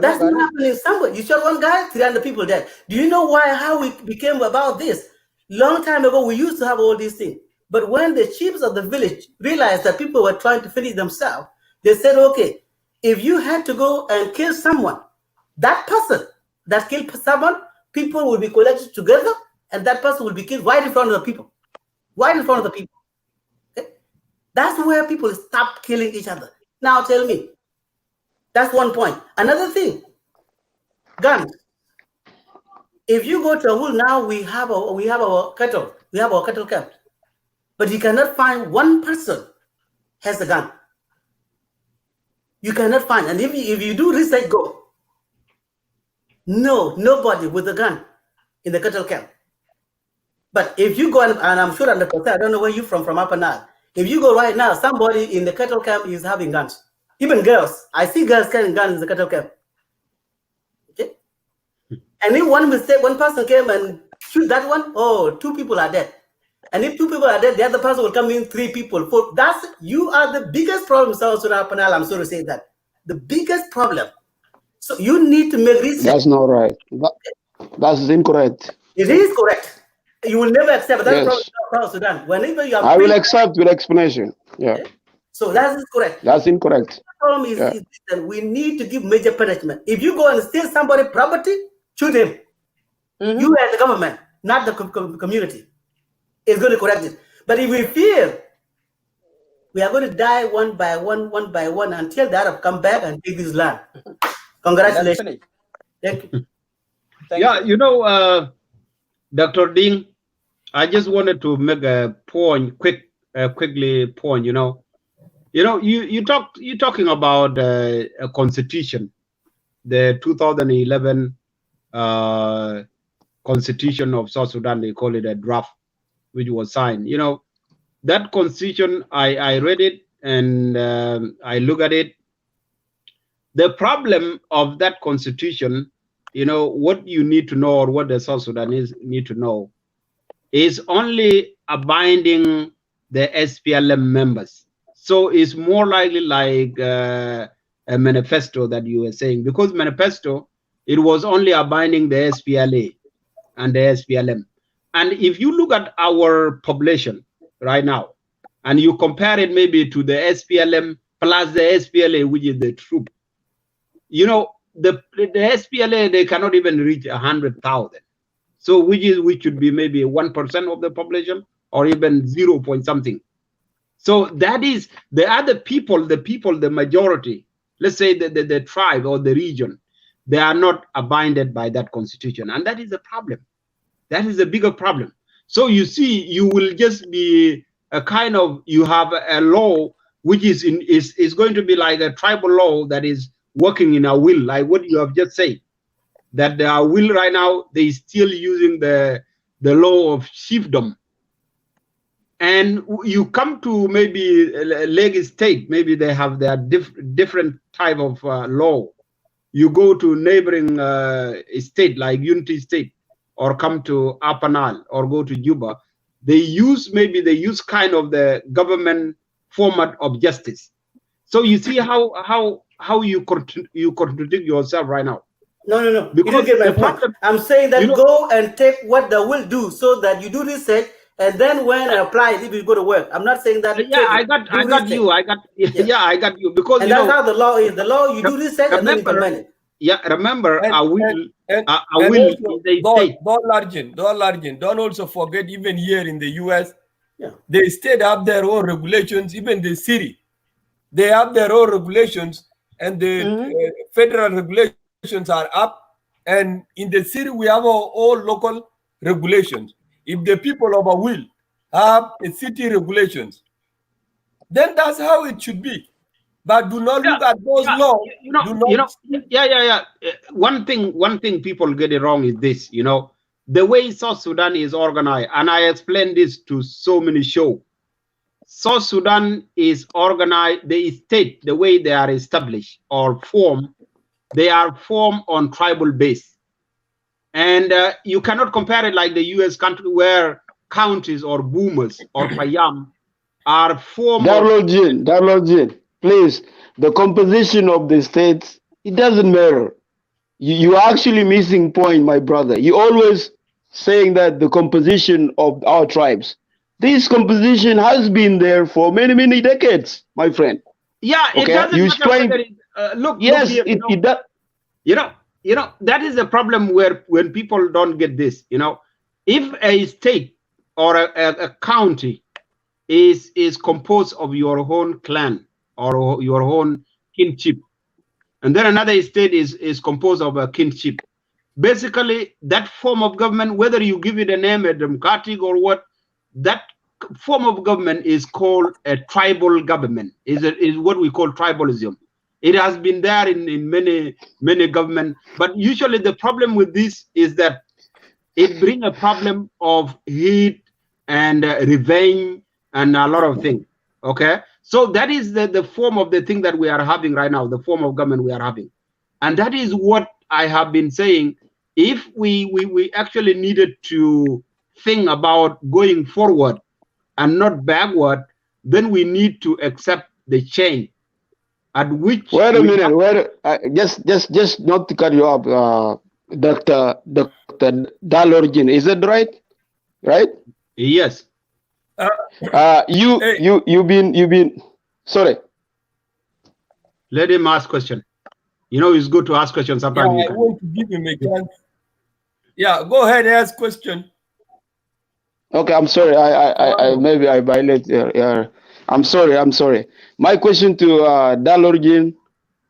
That's not happening somewhere. You shot one guy, 300 people dead. Do you know how we became about this? Long time ago, we used to have all these things. But when the chiefs of the village realized that people were trying to finish themselves, they said, okay, if you had to go and kill someone, that person that killed someone, people will be collected together, and that person will be killed right in front of the people. Right in front of the people. Okay? That's where people stop killing each other. Now tell me, that's one point. Another thing, guns. If you go to a wool now, we have our cattle camp, but you cannot find one person has a gun. You cannot find, and if you do research, go. No, nobody with a gun in the cattle camp. But if you go, and I'm sure 100%, I don't know where you're from Upper Nile. If you go right now, somebody in the cattle camp is having guns. Even girls. I see girls carrying guns in the cattle camp. Okay? And if one person came and shoot that one, oh, 2 people are dead. And if 2 people are dead, the other person will come in, 3 people. 4. You are the biggest problem in South Sudan, Upper Nile. I'm sorry to say that. The biggest problem. So you need to make research. That's not right. That's incorrect. It is correct. You will never accept that. Yes. Problem in South Sudan. Whenever you are, I will accept with explanation. Yeah. Okay? So that is correct. That's incorrect. The problem is that we need to give major punishment. If you go and steal somebody's property, shoot him. You as the government, not the community, is going to correct it. But if we fear, we are going to die one by one until the Arab come back and take this land. Congratulations. Thank you. You know, Dr. Ding, I just wanted to make a point, quickly point. You're talking about a constitution. the 2011 Constitution of South Sudan. They call it a draft, which was signed. You know, that constitution, I read it and I look at it. The problem of that constitution, you know, what you need to know, or what the South Sudanese need to know, is only binding the SPLM members. So it's more likely like a manifesto that you were saying, because manifesto, it was only binding the SPLA and the SPLM. And if you look at our population right now, and you compare it maybe to the SPLM plus the SPLA, which is the troop, you know, the SPLA, they cannot even reach 100,000. So which should be maybe 1% of the population, or even 0 point something. So that is the other people, the majority, let's say the tribe or the region, they are not abided by that constitution. And that is a problem. That is a bigger problem. So you see, you will just be a kind of, you have a law which is going to be like a tribal law that is working in our will, like what you have just said, that our will right now, they still using the law of chiefdom. And you come to maybe Lake State, maybe they have their different type of law. You go to neighboring state like Unity State, or come to Upper Nile, or go to Juba, they use kind of the government format of justice. So you see how you contradict yourself right now. No. Because you don't get my point. problem, I'm saying that, you know, go and take what they will do, so that you do research, and then when I apply it, you go to work. I'm not saying that. Yeah, I got you. I got because and you that's know, how the law is. The law, you do research and then implement it. Yeah, remember, I will. Don't also forget, even here in the US, the state have their own regulations. Even the city, they have their own regulations, and the federal regulations are up. And in the city, we have our own local regulations. If the people of a will have a city regulations, then that's how it should be. But do not look at those laws. One thing people get it wrong is this, you know, the way South Sudan is organized, and I explained this to so many shows. South Sudan is organized, the state, the way they are established or formed, they are formed on tribal base. And you cannot compare it like the US country, where counties or boomers or Payam are formed. Darlojin, please, the composition of the states, it doesn't matter. You're actually missing point, my brother. You always saying that the composition of our tribes. This composition has been there for many, many decades, my friend. Yeah, it doesn't matter. Look, yes, here, it does. You know, that is the problem when people don't get this. You know, if a state or a county is composed of your own clan or your own kinship, and then another state is composed of a kinship, basically that form of government, whether you give it a name, a democratic or what, that form of government is called a tribal government, is what we call tribalism. It has been there in many governments, but usually the problem with this is that it brings a problem of hate and revenge and a lot of things. Okay, so that is the form of the thing that we are having right now, the form of government we are having, and that is what I have been saying. If we actually needed to think about going forward and not backward, then we need to accept the change. At which wait a minute, just not to cut you off, Dr. Dalorjin, is that right? Right? Yes. You've been sorry. Let him ask question. You know, it's good to ask questions sometimes. I want to give him a chance. Yeah, go ahead, ask question. Okay, I'm sorry. I maybe I violated. I'm sorry. My question to Dalorjin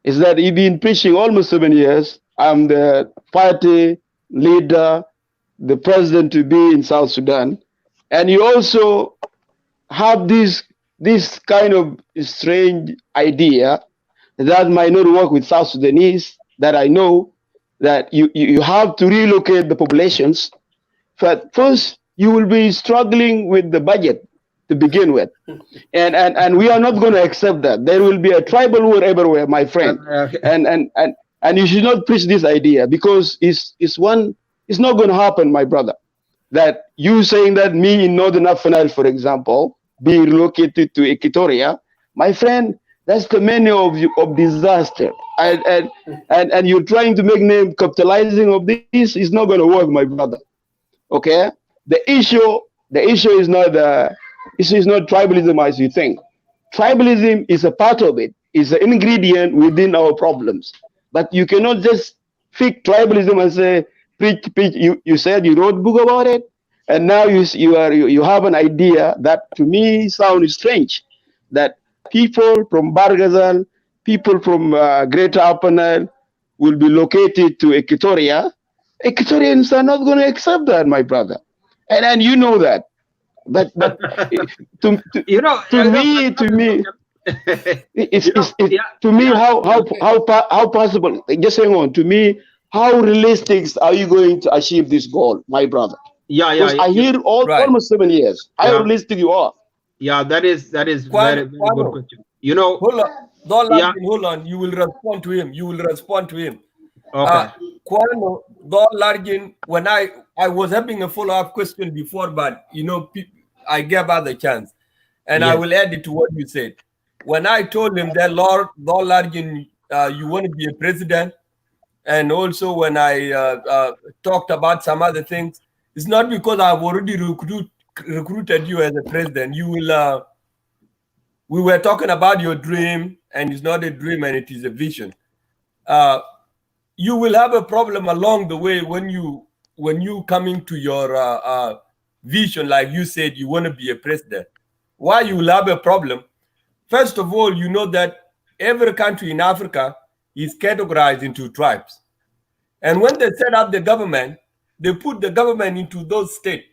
is that you've been preaching almost 7 years. I'm the party leader, the president to be in South Sudan, and you also have this kind of strange idea that might not work with South Sudanese, that I know that you have to relocate the populations. But first, you will be struggling with the budget to begin with. And we are not going to accept that. There will be a tribal war everywhere, my friend. And you should not preach this idea, because it's not going to happen, my brother. That you saying that me in Northern Afanal, for example, be relocated to Equatoria, my friend, that's the menu of disaster. And you're trying to make name capitalizing of this is not going to work, my brother. Okay, the issue is not tribalism as you think. Tribalism is a part of it, is an ingredient within our problems. But you cannot just fix tribalism and say preach. You said you wrote a book about it, and now you have an idea that to me sounds strange, that people from Bargazal, people from Greater Upper Nile will be located to Equatoria. Equatorians are not going to accept that, my brother, and you know that. But to me, how possible? Just hang on. To me, how realistic are you going to achieve this goal, my brother? I hear almost 7 years. How realistic you are? Yeah, that is very good question. Hold on. Hold on. You will respond to him. Okay. Kwano, when I was having a follow-up question before, but I gave her the chance, and I will add it to what you said. When I told him that Largin, you want to be a president, and also when I talked about some other things, it's not because I've already recruited you as a president. We were talking about your dream, and it's not a dream, and it is a vision. You will have a problem along the way when you coming to your vision, like you said, you want to be a president. Why you will have a problem? First of all, you know that every country in Africa is categorized into tribes. And when they set up the government, they put the government into those states.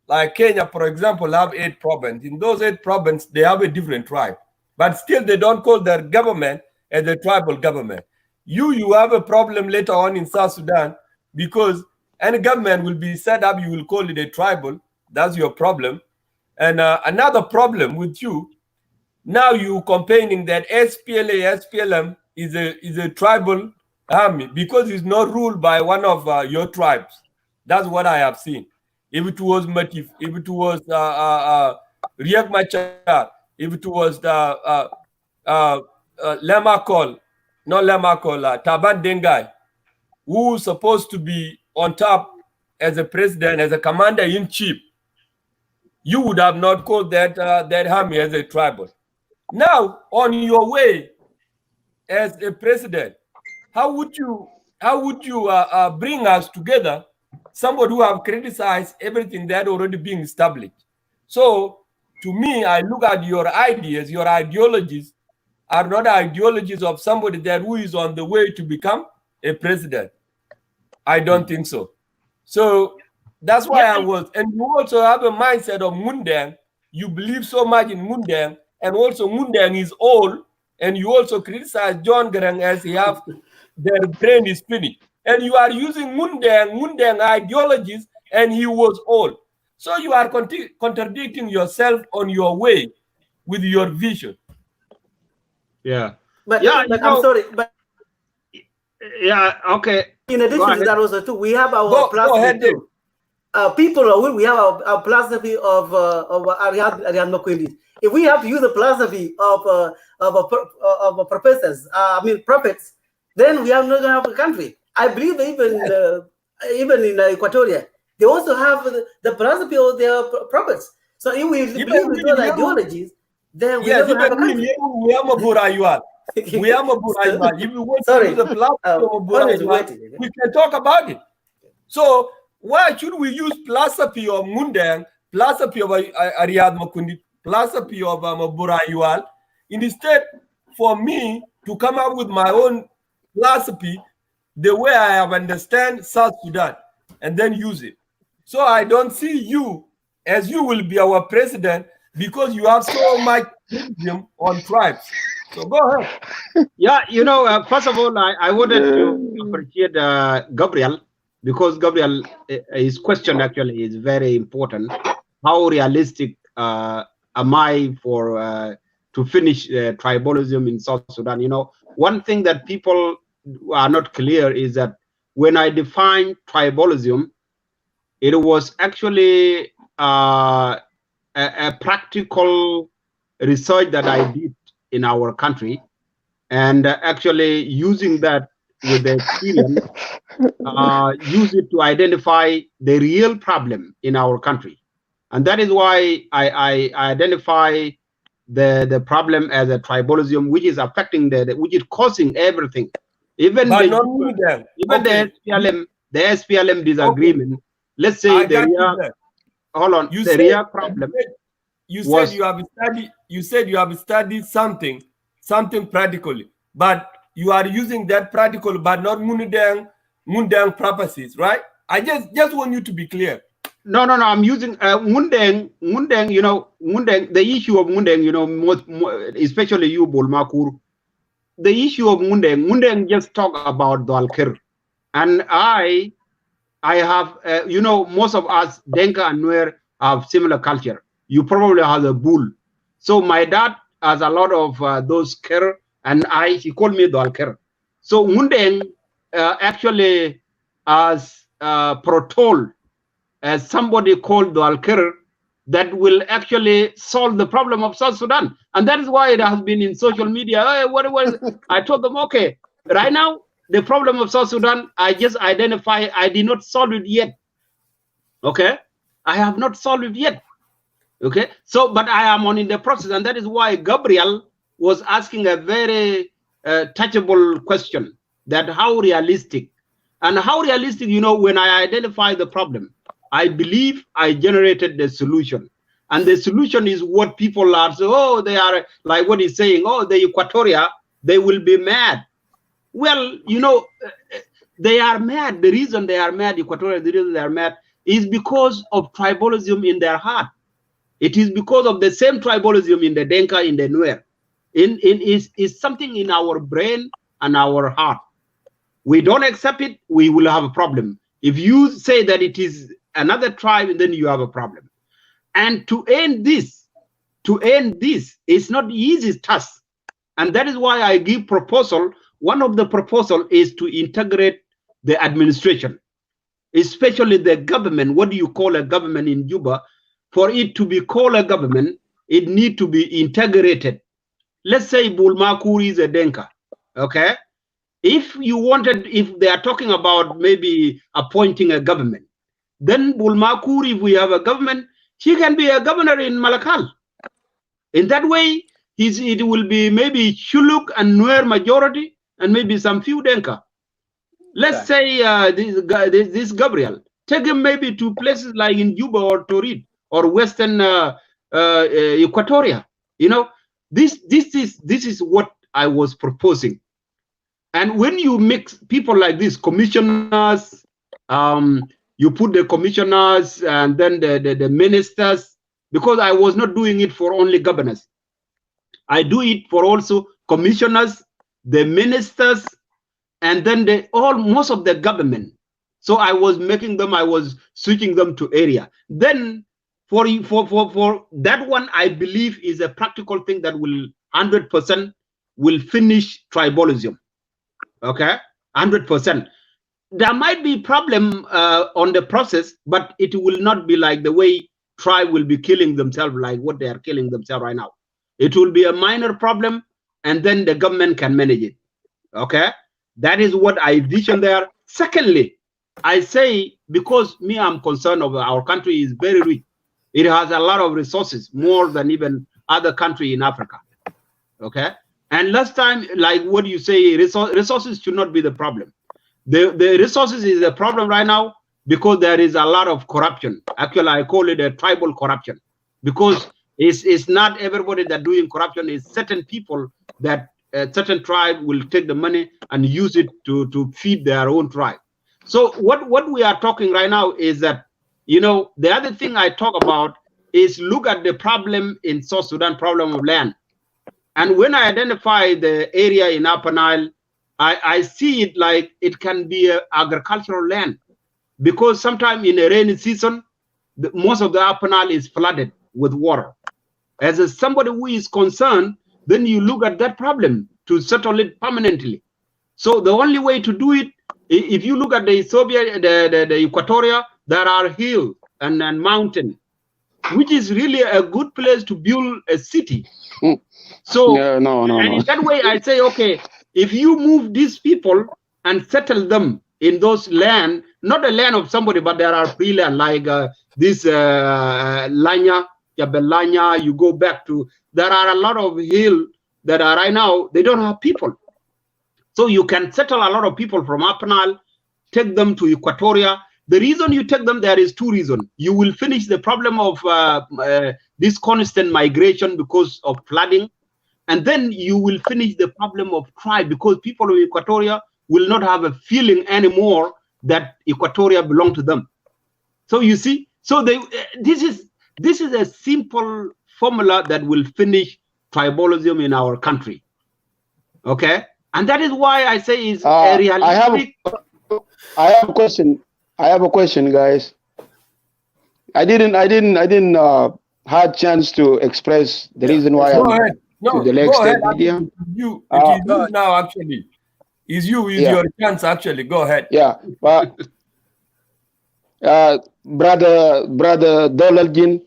Like Kenya, for example, have 8 provinces. In those 8 provinces, they have a different tribe. But still, they don't call their government as a tribal government. You have a problem later on in South Sudan, because any government will be set up, you will call it a tribal. That's your problem. And another problem with you, now you complaining that SPLA, SPLM is a tribal army because it's not ruled by one of your tribes. That's what I have seen. If it was Matif, if it was Riek Machar, if it was Lemakol, not Lemakol, Taban Dengai, who's supposed to be on top as a president, as a commander-in-chief, you would have not called that army as a tribal. Now, on your way as a president, how would you bring us together, somebody who have criticized everything that already being established? So, to me, I look at your ideas, your ideologies are not ideologies of somebody who is on the way to become a president. I don't think so. So that's why I was, and you also have a mindset of Mundang. You believe so much in Mundang, and also Mundang is old, and you also criticize John Garang as their brain is finished. And you are using Mundang ideologies, and he was old. So you are contradicting yourself on your way with your vision. Yeah. But I'm sorry, but okay. In addition to that, also too, we have our philosophy too. We have our philosophy of Ariad Makwindi. If we have to use the philosophy of professors, prophets, then we are not going to have a country. I believe even in Equatoria, they also have the philosophy of their prophets. So if we believe in those ideologies, then we never have a country. If we want to use the philosophy we can talk about it. So why should we use philosophy of Mundang, philosophy of Ariad Makundi, philosophy of Burayual, instead for me to come up with my own philosophy, the way I have understand South Sudan, and then use it? So I don't see you as you will be our president because you have so much criticism on tribes. So go ahead. Yeah, you know, first of all, I wanted to appreciate Gabriel, because Gabriel, his question actually is very important. How realistic am I for to finish tribalism in South Sudan? You know, one thing that people are not clear is that when I define tribalism, it was actually a practical research that I did in our country, and actually using that with the experience, use it to identify the real problem in our country. And that is why I identify the problem as a tribalism, which is affecting which is causing everything. Even But the not only that. even Okay. the SPLM disagreement. Okay. Let's say I the got you real, there. hold on, You the said, real problem you was, said you have studied. You said you have studied something practically, but you are using that practical, but not mundang purposes, right? I just want you to be clear. no, I'm using Mundeng, you know, Mundeng, the issue of Mundeng, you know, especially you, Bolmakur, the issue of Mundeng just talk about Dalkir. And I have, you know, most of us, Denka and Nuer, have similar culture. You probably have a bull. So my dad has a lot of those Ker, and he called me Dalkir. So Mundeng actually has protol as somebody called the Al-Qir that will actually solve the problem of South Sudan. And that is why it has been in social media. Hey, what I told them, okay, right now, the problem of South Sudan, I just identify, I did not solve it yet. Okay? I have not solved it yet. Okay? So, but I am in the process. And that is why Gabriel was asking a very touchable question, that how realistic. And how realistic, you know, when I identify the problem, I believe I generated the solution. And the solution is what people are saying, oh, they are like what he's saying, oh, the Equatoria, they will be mad. Well, you know, they are mad. The reason they are mad, Equatoria, the reason they are mad is because of tribalism in their heart. It is because of the same tribalism in the Denka, in the Nuer. Is something in our brain and our heart. We don't accept it, we will have a problem. If you say that it is another tribe, then you have a problem. And to end this is not easy task. And that is why I give proposal. One of the proposal is to integrate the administration, especially the government. What do you call a government in Juba? For it to be called a government, it need to be integrated. Let's say Bulmakur is a Denka, okay? If you wanted, if they are talking about maybe appointing a government, then Bulmakur, if we have a government, he can be a governor in Malakal. In that way, it will be maybe Shuluk and Nuer majority, and maybe some few Denka. Let's say this Gabriel, take him maybe to places like in Juba or Torit or Western Equatoria. You know, this is what I was proposing. And when you mix people like this, commissioners, you put the commissioners and then the ministers, because I was not doing it for only governors. I do it for also commissioners, the ministers, and then most of the government. So I was making them, I was switching them to area. Then for that one, I believe is a practical thing that will 100% will finish tribalism. Okay, 100%. There might be problem on the process, but it will not be like the way tribe will be killing themselves, like what they are killing themselves right now. It will be a minor problem, and then the government can manage it. Okay, that is what I vision there. Secondly, I say, because me, I'm concerned of our country is very rich. It has a lot of resources, more than even other country in Africa. Okay. And last time, like what you say, resources should not be the problem. The resources is a problem right now because there is a lot of corruption. Actually, I call it a tribal corruption, because it's not everybody that doing corruption. It's certain people that certain tribe will take the money and use it to feed their own tribe. So what we are talking right now is that, you know, the other thing I talk about is look at the problem in South Sudan, problem of land. And when I identify the area in Upper Nile, I see it like it can be an agricultural land, because sometime in a rainy season, most of the Upper Nile is flooded with water. As somebody who is concerned, then you look at that problem to settle it permanently. So the only way to do it, if you look at the Ethiopia, the Equatoria, there are hills and mountains, which is really a good place to build a city. So in that way, I say, okay, if you move these people and settle them in those land, not the land of somebody, but there are free land like this Lanya, Yabelanya, you go back to, there are a lot of hills that are right now, they don't have people. So you can settle a lot of people from Upper Nile, take them to Equatoria. The reason you take them there is two reasons. You will finish the problem of this constant migration because of flooding. And then you will finish the problem of tribe, because people of Equatoria will not have a feeling anymore that Equatoria belong to them. So you see, so this is a simple formula that will finish tribalism in our country. Okay, and that is why I say is a realistic. I have a question. I have a question, guys. I didn't had chance to express the reason why Go I'm ahead. No, to the go ahead. media. It is you now, actually. It's you with your chance, actually. Go ahead. Yeah. Brother Dolalgin,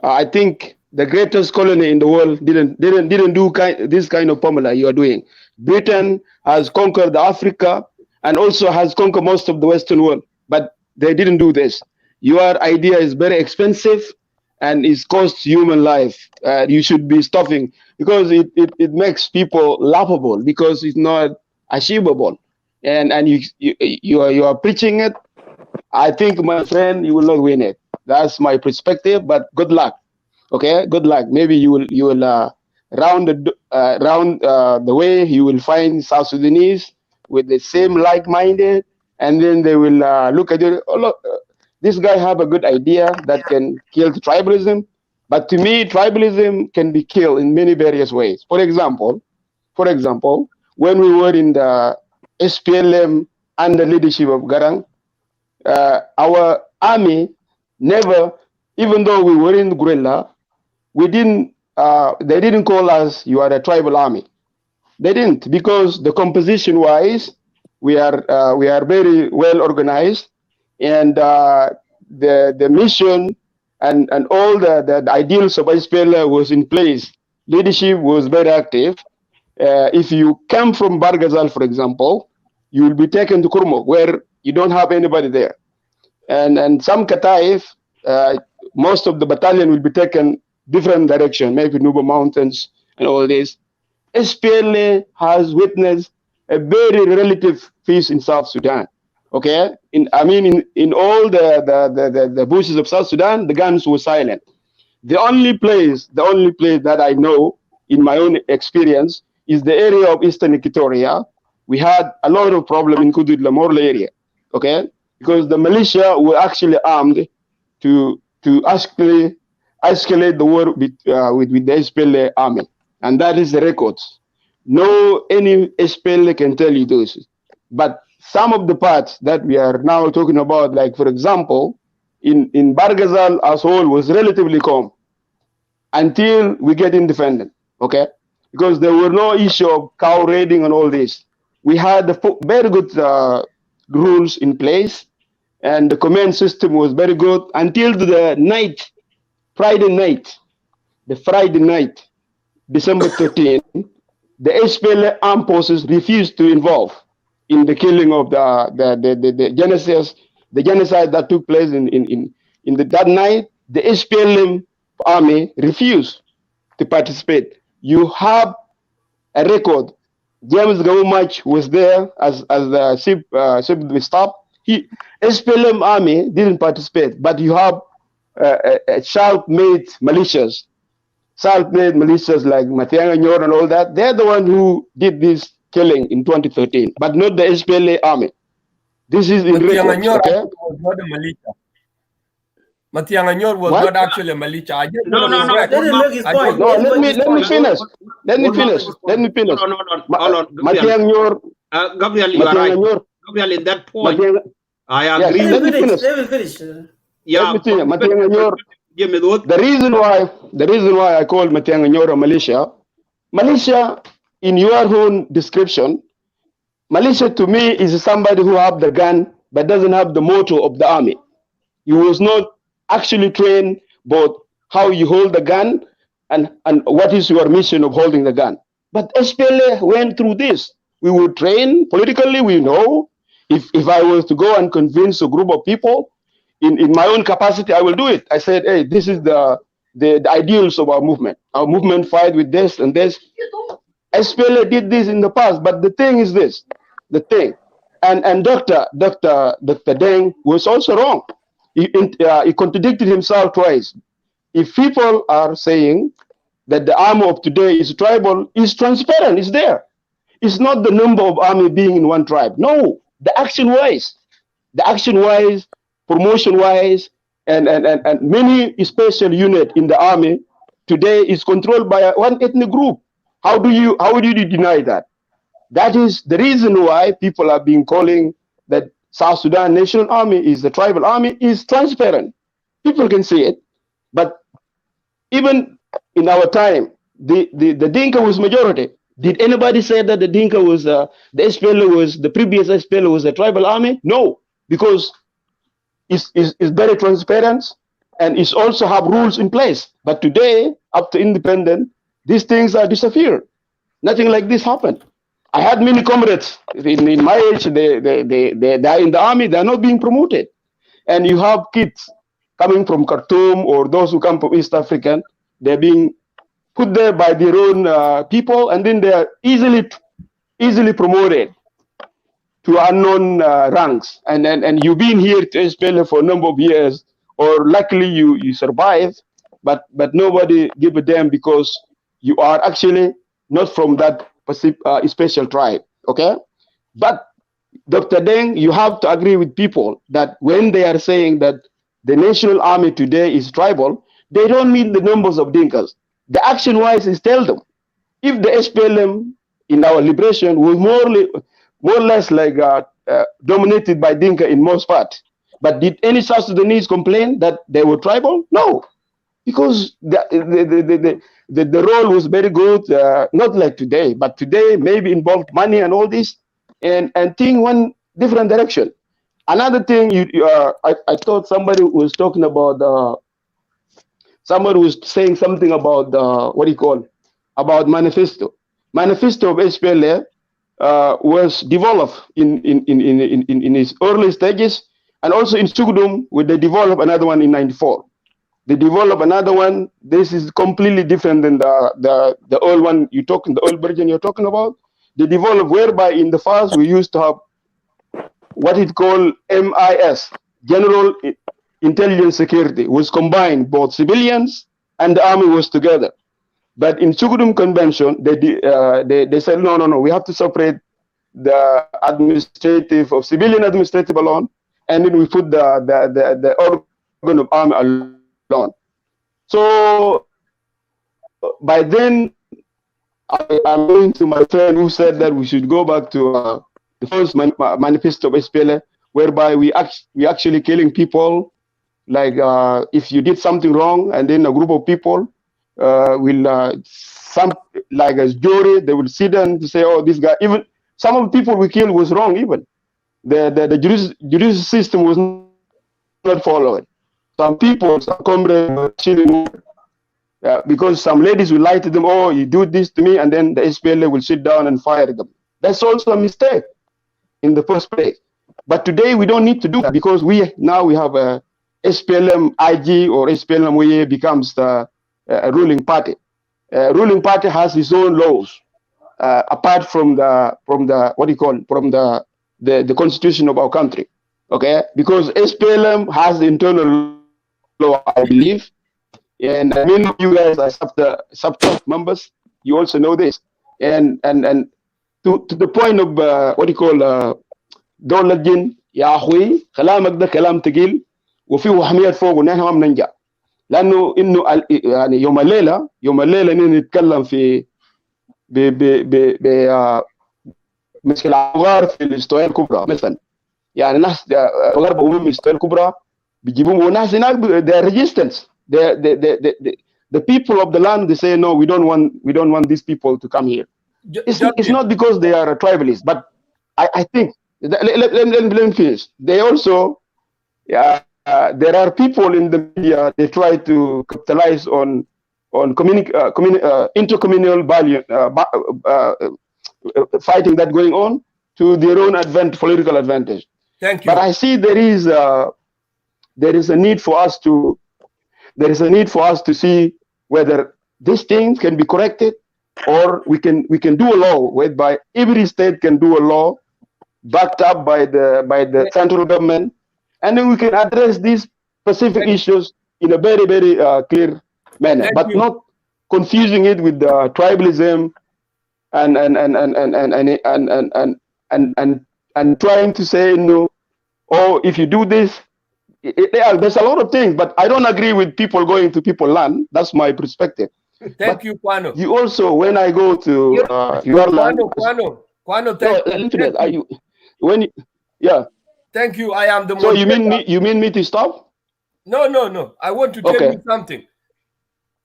I think the greatest colony in the world didn't do this kind of formula you are doing. Britain has conquered Africa and also has conquered most of the Western world, but they didn't do this. Your idea is very expensive and it costs human life. You should be stopping, because it makes people laughable, because it's not achievable. And you are preaching it. I think, my friend, you will not win it. That's my perspective, but good luck. Okay, good luck. Maybe you will round the way you will find South Sudanese with the same like-minded, and then they will look at it. Oh, look, this guy have a good idea that can kill tribalism. But to me, tribalism can be killed in many various ways. For example, when we were in the SPLA under leadership of Garang, our army never, even though we were in guerrilla, they didn't call us, you are a tribal army. They didn't, because the composition wise, we are very well organized, and the mission and all the ideals of SPLA was in place. Leadership was very active. If you come from Bargazal, for example, you will be taken to Kurmuk, where you don't have anybody there. And some Kataif, most of the battalion will be taken different direction, maybe Nuba Mountains and all this. SPLA has witnessed a very relative peace in South Sudan. Okay, in all the bushes of South Sudan, the guns were silent. The only place that I know in my own experience is the area of Eastern Equatoria. We had a lot of problem in Kudud Lamorla area. Okay, because the militia were actually armed to actually escalate the war with the SPLA army, and that is the records. No any SPLA can tell you those, but some of the parts that we are now talking about, like for example, in Bargazal as whole was relatively calm until we get independent. Okay, because there were no issue of cow raiding and all this. We had very good rules in place, and the command system was very good until the night, Friday night, December 13, the SPLA armed forces refused to involve in the killing of the genocide that took place that night. The SPLM army refused to participate. You have a record. James Gawumach was there as the ship stopped. SPLM army didn't participate, but you have self-made militias like Matianga Nyor and all that. They're the one who did this killing in 2013, but not the SPLA army. This is in Matianga Nyor okay? was not a militia. Matianga Nyor was not actually a militia. No. Let him make his point. No, let me finish. Let me finish. Let me finish. Hold on. Gabriel, you are right. Gabriel, in that point, I agree. Yes, let me finish. Let me finish. Yeah, the reason why I call Matianganyor militia, in your own description, militia to me is somebody who have the gun but doesn't have the motto of the army. You was not actually trained about how you hold the gun and what is your mission of holding the gun. But SPLA went through this. We would train politically, we know. If I was to go and convince a group of people in my own capacity, I will do it. I said, hey, this is the ideals of our movement. Our movement fight with this and this. SPLA did this in the past, but the thing is this, and Dr. Deng was also wrong. He contradicted himself twice. If people are saying that the army of today is tribal, it's transparent, it's there. It's not the number of army being in one tribe. No, the action-wise, promotion-wise, and many special unit in the army today is controlled by one ethnic group. How do you deny that? That is the reason why people are being calling that South Sudan National Army is the tribal army is transparent. People can see it, but even in our time, the Dinka was majority. Did anybody say that the Dinka was the SPLA was the previous SPLA was a tribal army? No, because it's very transparent and it's also have rules in place. But today, after independence, these things are disappeared. Nothing like this happened. I had many comrades in my age. They are in the army. They are not being promoted, and you have kids coming from Khartoum or those who come from East African. They're being put there by their own people, and then they are easily promoted to unknown ranks. And you've been here to SPLA for a number of years, or luckily you survived, but nobody give a damn because you are actually not from that special tribe. Okay, but Dr. Deng, you have to agree with people that when they are saying that the national army today is tribal, they don't mean the numbers of Dinkas. The action-wise is tell them. If the SPLM in our liberation was more or less like dominated by Dinka in most parts, but did any South Sudanese complain that they were tribal? No, because the role was very good, not like today, but today maybe involved money and all this, and think one different direction. Another thing, I thought somebody was talking about, somebody was saying something about about manifesto. Manifesto of SPLA was developed in its early stages, and also in Sugdum, where they developed another one in '94. They develop another one. This is completely different than the old one the old version you're talking about. They develop whereby in the past we used to have what it called MIS, General Intelligence Security, was combined both civilians and the army was together. But in Sugdum Convention, they said no, we have to separate the administrative of civilian administrative alone, and then we put the organ of army alone. So by then, I'm going to my friend who said that we should go back to the first manifesto of SPLA, whereby we actually killing people. Like if you did something wrong, and then a group of people will like a jury, they will sit down to say, oh, this guy. Even some of the people we killed was wrong. Even the judicial system was not followed. Some people, some comrades were chilling because some ladies will lie to them, oh, you do this to me, and then the SPLA will sit down and fire them. That's also a mistake in the first place. But today we don't need to do that because we have a SPLM IG or SPLM WE becomes the ruling party. Ruling party has its own laws apart from the constitution of our country. Okay, because SPLM has the internal law, I believe, and many of you guys are SAPTA members. You also know this, and to the point of دولة جن يا أخوي كلامك ده كلام تقيل وفيه وهمية فوق ونحن ما بننجح لأنه إنه يعني يوم الليلة نتكلم في مشكلة صغار في الاستوية الكبرى مثلا يعني ناس غرب من الاستوية الكبرى بيجيبوهم وناس هناك they are resistance the people of the land they say no we don't want these people to come here. It's not because they are tribalists, but I think let me finish. They also there are people in the media they try to capitalize on intercommunal value fighting that going on to their own political advantage. Thank you. But I see there is a need for us to see whether these things can be corrected, or we can do a law whereby every state can do a law backed up by the central government, and then we can address these specific issues in a very, very clear manner, but not confusing it with tribalism and trying to say no. Oh, if you do this, there's a lot of things, but I don't agree with people going to people's land. That's my perspective. Thank you, Kwano. You also, when I go to your land, Kwano, thank you. I am the. So you mean me to stop? No. I want to tell you something.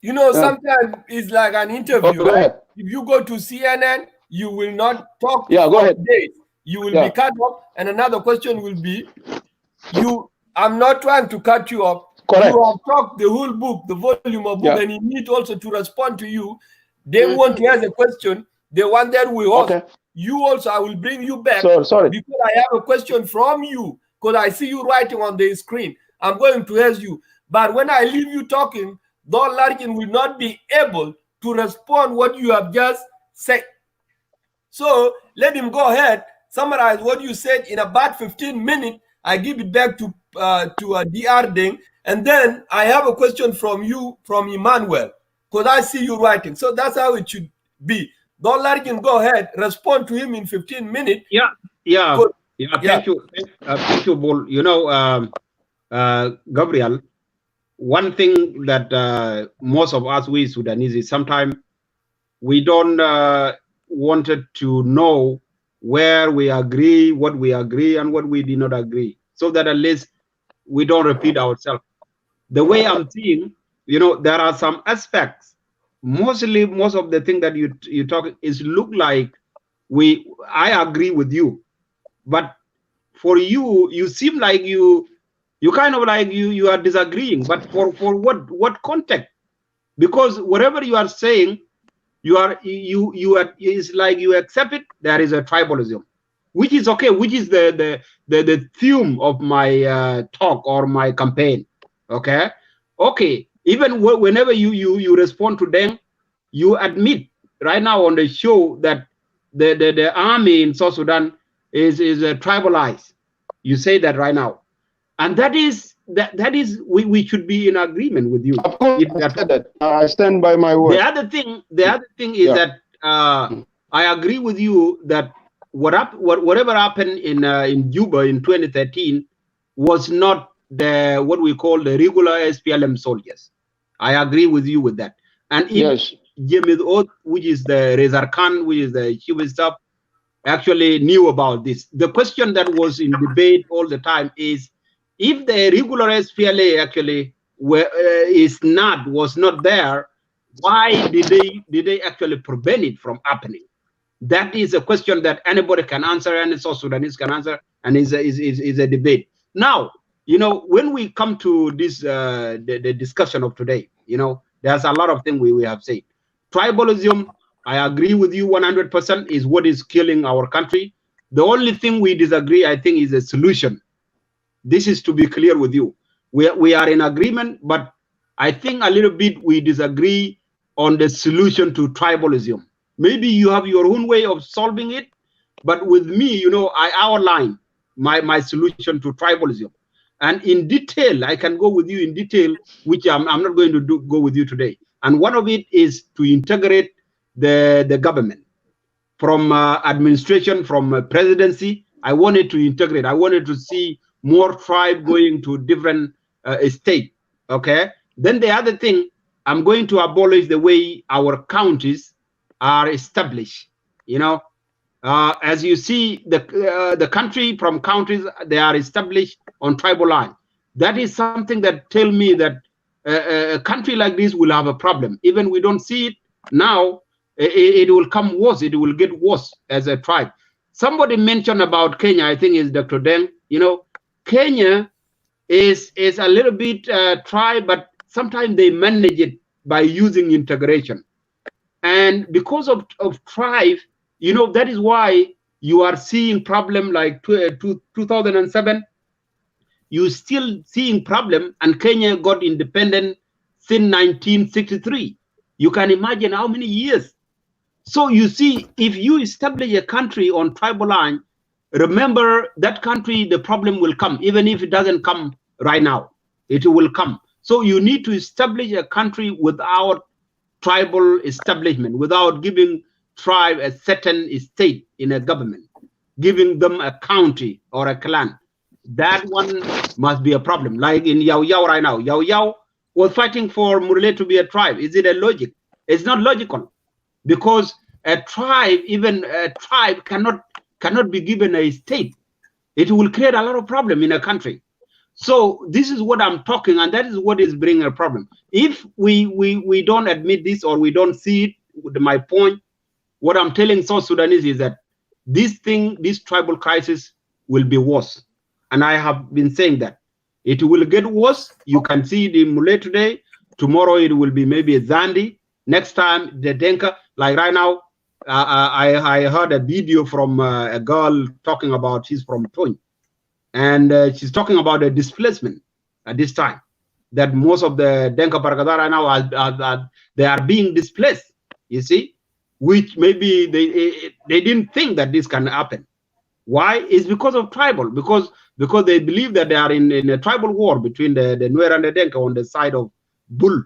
You know, sometimes it's like an interview. Right? If you go to CNN, you will not talk. Yeah, go ahead. Days. You will be cut off, and another question will be, I'm not trying to cut you off. Correct. You have talked the whole book, the volume of book, and you need also to respond to you. They want to ask a question. They want that we host. Okay. You also, I will bring you back. Sorry. Because I have a question from you, because I see you writing on the screen. I'm going to ask you. But when I leave you talking, Don Larkin will not be able to respond what you have just said. So let him go ahead, summarize what you said in about 15 minutes. I give it back to DR Ding, and then I have a question from you, from Emmanuel, because I see you writing. So that's how it should be. Don Larkin, go ahead, respond to him in 15 minutes. Thank you, Bull. You know, Gabriel, one thing that most of us, we Sudanese, is sometimes we don't wanted to know where we agree, what we agree, and what we did not agree, so that at least we don't repeat ourselves. The way I'm seeing, you know, there are some aspects. Most of the thing that you talk is look like I agree with you, but for you seem like you kind of like you are disagreeing. But for what context? Because whatever you are saying, it's like you accept it. There is a tribalism, which is okay, which is the theme of my talk or my campaign. Okay. Even whenever you respond to them, you admit right now on the show that the army in South Sudan is tribalized. You say that right now, and that is we should be in agreement with you. Of course, I stand by my word. The other thing is that I agree with you that whatever happened in Juba in 2013 was not what we call the regular SPLM soldiers. I agree with you with that. And if James Oath, which is the Reza Khan, which is the chief of staff, actually knew about this. The question that was in debate all the time is, if the regular SPLA actually was not there, why did they actually prevent it from happening? That is a question that anybody can answer, and South Sudanese can answer, and is a debate. Now, you know, when we come to this the discussion of today, you know, there's a lot of things we have said. Tribalism, I agree with you 100%, is what is killing our country. The only thing we disagree, I think, is a solution. This is to be clear with you. We are in agreement, but I think a little bit we disagree on the solution to tribalism. Maybe you have your own way of solving it, but with me, you know, I outline my solution to tribalism. And in detail, I can go with you in detail, which I'm not going to go with you today. And one of it is to integrate the government from administration, from presidency. I wanted to integrate. I wanted to see more tribe going to different state. Okay. Then the other thing, I'm going to abolish the way our counties are established. You know, as you see, the country from countries, they are established on tribal line. That is something that tell me that a country like this will have a problem. Even we don't see it now, it will come worse. It will get worse as a tribe. Somebody mentioned about Kenya, I think is Dr. Deng. You know, Kenya is a little bit tribe, but sometimes they manage it by using integration. And because of tribe, you know, that is why you are seeing problem like 2007. You still seeing problem, and Kenya got independent since 1963. You can imagine how many years. So you see, if you establish a country on tribal line, remember that country, the problem will come, even if it doesn't come right now, it will come. So you need to establish a country without tribal establishment, without giving tribe a certain state in a government, giving them a county or a clan. That one must be a problem. Like in Yao Yao right now, Yao Yao was fighting for Murle to be a tribe. Is it a logic? It's not logical, because a tribe, even a tribe, cannot be given a state. It will create a lot of problem in a country. So this is what I'm talking, and that is what is bringing a problem. If we don't admit this, or we don't see it, my point, what I'm telling South Sudanese is that this tribal crisis will be worse. And I have been saying that it will get worse. You can see it in Mule today. Tomorrow it will be maybe a Zandi. Next time the Denka. Like right now, I heard a video from a girl talking about, she's from Tony, and she's talking about the displacement at this time. That most of the Denka Paragada right now they are being displaced. You see, which maybe they didn't think that this can happen. Why? It's because of tribal, because they believe that they are in a tribal war between the Nuer and the Denka on the side of Bull.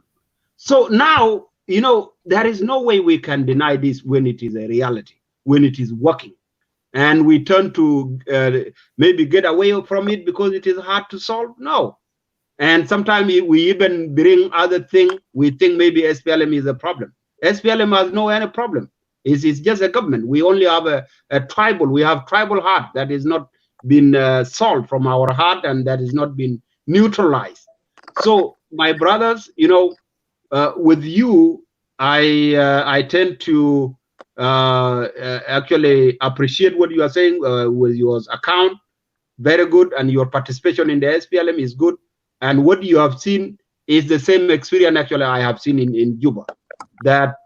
So now, you know, there is no way we can deny this when it is a reality, when it is working. And we turn to maybe get away from it because it is hard to solve. No. And sometimes we even bring other things. We think maybe SPLM is a problem. SPLM has no any problem. It's just a government. We only have a tribal. We have tribal heart that is not been solved from our heart, and that is not been neutralized. So my brothers, you know, with you, I tend to actually appreciate what you are saying with your account. Very good, and your participation in the SPLM is good. And what you have seen is the same experience actually I have seen in Juba, that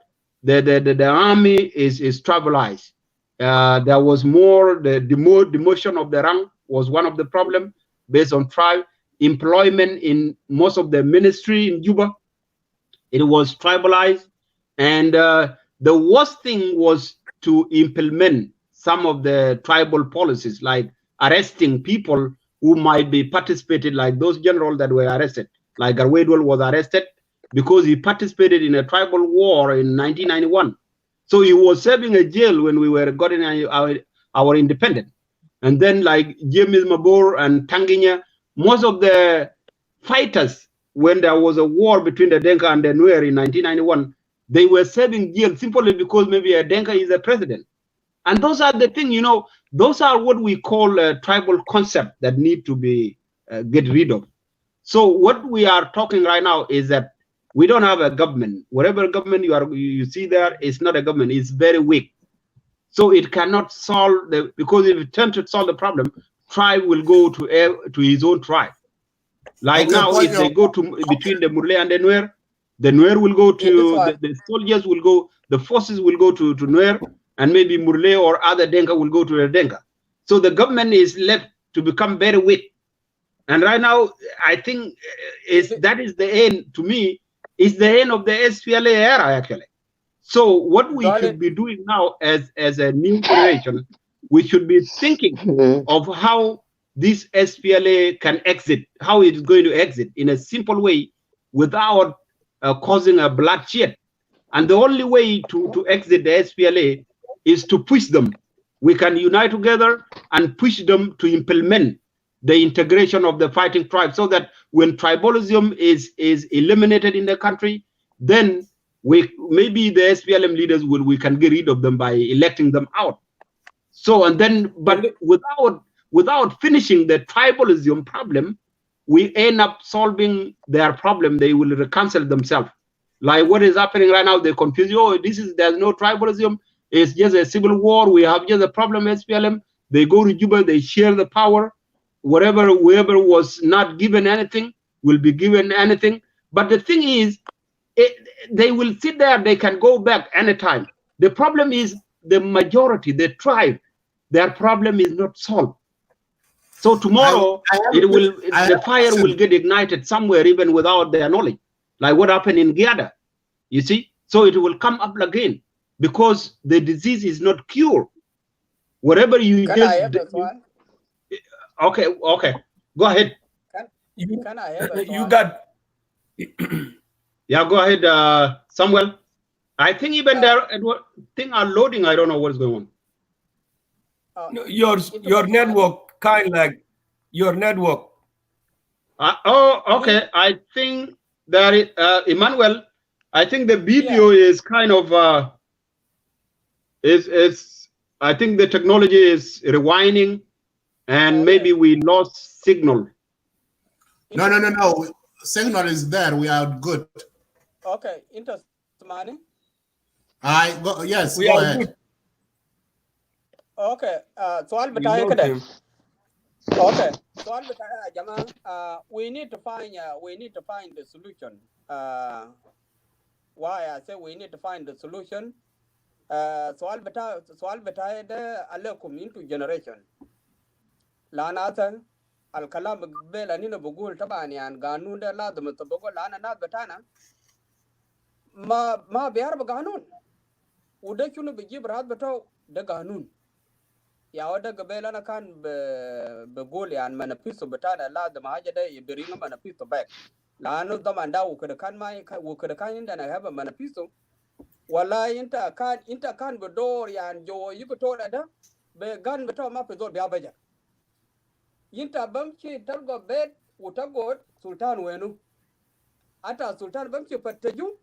the army is tribalized. There was more, the demotion of the rank was one of the problems based on tribe. Employment in most of the ministry in Juba, it was tribalized. And the worst thing was to implement some of the tribal policies, like arresting people who might be participated, like those generals that were arrested, like Garwedwell was arrested because he participated in a tribal war in 1991. So he was serving a jail when we were getting our independence. And then like James Mabor and Tanginya, most of the fighters, when there was a war between the Denka and the Nuer in 1991, they were serving jail simply because maybe a Denka is a president. And those are the things, you know, those are what we call a tribal concept that need to be get rid of. So what we are talking right now is that we don't have a government. Whatever government you see there is not a government. It's very weak. So it cannot solve because if it turns to solve the problem, tribe will go to his own tribe. Like now, if they go to between the Murle and the Nuer will go to the soldiers will go, the forces will go to Nuer, and maybe Murle or other Denka will go to the Denka. So the government is left to become very weak. And right now, I think that is the end, to me, is the end of the SPLA era, actually. So what we should be doing now as a new generation, we should be thinking of how this SPLA can exit, how it is going to exit in a simple way without causing a bloodshed. And the only way to exit the SPLA is to push them. We can unite together and push them to implement the integration of the fighting tribes, so that when tribalism is eliminated in the country, then maybe the SPLM leaders we can get rid of them by electing them out. So and then, but without finishing the tribalism problem, we end up solving their problem. They will reconcile themselves. Like what is happening right now, they confuse you. Oh, there's no tribalism. It's just a civil war. We have just a problem. SPLM. They go to Juba. They share the power. Whoever was not given anything will be given anything. But the thing is, they will sit there. They can go back anytime. The problem is the majority, the tribe. Their problem is not solved. So tomorrow, the fire will get ignited somewhere, even without their knowledge, like what happened in Giada. You see, so it will come up again because the disease is not cured. Whatever you Can I have a one? Okay, go ahead. Can I have a you got? Yeah, go ahead, Samuel. I think even their thing are loading. I don't know what's going on. Your network, kind of like your network. Okay. I think there is Emmanuel. I think the video is kind of I think the technology is rewinding, and maybe we lost signal. No. Signal is there. We are good. Okay, interesting. Yes, we go are ahead. good. Okay, soal We betaya know kada. him. Okay, soal betaya jama. We need to find the solution. Why I say we need to find the solution. Soal betaya de alakum into generation. Lanatan al kalam bela nina bugul tabani an ganun de la de mutabago lana na betana. Ma biar baganun. Udah cuma biji berat betul de ganun. Ya wada gabela na kan begol yan manapiso betana la de mahaja de beringa manapiso back. La anu damanda ukada kan mai ukada kan inda na haba manapiso. Wala inta kan bedor yan jo yuko to da be gan betul ma pedor biar baja. Inta bamchi talgo bed utagot sultan wenu. Ata sultan bamchi pataju.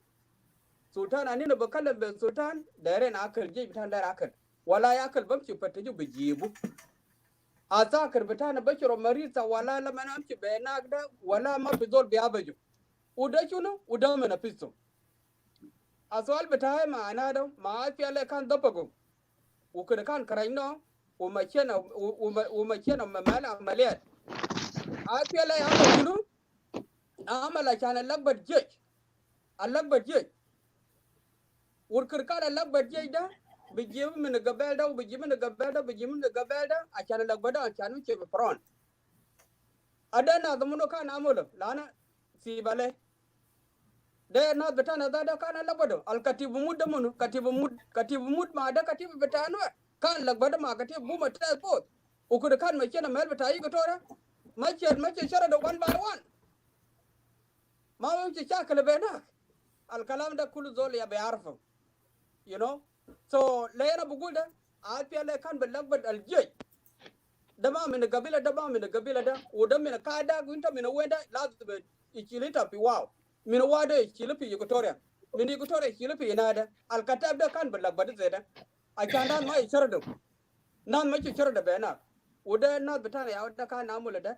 Sultan anina bakalan be sultan dare na akal je bitan dare akal wala ya akal bamci pataju bijibu azakar bitana bashiro marisa wala la manamci be nagda wala ma bizol biya baju uda chuno uda mena piso aswal bitaya ma anada ma afiale kan dapago ukun kan karaino umachena mala maliyat afiale ya chuno amala kana lagbat je alagbat je Urkirkara lagbat jayda bijim min gabelda bijim gabelda achana lagbada achanu che pron adana damuno kana amulo lana si bale de na betana da kana lagbado al katibu mudamunu katibu mud ma da katibu betano kan lagbada ma katibu buma transport ukur kan ma chena mel betayi gotora ma shara da one by one ma wuce chakale bena al kalam da kullu zol ya bayarfu. You know, so layana bugulda afiale kan belagbad aljay dama min gabila da udam min kada gunta min wenda lazbe ichilita pi wow min wada ichilipi yugotoria min yugotoria ichilipi inada alkatab da kan belagbad zeda akanda ma ichardo nan ma ichardo bena uda na betana ya wada kan amula da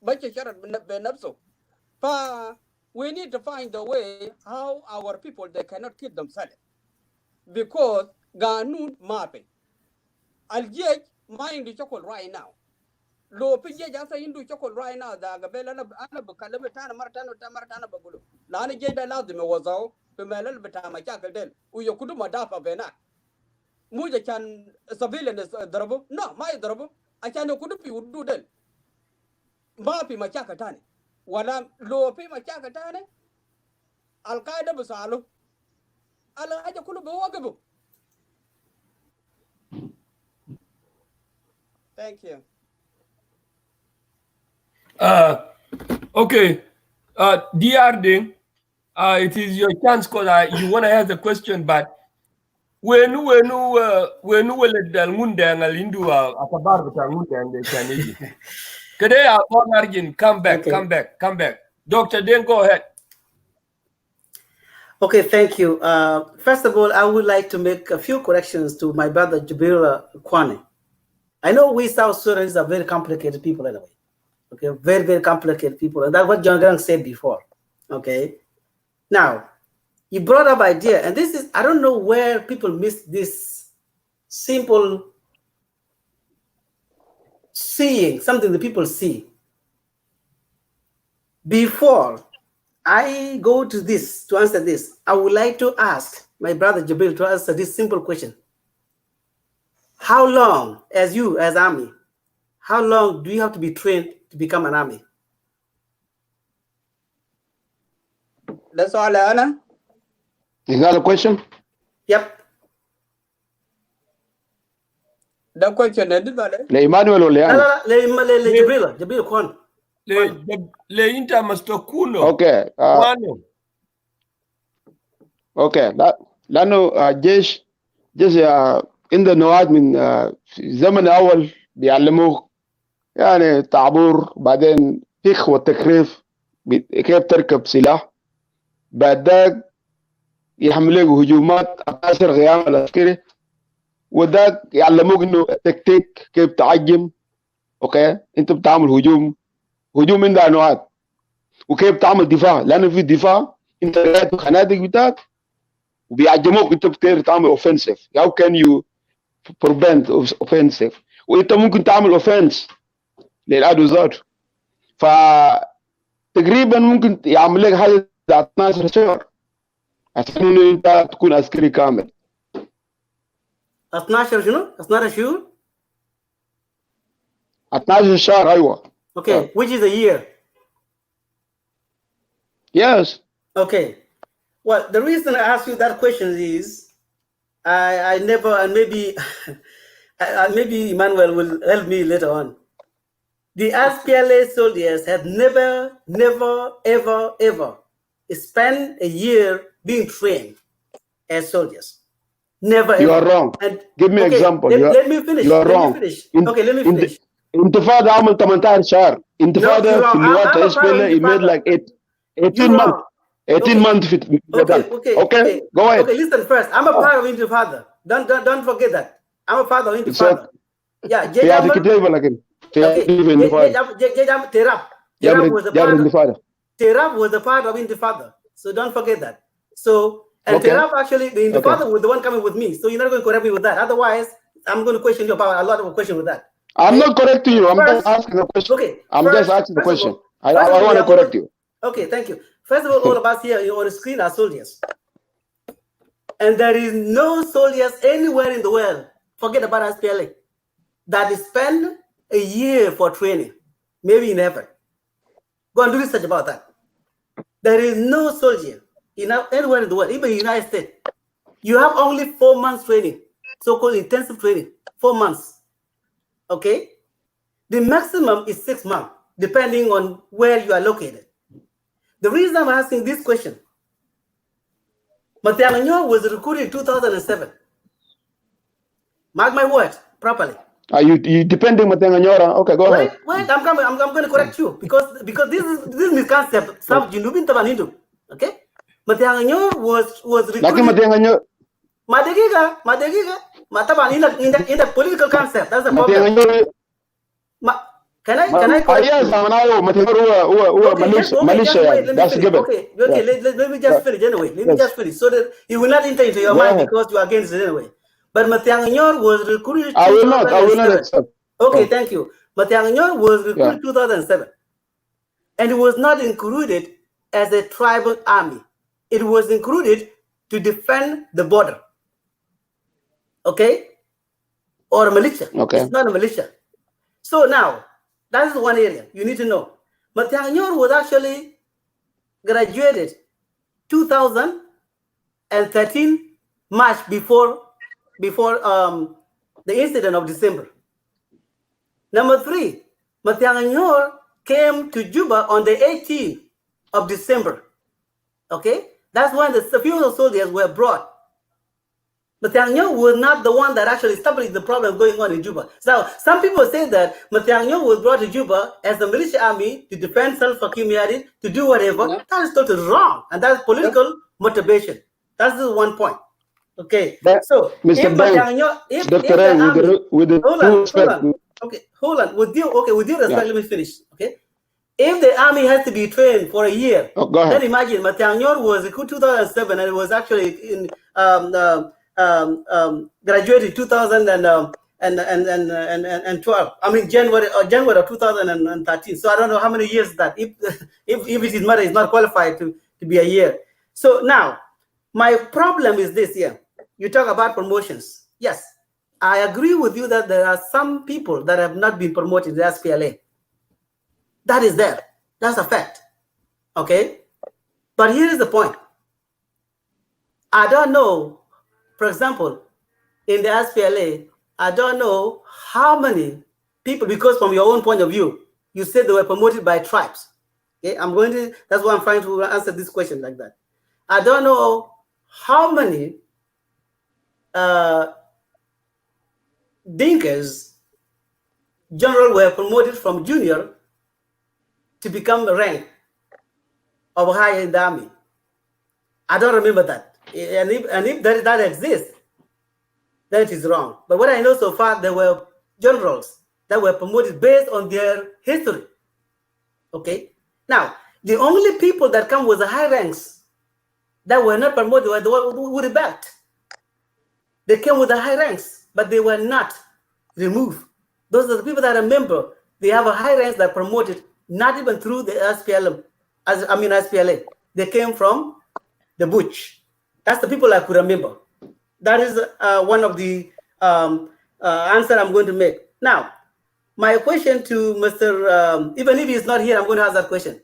ma ichardo benabso fa we need to find a way how our people, they cannot kill themselves. Because Ganun mapping. Aljej mind the chocolate right now. Lo pije jasa hindu chocolate right now. The Gabella ana bukalamata martana bagulu. Lana jeda lazim wazao, Pemela betama chakadel, Uyokudu madafa bena. Muja can civilian is drabo. No, my drabo. I can okudupi would do del. Mapi machakatani. Wala lopi machaka tane al-Qaeda busalo ala haja kulu bewagabu. Thank you. Okay. DR Ding, it is your chance because you want to ask the question, but when will dal ngundang alindu akabar bata ngundang de chaniji. Today, come back. Dr. Deng, go ahead. Okay, thank you. First of all, I would like to make a few corrections to my brother Jibril Kwane. I know we South Sudanese are very complicated people anyway. Okay, very, very complicated people. And that's what John Grant said before. Okay. Now, you brought up idea, and this is, I don't know where people miss this simple seeing, something that people see. Before I go to this, to answer this, I would like to ask my brother Jibril to answer this simple question. How long, as you, as army, how long do you have to be trained to become an army? That's all, Anna. Is that a question? Yep. The question is, Le Emmanuel or No, Leanne? le Jibril Kwan. Le inter mastokuno. Okay. Kwano. Okay. لأنه جيش عند نواد من الزمن الأول بيعلموك يعني تعبور، بعدين فخ والتكريف كيف تركب سلاح، بعد ذاك يحملوك هجومات 14 غيام العسكري، وذاك يعلموك انه تكتيك كيف تعجم. اوكي، انت بتعمل هجوم عندها انواع، وكيف تعمل دفاع، لانه في دفاع انت قاعد الخنادق بتاعك وبيعجموك، انت بتقدر تعمل اوفنسيف. How can you prevent offensive؟ وانت ممكن تعمل اوفنس للعدو ذاته. فتقريبا ممكن يعمل لك حاجه 12 شهر عشان انه انت تكون عسكري كامل. 12 شنو؟ 12 شهور؟ 12 شهر. ايوه. Okay, which is a year? Yes. Okay. Well, the reason I ask you that question is I never, and maybe maybe Emmanuel will help me later on. The SPLA soldiers have never, ever spent a year being trained as soldiers. Never. You ever. are wrong. And, give me example. Let me finish. You are wrong. Okay, let me finish. انتفاضة عمل 18 شهر. انتفاضة في الوقت SPLA he made like 18 months. 18 months في okay. Go ahead. Okay, listen first. I'm a part of Intifada. Don't forget that. I'm a part of Intifada. Yeah, في كتيبة لكن Terab was a part of Intifada. So don't forget that. So Terab actually, the Intifada was the one coming with me. So you're not going to correct me with that. Otherwise, I'm going to question you about a lot of questions with that. I'm not correcting you. I'm just asking a question. Okay. I'm just asking the question. I want to correct you. Okay, thank you. First of all of us here on the screen are soldiers. And there is no soldiers anywhere in the world, forget about SPLA, that spend a year for training, maybe in heaven. Go and do research about that. There is no soldier anywhere in the world, even in the United States. You have only 4 months training, so-called intensive training, 4 months. Okay? The maximum is 6 months, depending on where you are located. The reason I'm asking this question, Matianganyo was recruited in 2007. Mark my words properly. Are you depending Matianganyora? Okay, go ahead. Wait, I'm going to correct you because this misconcept. Some Junubin Tabanindu. Okay? Matianganyo was recruited. Madegiga. Mataban in the political concept. That's the problem. Can I correct yes, Malaysia. That's given. Okay, let me just finish anyway. Let me just finish so that it will not enter into your mind because you are against it anyway. But Matianganyor was recruited. I will not accept. Okay, thank you. Matianganyor was recruited 2007. And it was not included as a tribal army. It was included to defend the border. Okay? Or a militia. Okay. It's not a militia. So now, that is one area you need to know. Matianganyor was actually graduated 2013 March before the incident of December. Number 3, Matianganyor came to Juba on the 18th of December. Okay, that's when the few soldiers were brought. Matiang Nyong was not the one that actually established the problem going on in Juba. So some people say that Matiang Nyong was brought to Juba as the militia army to defend self-accumulated, to do whatever. No. That is totally wrong. And that's political motivation. That's the one point. Okay. But, so Mr. if Matiang Nyong, if the army, hold on. With due respect, let me finish. Okay. If the army has to be trained for a year, then imagine Matiang Nyong was in 2007 and it was actually in graduated 2012. I mean January of 2013. So I don't know how many years that if his mother is not qualified to be a year. So now my problem is this here. You talk about promotions. Yes, I agree with you that there are some people that have not been promoted to the SPLA. That is there. That's a fact. Okay? But here is the point. I don't know, for example, in the SPLA, I don't know how many people, because from your own point of view, you said they were promoted by tribes. Okay? That's why I'm trying to answer this question like that. I don't know how many Dinkas general were promoted from junior to become the rank of higher in the army. I don't remember that. And if that exists, then it is wrong. But what I know so far, there were generals that were promoted based on their history. Okay? Now, the only people that come with the high ranks that were not promoted were the ones who rebelled. They came with the high ranks, but they were not removed. Those are the people that I remember. They have a high ranks that promoted, not even through the SPLA. SPLA. They came from the Butch. That's the people I could remember. That is one of the answer I'm going to make. Now, my question to Mr. Even if he's not here, I'm going to ask that question.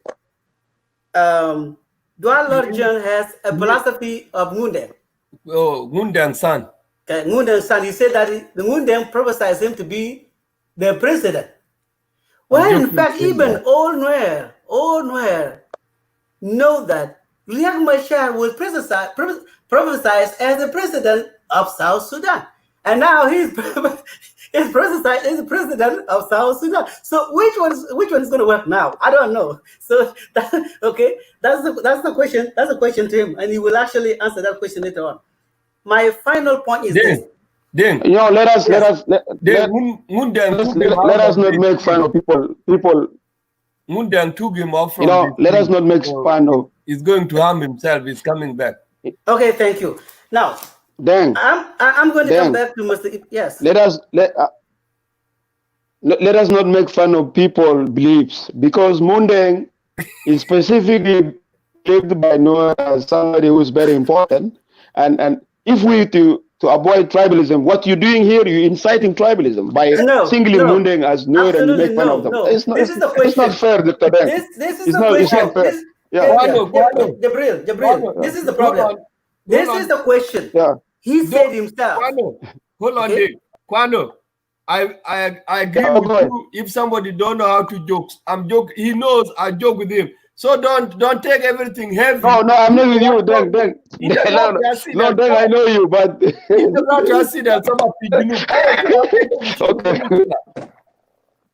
Dwal Lord John has a philosophy of Ngundeng. Oh, Ngundeng's son. Okay, Ngundeng's son. He said that the Ngundeng prophesied him to be the president. Well, in fact, even all Nuer know that Riek Machar was prophesied as the president of South Sudan. And now he's prophesied as the president of South Sudan. So which one is going to work now? I don't know. So that's the question. That's a question to him, and he will actually answer that question later on. My final point is this. Let us not make fun of people. Ngundeng took him off from let us not make fun of. He's going to harm himself. He's coming back. Okay, thank you. Now, I'm going to come back to Mr. Yes. Let us not make fun of people's beliefs, because Ngundeng is specifically believed by Noah as somebody who is very important. And if we to avoid tribalism, what you're doing here, you're inciting tribalism by singling Ngundeng as Noah and make fun of them. It's not fair, Dr. Deng. This is the question. It's not fair. Jabril, this is the problem. This is the question. Yeah. He said himself. Hold on, Dave. Kwano, I agree with you. If somebody don't know how to joke, I'm joking. He knows I joke with him. So don't take everything heavy. No, I'm not with you, Deng. No, Deng, I know you, but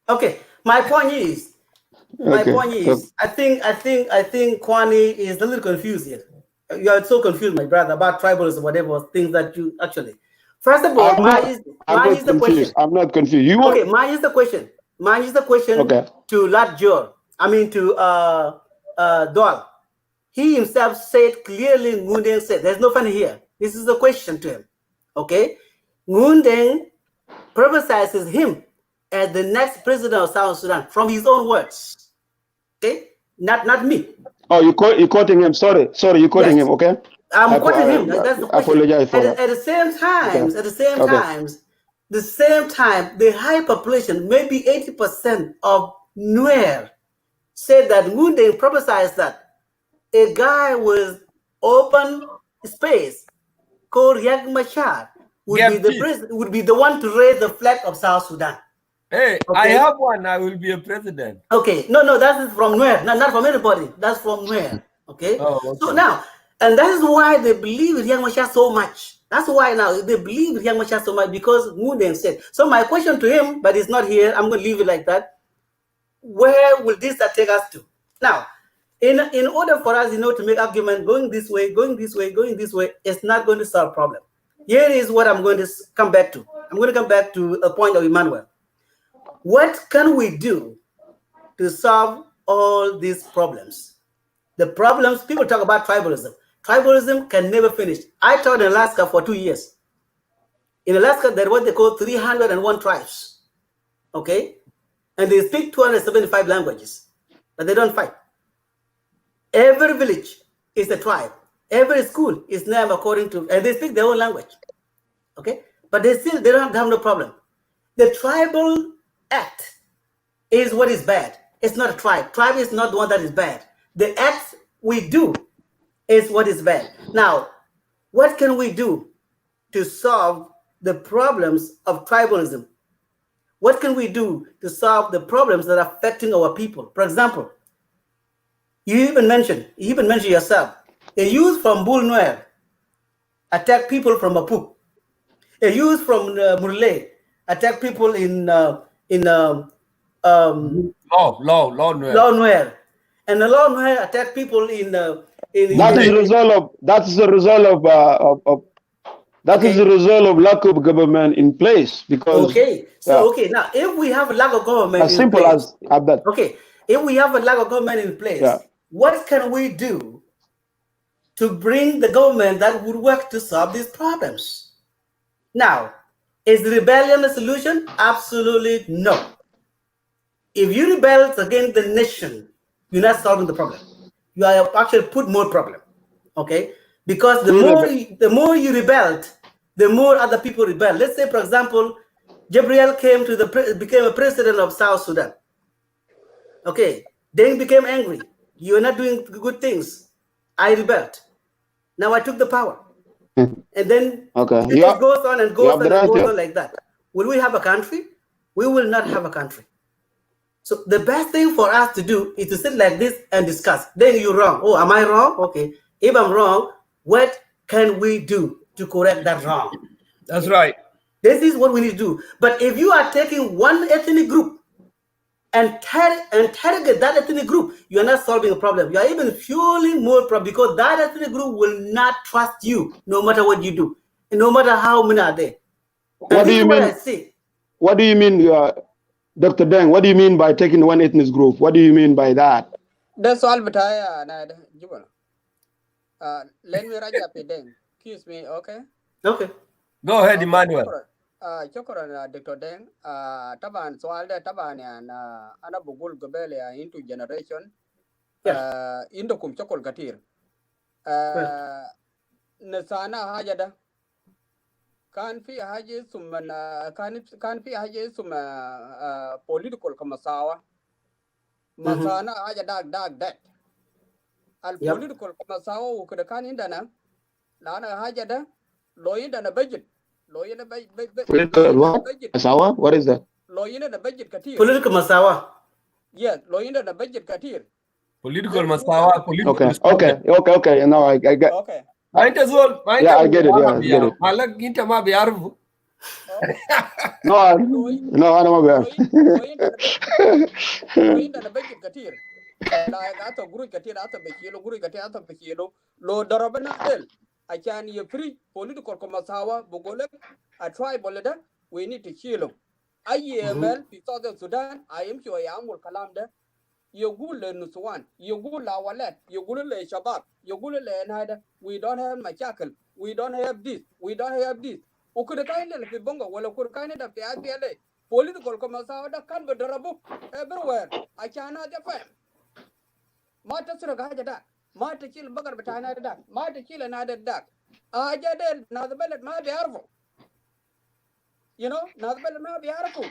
okay. My point is, I think Kwani is a little confused here. You are so confused, my brother, about tribalism, whatever things that you actually. First of all, mine is the question. I'm not confused. Mine is the question. Mine is the question to Latjor. To Dwal. He himself said clearly, Ngundeng said, there's no funny here. This is a question to him. Okay? Ngundeng prophesizes him as the next president of South Sudan from his own words. Okay? Not me. Oh, you're quoting him. Sorry, you're quoting him, okay? I'm quoting him. That's the question. I apologize for that. At the same time, the high population, maybe 80% of Nuer, said that Ngundeng prophesied that a guy with open space called Riek Machar would be the one to raise the flag of South Sudan. Hey, okay? I have one. I will be a president. Okay. No, that is from Nuer. Not from anybody. That's from Nuer. Okay? Oh, okay. So now, and that is why they believe in Riek Machar so much. That's why now they believe Riek Machar so much because Nguden said. So my question to him, but it's not here, I'm going to leave it like that. Where will this take us to? Now, in order for us, to make argument going this way, it's not going to solve problem. Here is what I'm going to come back to. I'm going to come back to a point of Emmanuel. What can we do to solve all these problems? The problems, people talk about tribalism. Tribalism can never finish. I taught in Alaska for 2 years. In Alaska, there are what they call 301 tribes. Okay? And they speak 275 languages, but they don't fight. Every village is a tribe. Every school is named according to, and they speak their own language. Okay? But they don't have no problem. The tribal act is what is bad. It's not a tribe. Tribe is not the one that is bad. The act we do is what is bad. Now, what can we do to solve the problems of tribalism? What can we do to solve the problems that are affecting our people? For example, you even mentioned yourself, a youth from Bull Nuer attacked people from Apuk. A youth from Murle attacked people in Law Nuer. And the Law Nuer attacked people in that is the result of lack of government in place, because now if we have a lack of government as simple as that. Okay, if we have a lack of government in place, what can we do to bring the government that would work to solve these problems? Now, is rebellion a solution? Absolutely no. If you rebel against the nation, you're not solving the problem. You are actually put more problem. Okay? Because the more you rebelled, the more other people rebel. Let's say, for example, Gabriel became a president of South Sudan. Okay, then became angry. You're not doing good things. I rebelled. Now I took the power. And then it goes on and goes on like that. Will we have a country? We will not have a country. So the best thing for us to do is to sit like this and discuss. Then you're wrong. Oh, am I wrong? Okay. If I'm wrong, what can we do to correct that wrong? That's right. This is what we need to do. But if you are taking one ethnic group and target that ethnic group, you are not solving a problem. You are even fueling more problem, because that ethnic group will not trust you no matter what you do, and no matter how many are there. What do you mean? What do you mean, Dr. Deng? What do you mean by taking one ethnic group? What do you mean by that? That's all, but let me write up Deng. Excuse me, okay? Okay. Go ahead, Emmanuel. Shukran, Dr. Deng. Taban soal da taban ana bugul gabel into generation. Indo kum chokol katir. Nasana haja da. Kan fi haja sumana kan fi haja suma political kamasawa. Masana haja dag that. Al political kamasawa ukuda kan indana. Lana haja da loyinda na budget. Political what? Masawa? What is that? Loyinda na budget katir. Political masawa. Yes, loyinda na budget katir. Political masawa. Okay. Now I get. Okay. I get it. Yeah, I get it. Malak inta ma biarfu. No, I don't know. Loyinda na budget katir. La ato guru katir ato bekilo lo darabana del. I can you free political komasawa bugole a tribal leader. We need to kill him. I am Southern Sudan. I am sure I am will kalamda. You go le Nuswan, you go la Walet, you go le Shabab, you go le Nada. We don't have Machakal. We don't have this. We don't have this. Ukuda kind of Bongo, well, could kind of the SPLA. Political komasawa that can be darabu everywhere. I cannot defend. Mata Suragada. Mata kill Bagar Batana duck, Mata kill another duck. Ajadel, now the bellet might be artful. You know, now the bellet might be artful.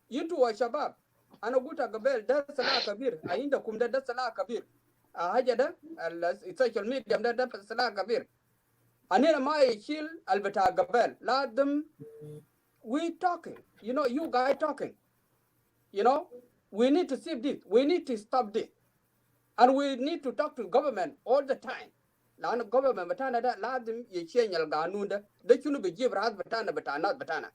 You two are Shabab. Anaguta Gabel, that's Salah Kabir. I in the Kumda, that's Salah Kabir. Ajada, it's social media, that's Salah Kabir. Anina Mai kill Albeta Gabel. Let them, we talking. You know, you guys talking. You know, we need to see this. We need to stop this. And we need to talk to government all the time. لأن government بتاعنا ده لازم يشيل القانون ده شنو بيجيب راس بتاعنا بتاعنا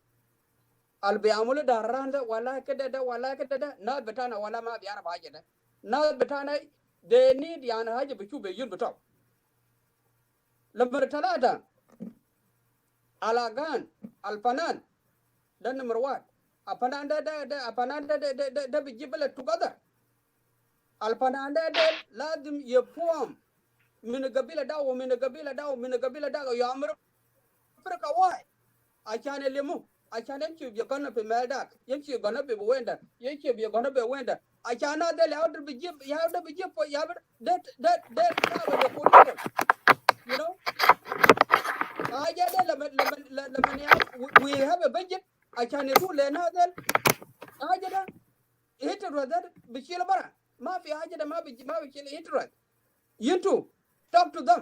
اللي بيعملوا داران ده ولا كده ده ولا كده ده ناس بتاعنا ولا ما بيعرف حاجة ده ناس بتاعنا they need يعني حاجة بيشوف بيجون بتاعه لما ثلاثة علاقان الفنان ده نمبر 1 الفنان ده الفنان ده بيجيب له together الفنان ده لازم يفهم من قبيلة ده ومن قبيلة ده ومن قبيلة ده يعمر فرقة واحد عشان يلمو عشان يمشي بيقولنا في مالداك يمشي يقولنا في بويندا يمشي بيقولنا بويندا عشان هذا اللي هذا بيجيب ده بيقول you know حاجة ده لما we have a budget عشان يقول لنا هذا حاجة ده هيتر ده بيشيل برا ما في حاجة ده ما بيشيل هيتر you too talk to them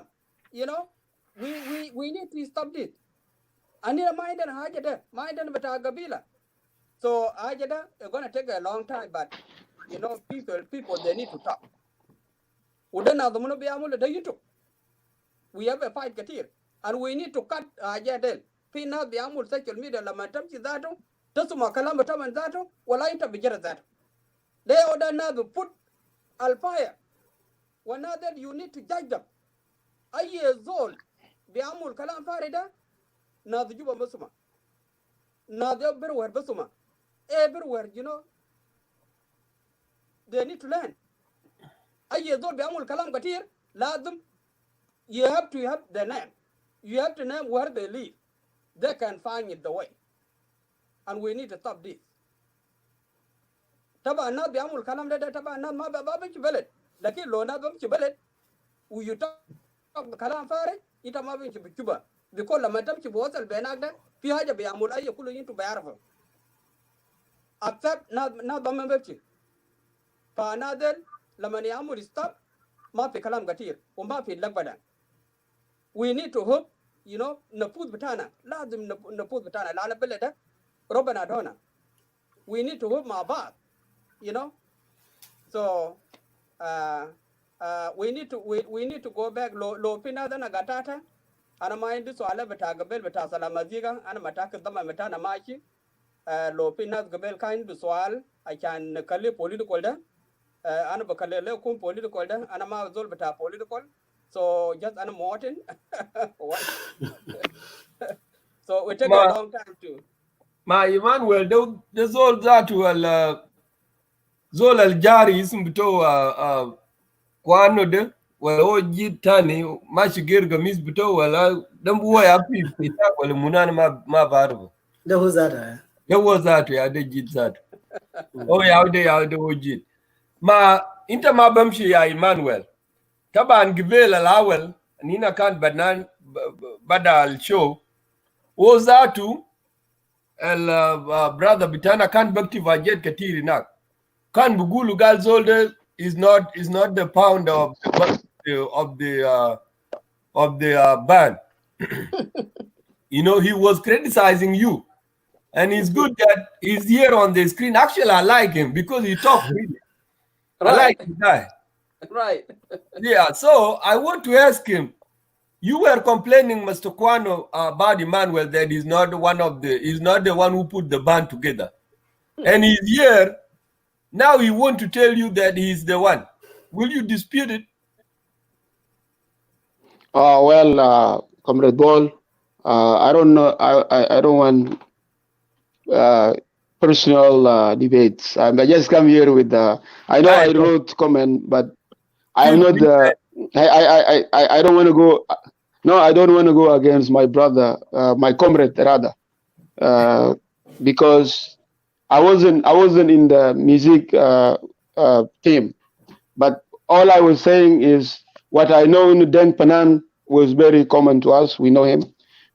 you know we need to stop this أنا ما عندنا حاجة ده ما عندنا بتاع قبيلة so حاجة ده it's gonna take a long time but you know people they need to talk وده نظمنا بيعمل ده you too we have a fight كتير and we need to cut حاجة ده في ناس بيعمل social media لما تمشي ذاته تسمع كلام بتاعهم ذاته ولا أنت بجرى ذاته they order now to put الفاير ونادر you need to judge them أي زول بيعمل كلام فارغ ده ناس جوا بسمع ناس everywhere بسمع everywhere you know they need to learn أي زول بيعمل كلام كتير لازم you have to have the name you have to name where they live they can find it the way and we need to stop this طبعا الناس بيعمل كلام ده طبعا الناس ما بيمشي بلد لكن لو الناس بيمشي بلد ويطلع كلام فارغ انت ما بيمشي بجوبا بيقول لما تمشي بوصل بينك ده في حاجه بيعمل اي كله انتوا بيعرفوا اكثر ناس ما بيمشي فنادل لما يعمل ستوب ما في كلام كثير وما في لقبه we need to hope you know نفوذ بتاعنا لازم نفوذ بتاعنا لأن البلد ده ربنا دونا we need to hope مع بعض you know so we need to go back lo pina da nagatata ana ma indi so ala beta gabel beta salamaziga ana mataka dama meta na machi lo pina gabel kind du soal I can kalle political da ana bakalle le kum political da ana ma zol beta political so just ana morten so we take a long time to ma Emmanuel the zol zatu al zol al jari ism bito kwano de wala o jitani mashi gerga mis bito wala dan buwa ya fi fita wala munana ma barbo da hu zata yawo zatu ya da jit zatu o ya da o jit ma inta ma bamshi ya Emmanuel taban gibela lawel nina kan banan bada al show o zatu el brother bitana kan bakti vajet katiri nak kan bugulu gal zolde is not the founder of the band. You know, he was criticizing you, and it's good that he's here on the screen. Actually, I like him because he talks really. Right. I like the guy. Right. Yeah. So I want to ask him. You were complaining, Mr. Kwano, about Emmanuel that he's not the one who put the band together, and he's here. Now he wants to tell you that he's the one. Will you dispute it? Well, Comrade Ball, I don't know. I don't want personal debates. I just come here with I know I wrote comment, but I'm not. I don't want to go. No, I don't want to go against my brother, my comrade rather, because I wasn't in the music team. But all I was saying is what I know in Deng Panan was very common to us. We know him.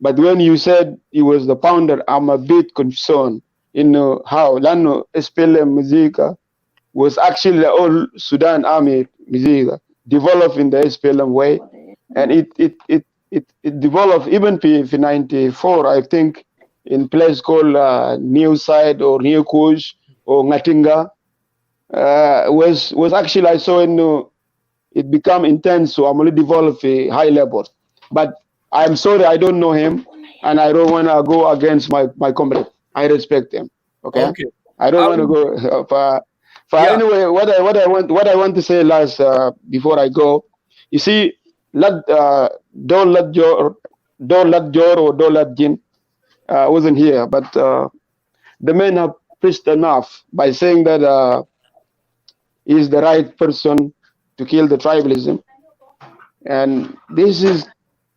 But when you said he was the founder, I'm a bit concerned in how Lano SPLA Musica was actually the old Sudan Army Musica developed in the SPLM way. And it developed even in 94, I think, in place called New Side or New Kush or Ngatinga. Was actually I saw in it become intense, so I'm only develop a high level. But I'm sorry, I don't know him, and I don't want to go against my comrade. I respect him. Okay. Okay. I don't want to go for Yeah. anyway. What I want to say last before I go, you see, don't let Jor or don't let Jin wasn't here, but the men have preached enough by saying that he's the right person to kill the tribalism, and this is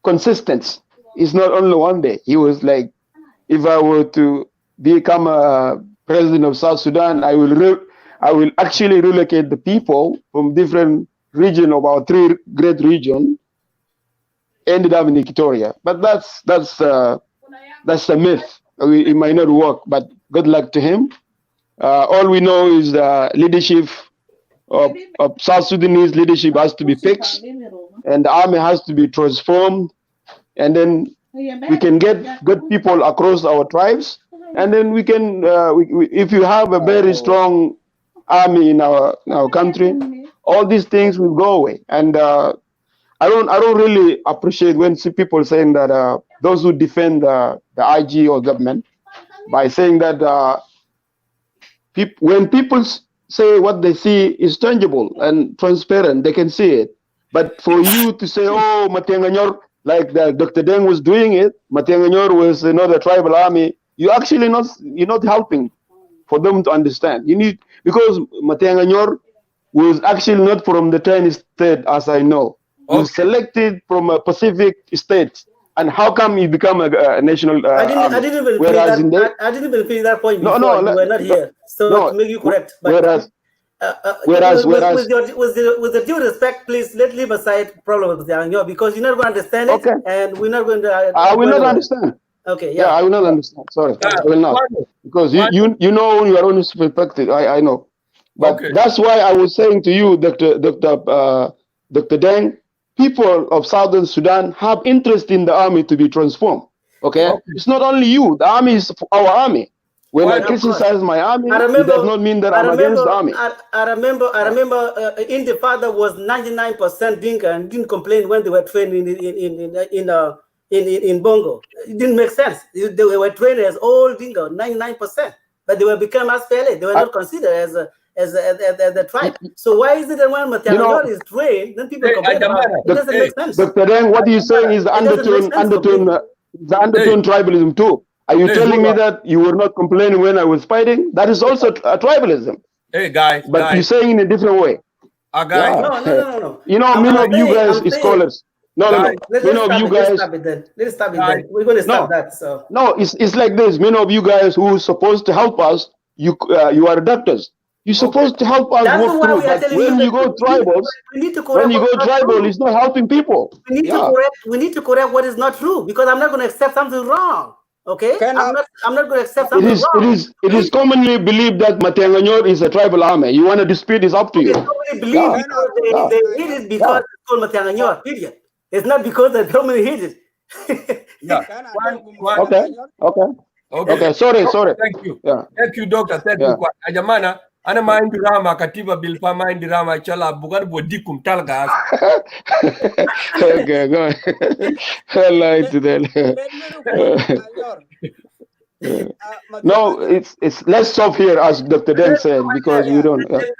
consistent. It's not only one day. He was like, if I were to become a president of South Sudan, I will actually relocate the people from different region of our three great region. Ended up in Equatoria, but that's a myth. It might not work, but good luck to him. All we know is the leadership of South Sudanese leadership has to be fixed, and the army has to be transformed, and then we can get good people across our tribes, and then we can, if you have a very strong army in our country, all these things will go away. And I don't really appreciate when people saying that those who defend the IG or government by saying that when people say what they see is tangible and transparent, they can see it. But for you to say, oh, Matianganyor, like Dr. Deng was doing it, Matianganyor was another tribal army, you're not helping for them to understand. You need, because Matianganyor was actually not from the 10 state, as I know. He was selected from a Pacific state. And how come he become a national army? I didn't even finish that point before. You were not here. So to make you correct. But, with the due respect, please let's leave aside problem with the because you're not going to understand it, and we're not going to. I will not understand. Okay, yeah, I will not understand. Sorry, I will not, because you know your own perspective. I know, but that's why I was saying to you, Dr. Deng, people of Southern Sudan have interest in the army to be transformed. Okay, it's not only you. The army is our army. When I criticize my army, it does not mean that I'm against the army. I remember Intifada was 99% Dinka and didn't complain when they were trained in Bongo. It didn't make sense. They were trained as all Dinka, 99%, but they were become SPLA. They were not considered as a tribe. So why is it that when Matianganyor is trained, then people complain about it? It doesn't make sense. Dr. Deng, what you're saying is the undertone tribalism too. Are you telling me that you were not complaining when I was fighting? That is also a tribalism. Hey, guys. But you're saying in a different way. Guys. No. You know, many of you guys is scholars. No. Many of you guys. Let's stop it then. We're going to stop that. So. No, it's like this. Many of you guys who are supposed to help us, you are doctors. You're supposed to help us work through. But when you go tribals, it's not helping people. We need to correct what is not true, because I'm not going to accept something wrong. Okay, I'm not going to accept something wrong. It is commonly believed that Matianganyor is a tribal army. You want to dispute? It's up to you. It's commonly believed because they hid it because it's called Matianganyor. Period. It's not because they commonly hid it. Okay. Sorry. Thank you. Yeah. Thank you, Doctor. Thank you. Ajamana, ana mind rama katiba bilpa mind rama chala bugar bodikum talgas. Okay, go ahead. I lied to them. No, it's let's stop here, as Dr. Deng said, because we don't. They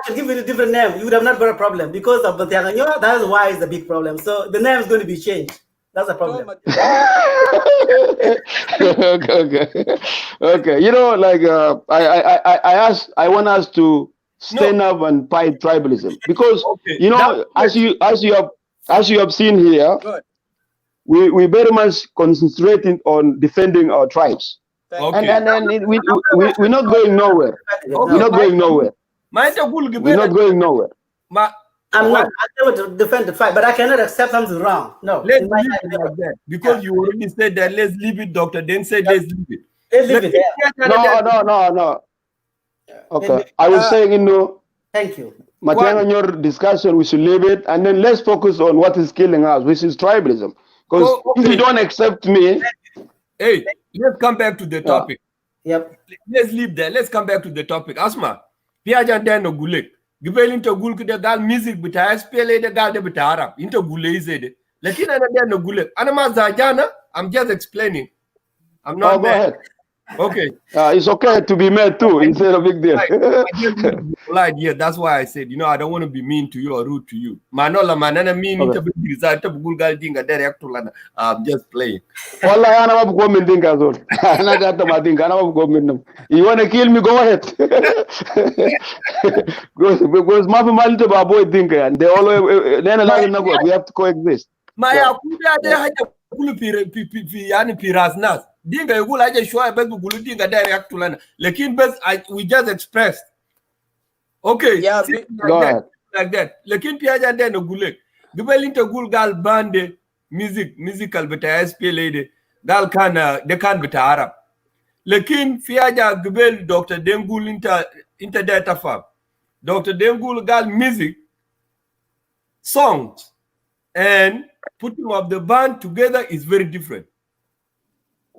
should give it a different name. You would have not got a problem because of Matianganyor. That's why it's a big problem. So the name is going to be changed. That's a problem. Okay. You know, like I want us to stand up and fight tribalism, because you know, as you have seen here, we very much concentrating on defending our tribes, and we're not going nowhere. We're not going nowhere. We're not going nowhere. I'm not going to defend the fight, but I cannot accept something wrong. No. Let's leave it like that. Because you already said that, let's leave it, Doctor. Then say let's leave it. Let's leave it. No. Okay. I was saying, thank you. Matianganyor discussion, we should leave it, and then let's focus on what is killing us, which is tribalism. Because if you don't accept me... Hey, let's come back to the topic. Yep. Let's leave that. Let's come back to the topic. Asma, Piajan Dano Gulek. gibel into gul kide gal music bita SPLA de gal de bita Arab into gule izede lakini ana de no gule ana ma zajana. I'm just explaining. I'm not Go mad. ahead. Okay. It's okay to be mad too, instead of big deal. I just need to be polite here. That's why I said, I don't want to be mean to you or rude to you. Manola manana mean Okay. into Bulgal dinga direct to Lana. I'm just playing. Wallahi ana ma bugo min dinka zol. Ana gata ma dinka ana ma bugo min num. You wanna kill me? Go ahead. Because ma fi malite ba boy dinka and they always nena lazim na go. We have to coexist. Maya kuda de haja kulu pi yani piras nas. Dinga yugul haja shwa bes bugulu dinga direct to Lana. Lekin bes we just expressed. Okay. Yeah, Go ahead. Like that. Lekin pi haja de no gule. Gibelinta gul gal bande musical bita SPLA de gal kana de kan bita Arab. Lekin fi haja gibel Dr. Dengul inta data fab. Dr. Dengul gal music, songs, and putting of the band together is very different.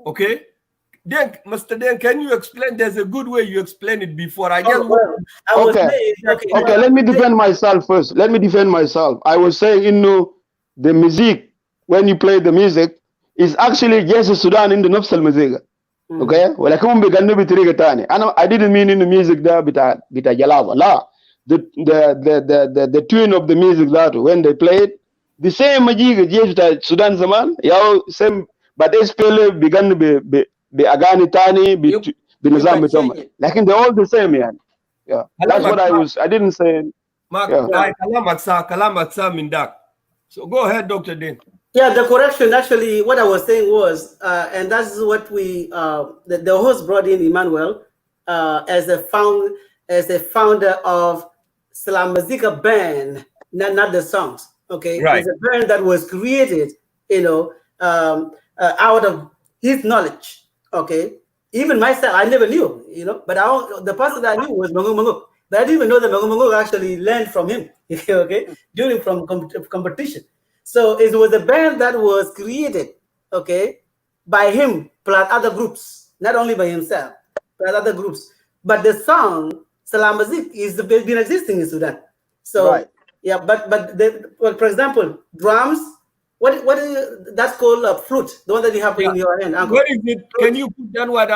Okay? Then, Mr. Den, can you explain? There's a good way you explain it before. I just Okay, let me defend myself first. Let me defend myself. I was saying, the music, when you play the music, is actually just Sudan in the Nafsal Musica. Okay? ولكن بيغنوا بطريقة تانية. I didn't mean in the music there بتاع جلابة. لا. The tune of the music that when they play it, the same magic جيش Sudan zaman, same, but SPLA began بأغاني تاني بنظام بتاعهم. لكن they're all the same يعني. Yeah. That's what I didn't say. Kalamak sa mindak. So go ahead, Dr. Den. Yeah, the correction, actually, what I was saying was, and that's what we, the host brought in Emmanuel as a founder of Salah Musica band, not the songs, okay? Right. It's a band that was created, out of his knowledge, okay? Even myself, I never knew, but the person that I knew was Mangu Mangu. But I didn't even know that Mangu Mangu actually learned from him, okay? During competition. So it was a band that was created, okay, by him plus other groups, not only by himself, but other groups. But the song Salah Musica is been existing in Sudan. So right. Yeah, but for example, drums. What is that's called a flute? The one that you have in your hand. Uncle. What is it? Flute. Can you put down what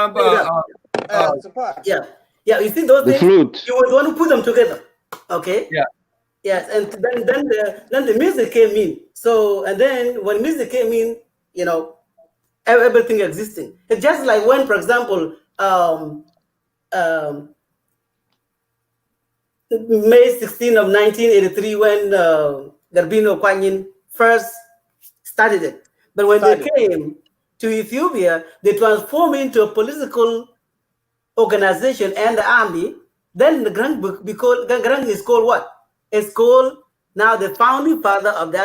yeah. You see those things? Flute. You would want to put them together, okay? Yeah. Yes, and then the music came in. So, and then when music came in, everything existing. It's just like when, for example, May 16 of 1983, when Garbino Kwanyin first started it. But when they came to Ethiopia, they transformed into a political organization and the army. Then the Garang is called what? It's called now the founding father of the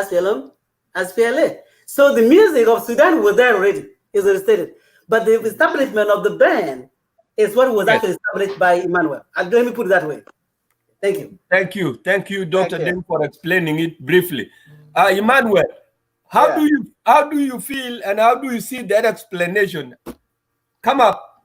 SPLA. So the music of Sudan was there already, is stated. But the establishment of the band is what was actually established by Emmanuel. Let me put it that way. Thank you. Thank you, Dr. Den, for explaining it briefly. Emmanuel, how do you feel and how do you see that explanation? Come up.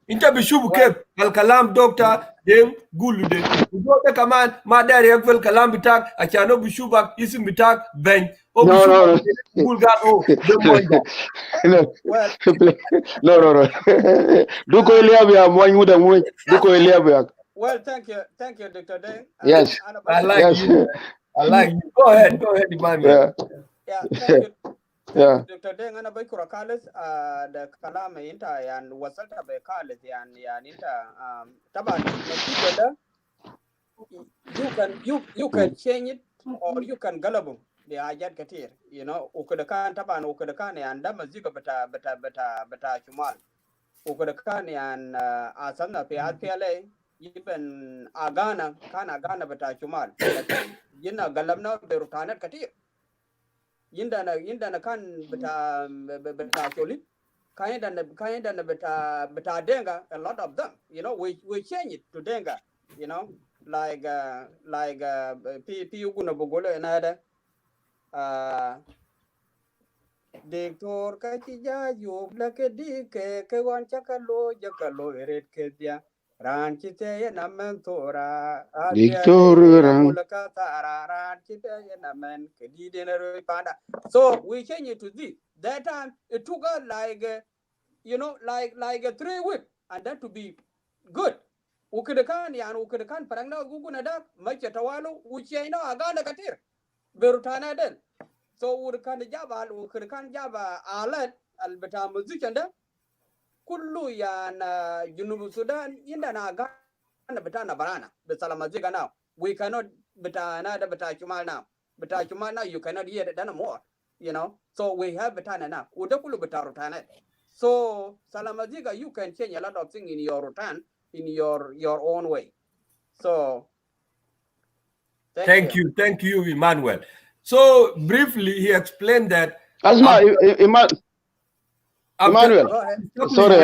Inta bishubu ke al-kalam Dr. Den gulude. Ugote kaman madari yakvel kalam bitak achano bishubak isim bitak Beny. No. No. Duko eliabia mwany muda mwany. Duko eliabia. Well, thank you, Dr. Den. Yes. I like you. Go ahead, Emmanuel. Yeah, thank you. Yeah. Dr. Den ana bai kura kalis da kalama yinta yan wasalta bai kalis yan inta taban da you can change it or you can galabu the ajat katir ukadakan taban ukadakan yan da maziga bata chumal ukadakan yan asanna fi SPLA yiben agana bata chumal yinna galabna berutanat katir yinda na kan beta cholit kayan da beta denga, a lot of them we change it to denga like pi uguna bogolo enada Dictor kachija yub la ke di ke wan chakalo jakalo eret ke dia ran chite na mentora Victor abiade na Rang. mulaka tara ran chite na men kedide na panda. So we change it to this. That time it took us like like 3 weeks, and that to be good. Ukidekan yan ukidekan parangna guguna da macha tawalu uchiaina agana katir berutana den. So ukidekan jaba ukidekan jaba alat albeta musician da kullu yana Junub Sudan inda na gana betana barana besala maziga now. We cannot betana da beta chumal now. Beta chumal now you cannot hear it anymore. So we have betana now. Udakulu betarutana. So Salamaziga, you can change a lot of things in your routine, in your own way. So Thank you, Emmanuel. So briefly, he explained that. Asma, Emmanuel. Sorry,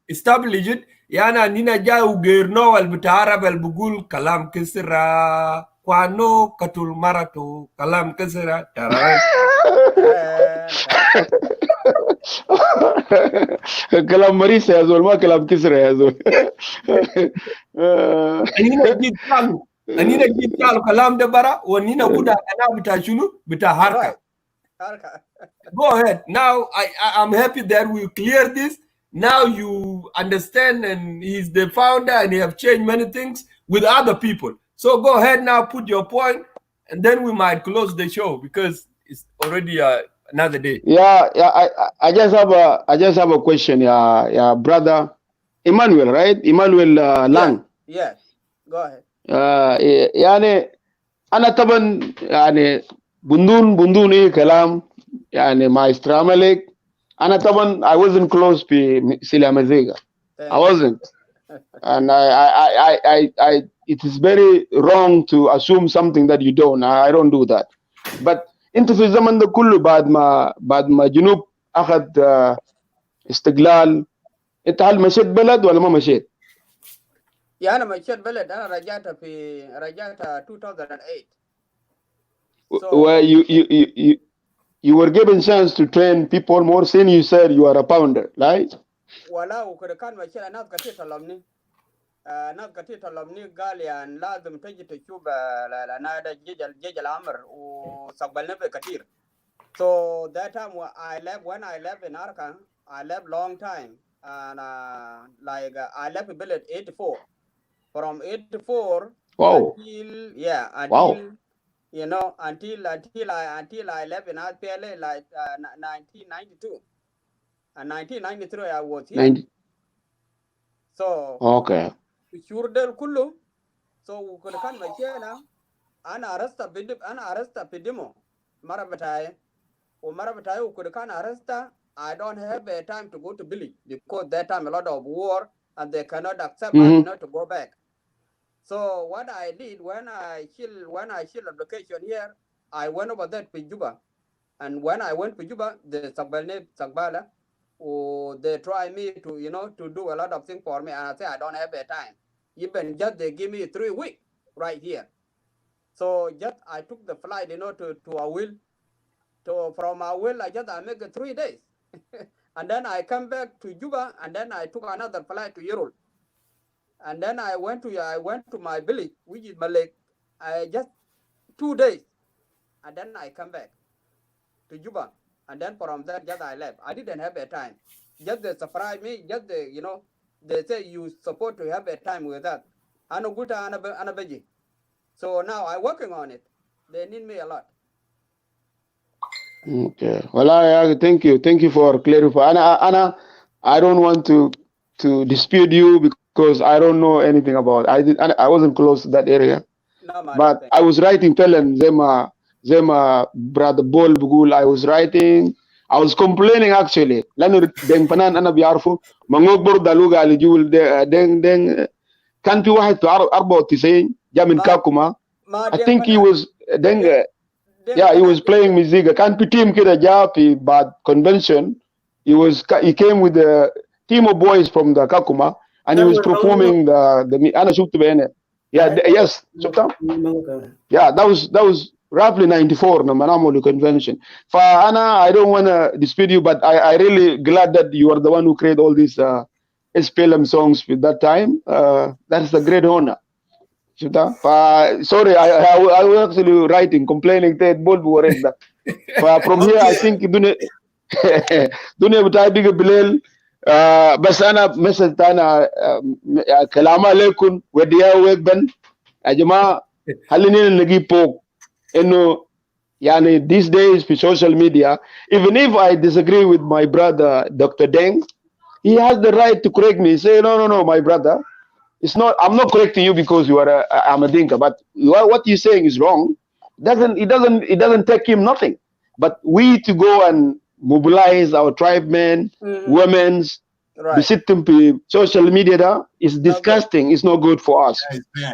establish it. Yana nina jau gerno al bitarab al bugul kalam kisra kwano katul marato kalam kisra tara. كلام مريسة يا زول ما كلام كسرة يا زول. أنينا جيت قالوا كلام ده برا ونينا بودا أنا بتاع شنو بتاع حركة. Go ahead. Now I'm happy that we clear this. Now you understand, and he's the founder, and he have changed many things with other people. So go ahead now, put your point, and then we might close the show because it's already another day. Yeah. I just have a question, yeah, brother Emmanuel, right? Emmanuel Lang. Yeah. Go ahead. يعني أنا طبعا يعني بندوني كلام يعني مع احترامي لك أنا طبعا I wasn't close في سيلا مزيكا. I wasn't. And I it is very wrong to assume something that you don't. I don't do that. But انت في الزمن ده كله بعد ما جنوب اخذ استقلال انت هل مشيت بلد ولا ما مشيت؟ يا انا مشيت بلد انا رجعت 2008. So where you were given chance to train people more since you said you are a pounder, right? ولا وكده كان مشيت ناس كثير طلبني قال يعني لازم تجي تشوف لنادى جيج الامر وسقبلنا بكثير. So that time when I left in Arkan, I left long time, and I left village 84. From 84 wow. until I left in SPLA like 1992. And 1993 I was here. So okay. Shurdel kullu. So could can machina ana arresta pidimo marabatai or marabatai could can arresta. I don't have a time to go to village because that time a lot of war and they cannot accept us not to go back. So what I did when I shield application here, I went over there to Juba. And when I went to Juba, the Sagbala, they try me to do a lot of things for me, and I say I don't have a time. Even just they give me 3 weeks right here. So just I took the flight, to Awil. From Awil, I make it 3 days. And then I come back to Juba, and then I took another flight to Yerul. And then I went to my village, which is Malek. Just 2 days. And then I come back to Juba. And then from that, just I left. I didn't have a time. Just they surprised me. Just they say you supposed to have a time with that. So now I'm working on it. They need me a lot. Okay. Well, thank you for clarifying. Anna, I don't want to dispute you because I don't know anything about it. I wasn't close to that area. No, but I was writing Pelen Zema brother Bol Bugul. I was writing. I was complaining actually. Lanu deng panan ana biarfu mangog bor daluga alijul deng kan fi wahed fi 94 jamin kakuma. I think he was deng he was playing Musica. Can be team kida japi bad convention. He came with a team of boys from the Kakuma and he was performing the Ana Shukti Bene. Yeah, yes. Yeah, that was roughly 94 na Manamolu convention. For Anna, I don't want to dispute you, but I really glad that you are the one who created all this SPLM songs with that time. That's a great honor. Sorry, I was actually writing, complaining that from here I think dunia بتاعي بيجي بالليل بس انا مثل تانا كلام عليكم وديا ويبن يا جماعه خلينا نجيب فوق انه يعني these days في social media, even if I disagree with my brother Dr. Deng, he has the right to correct me. Say no, my brother, it's not. I'm not correcting you because you are I'm a dinka, but what you're saying is wrong. It doesn't take him nothing. But we to go and mobilize our tribemen, women's, Right. system social media is disgusting. It's not good for us.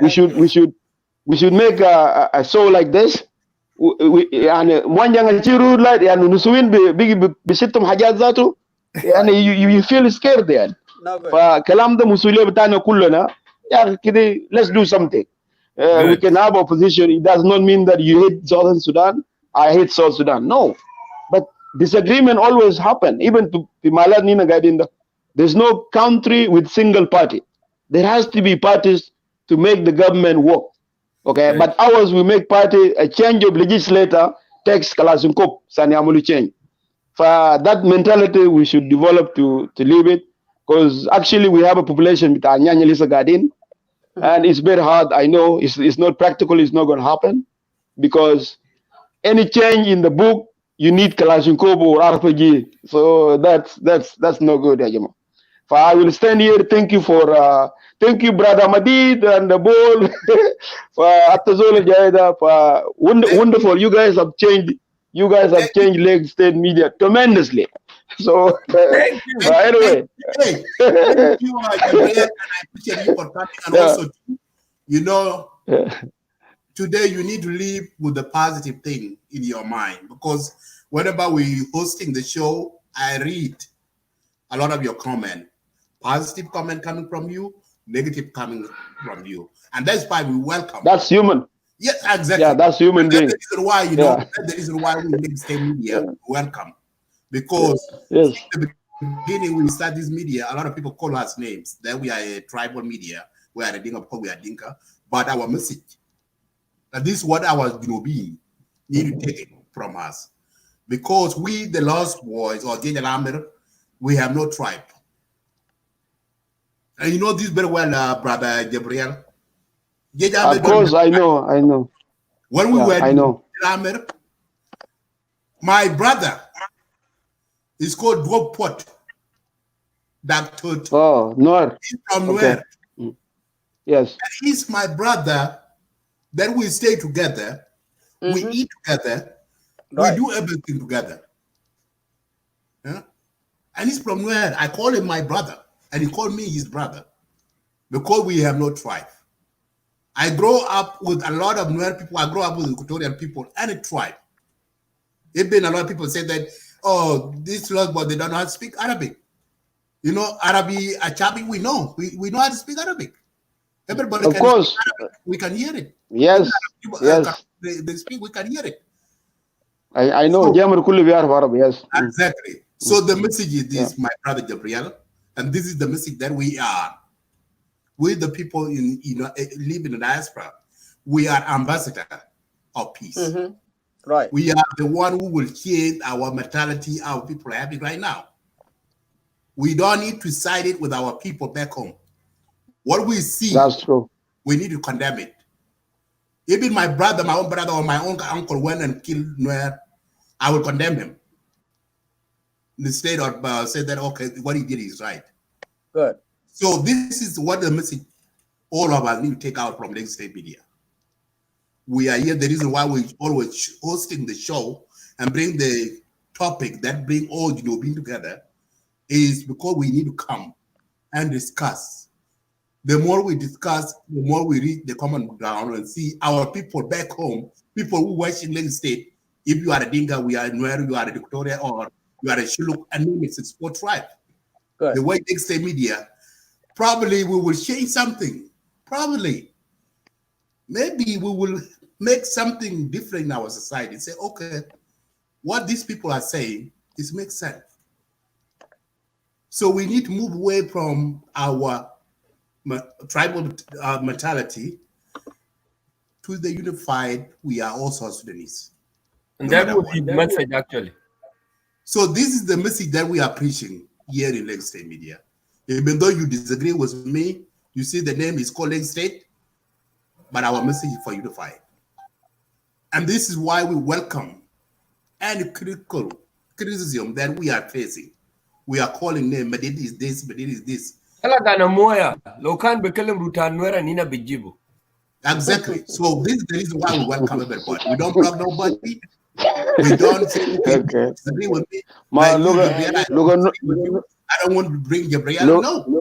We should make a show like this. يعني موانجا نشيرو لا يعني نسوين بيجي بستم حاجات ذاته يعني you feel scared يعني. فكلام ده مسؤولية بتاعنا كلنا يعني كده let's do something. We can have opposition. It does not mean that you hate Southern Sudan. I hate South Sudan. No, but disagreement always happen. Even to Malad Nina Gadinda, there's no country with single party. There has to be parties to make the government work. Okay, right. But ours we make party a change of legislator takes Kalashnikov Sanyamulu change. For that mentality we should develop to leave it, because actually we have a population with Anyanya Lisa Gadin. And it's very hard. I know it's not practical. It's not going to happen because any change in the book, you need Kalashnikov or RPG. So that's not good, Ajama. So I will stand here. Thank you brother Madid and the ball for Atazola Jaida for wonderful. You guys have changed. You guys have changed Lake State media tremendously. So anyway, thank you, Gabriel, and I appreciate you for coming. And also, today you need to live with the positive thing in your mind, because whenever we hosting the show, I read a lot of your comment, positive comment coming from you, negative coming from you, and that's why we welcome. That's human. Yes, exactly. Yeah, that's human being. That's the reason why that's the reason why we make state media welcome, because yes. At the beginning we start this media, a lot of people call us names. Then we are a tribal media. We are a Dinka because we are Dinka, but our message, that this is what our being need to take it from us, because we the lost boys or Jejalamir, we have no tribe. And you know this very well, brother Gabriel. Of course, I know. When we were in Jejalamir, my brother is called Dwopot. Dr. Oh, Noor. He's from Nuer. Yes. And he's my brother. Then we stay together. We eat together. We do everything together. Yeah? And he's from Nuer. I call him my brother. And he called me his brother. Because we have no tribe. I grow up with a lot of Nuer people. I grow up with Equatorial people and a tribe. Even a lot of people say that, oh, these laws, but they don't know how to speak Arabic. You know, Arabic, Achabi, we know. We know how to speak Arabic. Everybody of course. Speak Arabic. We can hear it. Yes. Yes. They speak, we can hear it. I know. Yes. Exactly. So the message is this, my brother Gabriel, and this is the message that we are. We the people in live in the diaspora. We are ambassador of peace. Right. We are the one who will change our mentality our people are having right now. We don't need to side it with our people back home. What we see, that's true. We need to condemn it. Even my brother, my own brother, or my own uncle went and killed Nuer, I will condemn him. Instead of say that, okay, what he did is right. Good. So this is what the message all of us need to take out from the state media. We are here. The reason why we always hosting the show and bring the topic that bring all being together is because we need to come and discuss. The more we discuss, the more we reach the common ground and see our people back home, people who watch in Lagos State. If you are a Dinka, we are Nuer, you are a Victoria, or you are a Shilluk, and name it's a sport tribe. Good. The way Lagos State media, probably we will change something. Probably. Maybe we will make something different in our society. Say, okay, what these people are saying, this makes sense. So we need to move away from our tribal mentality to the unified, we are all South Sudanese. And No that matter would what. be the message, actually. So this is the message that we are preaching here in Lake State Media. Even though you disagree with me, you see the name is called Lake State, but our message is for unified. And this is why we welcome any criticism that we are facing. We are calling them, but it is this, but it is this. Exactly. So this is the reason why we welcome everybody. We don't block nobody. We don't say, okay, disagree with me. Like I don't want to bring Gabriel. No.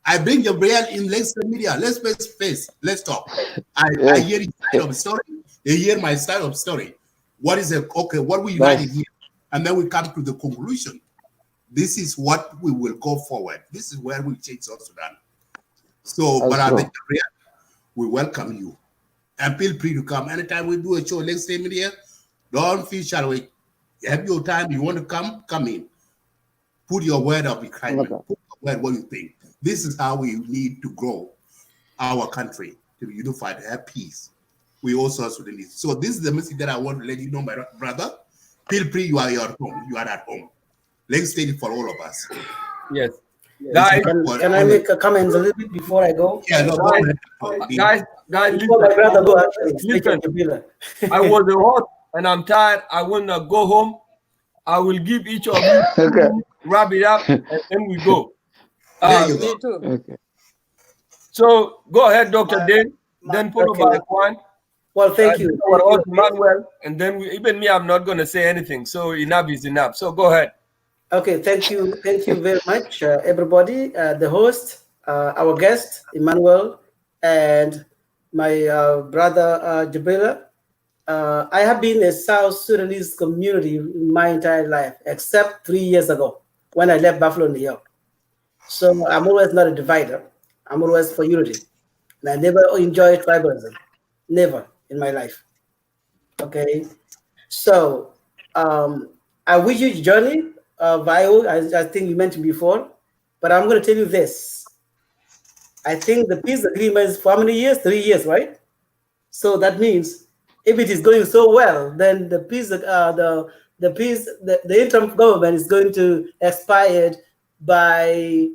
I bring Gabriel in Lake State Media. Let's face. Let's talk. I hear his side of the story. They hear my side of the story. What is it? Okay, what we united here? And then we come to the conclusion. This is what we will go forward. This is where we change South Sudan. So, but I think we welcome you. And feel free to come. Anytime we do a show, Lake State Media, don't feel shy away. You have your time, you want to come in. Put your word of encouragement. Put your word what you think. This is how we need to grow our country, to be unified, to have peace. We also Sudanese. So this is the message that I want to let you know, my brother. Feel free, you are at home. You are at home. Lake State is for all of us. Yes. Guys, can I make a comment a little bit before I go? Yeah, no, guys, before my brother go, listen. I was a host and I'm tired. I want to go home. I will give each of you wrap it up and then we go. Me too. Okay. So go ahead, Dr. Dane. Then followed by Juan. Well, thank you. Our host, Emmanuel, and then even me, I'm not going to say anything. So enough is enough. So go ahead. Okay, thank you very much, everybody. The host, our guest, Emmanuel, and my brother, Jabila. I have been a South Sudanese community my entire life, except 3 years ago when I left Buffalo, New York. So I'm always not a divider. I'm always for unity. And I never enjoyed tribalism. Never in my life. Okay. So I wish you journey, Vio, I think you mentioned before, but I'm going to tell you this. I think the peace agreement is for how many years? 3 years, right? So that means if it is going so well, then the peace, the interim government is going to expire by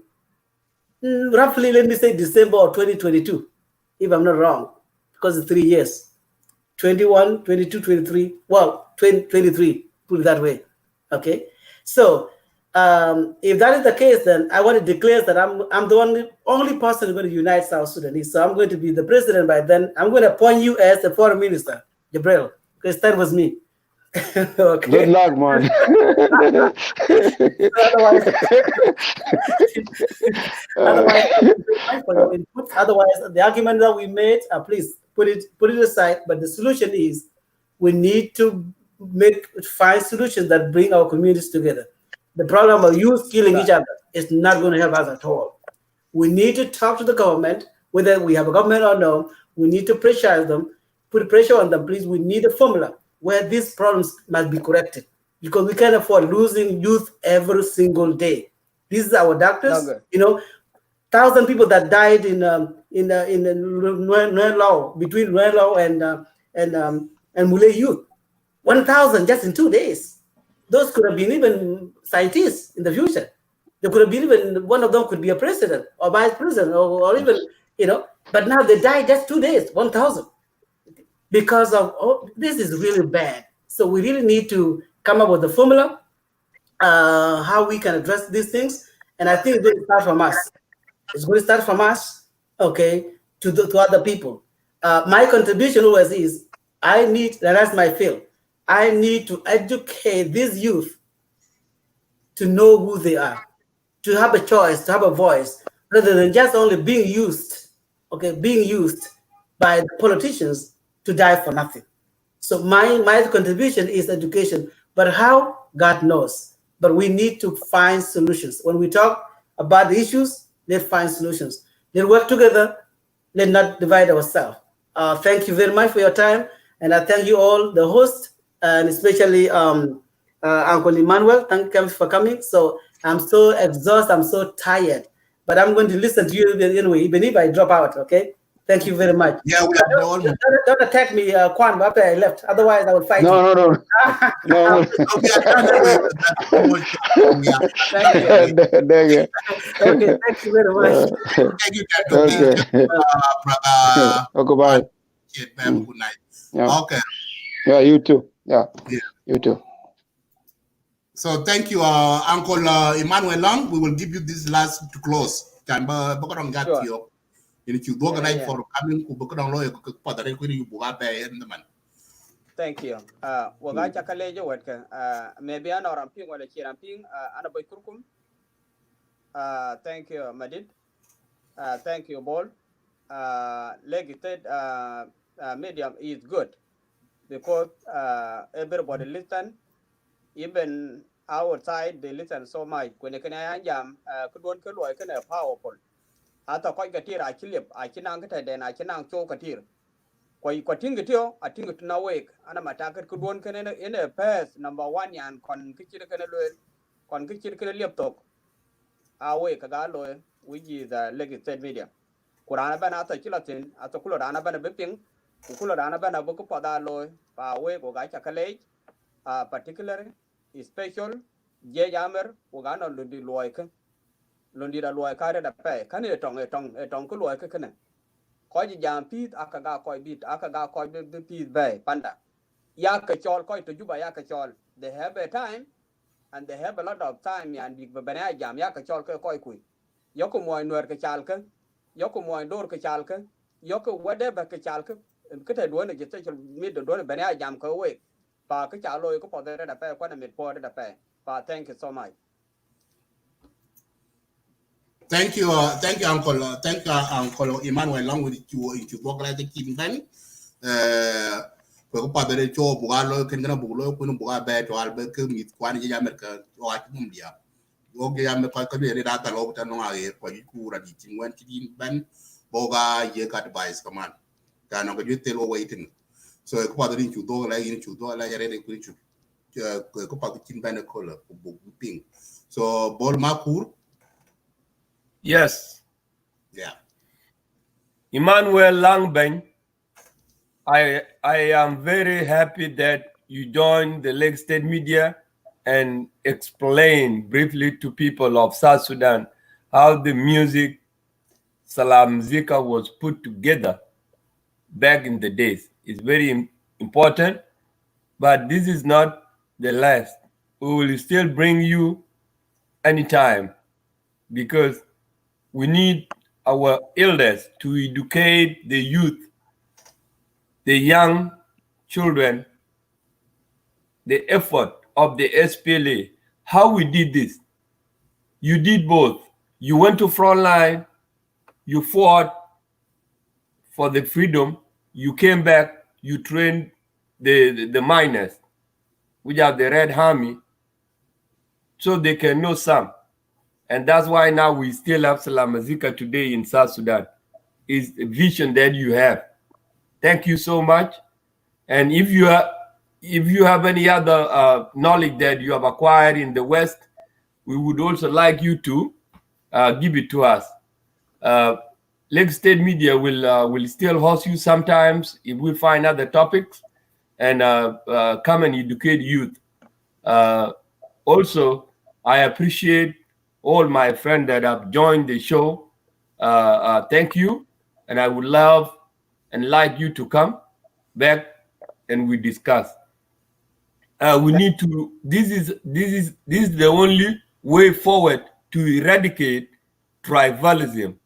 roughly, let me say December of 2022, if I'm not wrong, because it's 3 years. 21, 22, 23, well, 23, put it that way. Okay. So if that is the case, then I want to declare that I'm the only person who's going to unite South Sudanese. So I'm going to be the president by then. I'm going to appoint you as the foreign minister, Gabriel, because that was me. Okay. Good luck, man. Otherwise, the argument that we made, please put it aside. But the solution is we need to find solutions that bring our communities together. The problem of youth killing each other is not going to help us at all. We need to talk to the government, whether we have a government or no. We need to pressure them, put pressure on them. Please, we need a formula where these problems must be corrected, because we can't afford losing youth every single day. These are our doctors. You know, 1,000 people that died in Nuerlau, between Nuerlau and Mule youth. 1,000 just in 2 days. Those could have been even scientists in the future. They could have been even, one of them could be a president or vice president or even, you know, but now they died just 2 days, 1,000. Because of, this is really bad. So we really need to come up with a formula, how we can address these things. And I think it's going to start from us. It's going to start from us, okay, to other people. My contribution always is, and that's my field, I need to educate these youth to know who they are, to have a choice, to have a voice, rather than just only being used, okay, being used by the politicians to die for nothing. So my contribution is education, but how, God knows. But we need to find solutions. When we talk about the issues, let's find solutions. Let's work together. Let's not divide ourselves. Thank you very much for your time. And I thank you all, the host, and especially Uncle Emmanuel. Thank you for coming. So I'm so exhausted. I'm so tired. But I'm going to listen to you anyway, even if I drop out. Okay. Thank you very much. Yeah, we are almost. Don't attack me, Kwan, after I left. Otherwise, I will fight you. No. No. We are done anyway with that. Thank you. Okay. Okay. Thank you very much. Thank you, gentlemen. Brother. Okay. Bye. Good night. Yeah. Okay. Yeah. You too. Yeah. Yeah. You too. So thank you, Uncle Emmanuel Long. We will give you this last to close. Can Sure. If you go Yeah. for coming, Thank you. Waga chakaleje wetka. Maybe an oramping or a chiramping, anaboy kurkum. Thank you, Madid. Thank you, Bol. Legited medium is good because everybody listen. Even outside they listen so much. When you can jam, could one could work in a powerful. Ata koi katir I chilip, I chinang kata then I chinang cho katir. Koi kwating kitio, I think it na wake. Ana matakat could one can in a pass number 1 yan con kitchen can con kitchen can lip talk. Awake a galo, which is a legislated media. Kurana ban ata chilatin, at a kulana ban a bipping, Kukulana ban a book of Padalo, awake or gacha college, particularly. Special Jamer Ugana Lundi Loika Lundira Loika da pay can a tongue Loika can Koi jam peat akaga koi beat akaga koi peat bay panda Yaka chol koi to Juba Yaka chol. They have a time and they have a lot of time and big banana jam Yaka chol koi kui Yoko moy nuer kachalka Yoko moy door kachalka Yoko whatever kachalka and cut a one a gestation mid the door banana jam ko away. Pa cái trả lời có bỏ ra đã phải quan là mệt bỏ đã phải và thank you so much. Thank you, Uncle. Thank you, Uncle Emmanuel. Along with you, work like the Kim Ben. Ko pa bere cho bugalo ken gana bugulo ko no buga be to albe ke mit kwani ya America o ati mum dia. O ge ya me ko ko re data lo ta no ai ko ku ra di tin wan ti ben boga ye ka advice kaman. Ka no ko jete lo waiting. So ko pa drin chu do la yin chu do la ya re ku chu ko pa tin ben ko la ko bu ping. So bol makur. Yes. Yeah. Emmanuel Langbeng, I am very happy that you joined the Lake State Media and explain briefly to people of South Sudan how the music Musica was put together back in the days. It's very important, but this is not the last. We will still bring you anytime because we need our elders to educate the youth, the young children, the effort of the SPLA. How we did this? You did both. You went to front line, you fought for the freedom, you came back, you trained the miners, which are the Red Army, so they can know some. And that's why now we still have Musica today in South Sudan. Is a vision that you have. Thank you so much. And if you have any other knowledge that you have acquired in the West, we would also like you to give it to us. Lake State Media will still host you sometimes if we find other topics and come and educate youth. Also, I appreciate all my friends that have joined the show. Thank you, and I would love and like you to come back and we discuss. We need to. This is the only way forward to eradicate tribalism.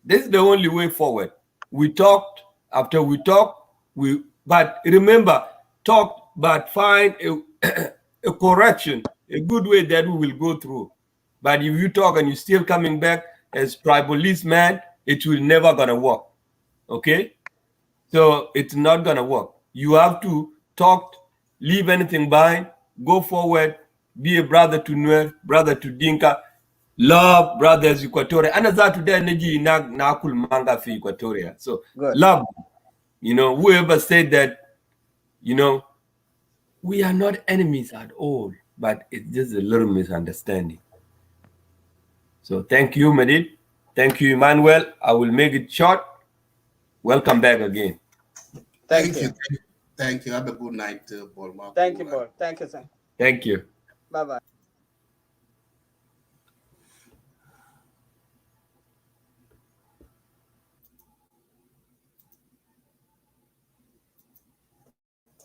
This is the only way forward. We talked. After we talked, but remember, talk, but find a correction, a good way that we will go through. But if you talk and you're still coming back as tribalist man, it will never gonna work. Okay? So it's not gonna work. You have to talk, leave anything behind, go forward, be a brother to Nuer, brother to Dinka, love brothers Equatoria. And as today energy na kul manga fi Equatoria. So Good. love. Whoever said that, we are not enemies at all, but it's just a little misunderstanding. So thank you, Medid. Thank you, Emmanuel. I will make it short. Welcome back again. Thank you. Thank you. Have a good night, Paul. Thank you, Paul. Thank you, sir. Thank you. Bye-bye.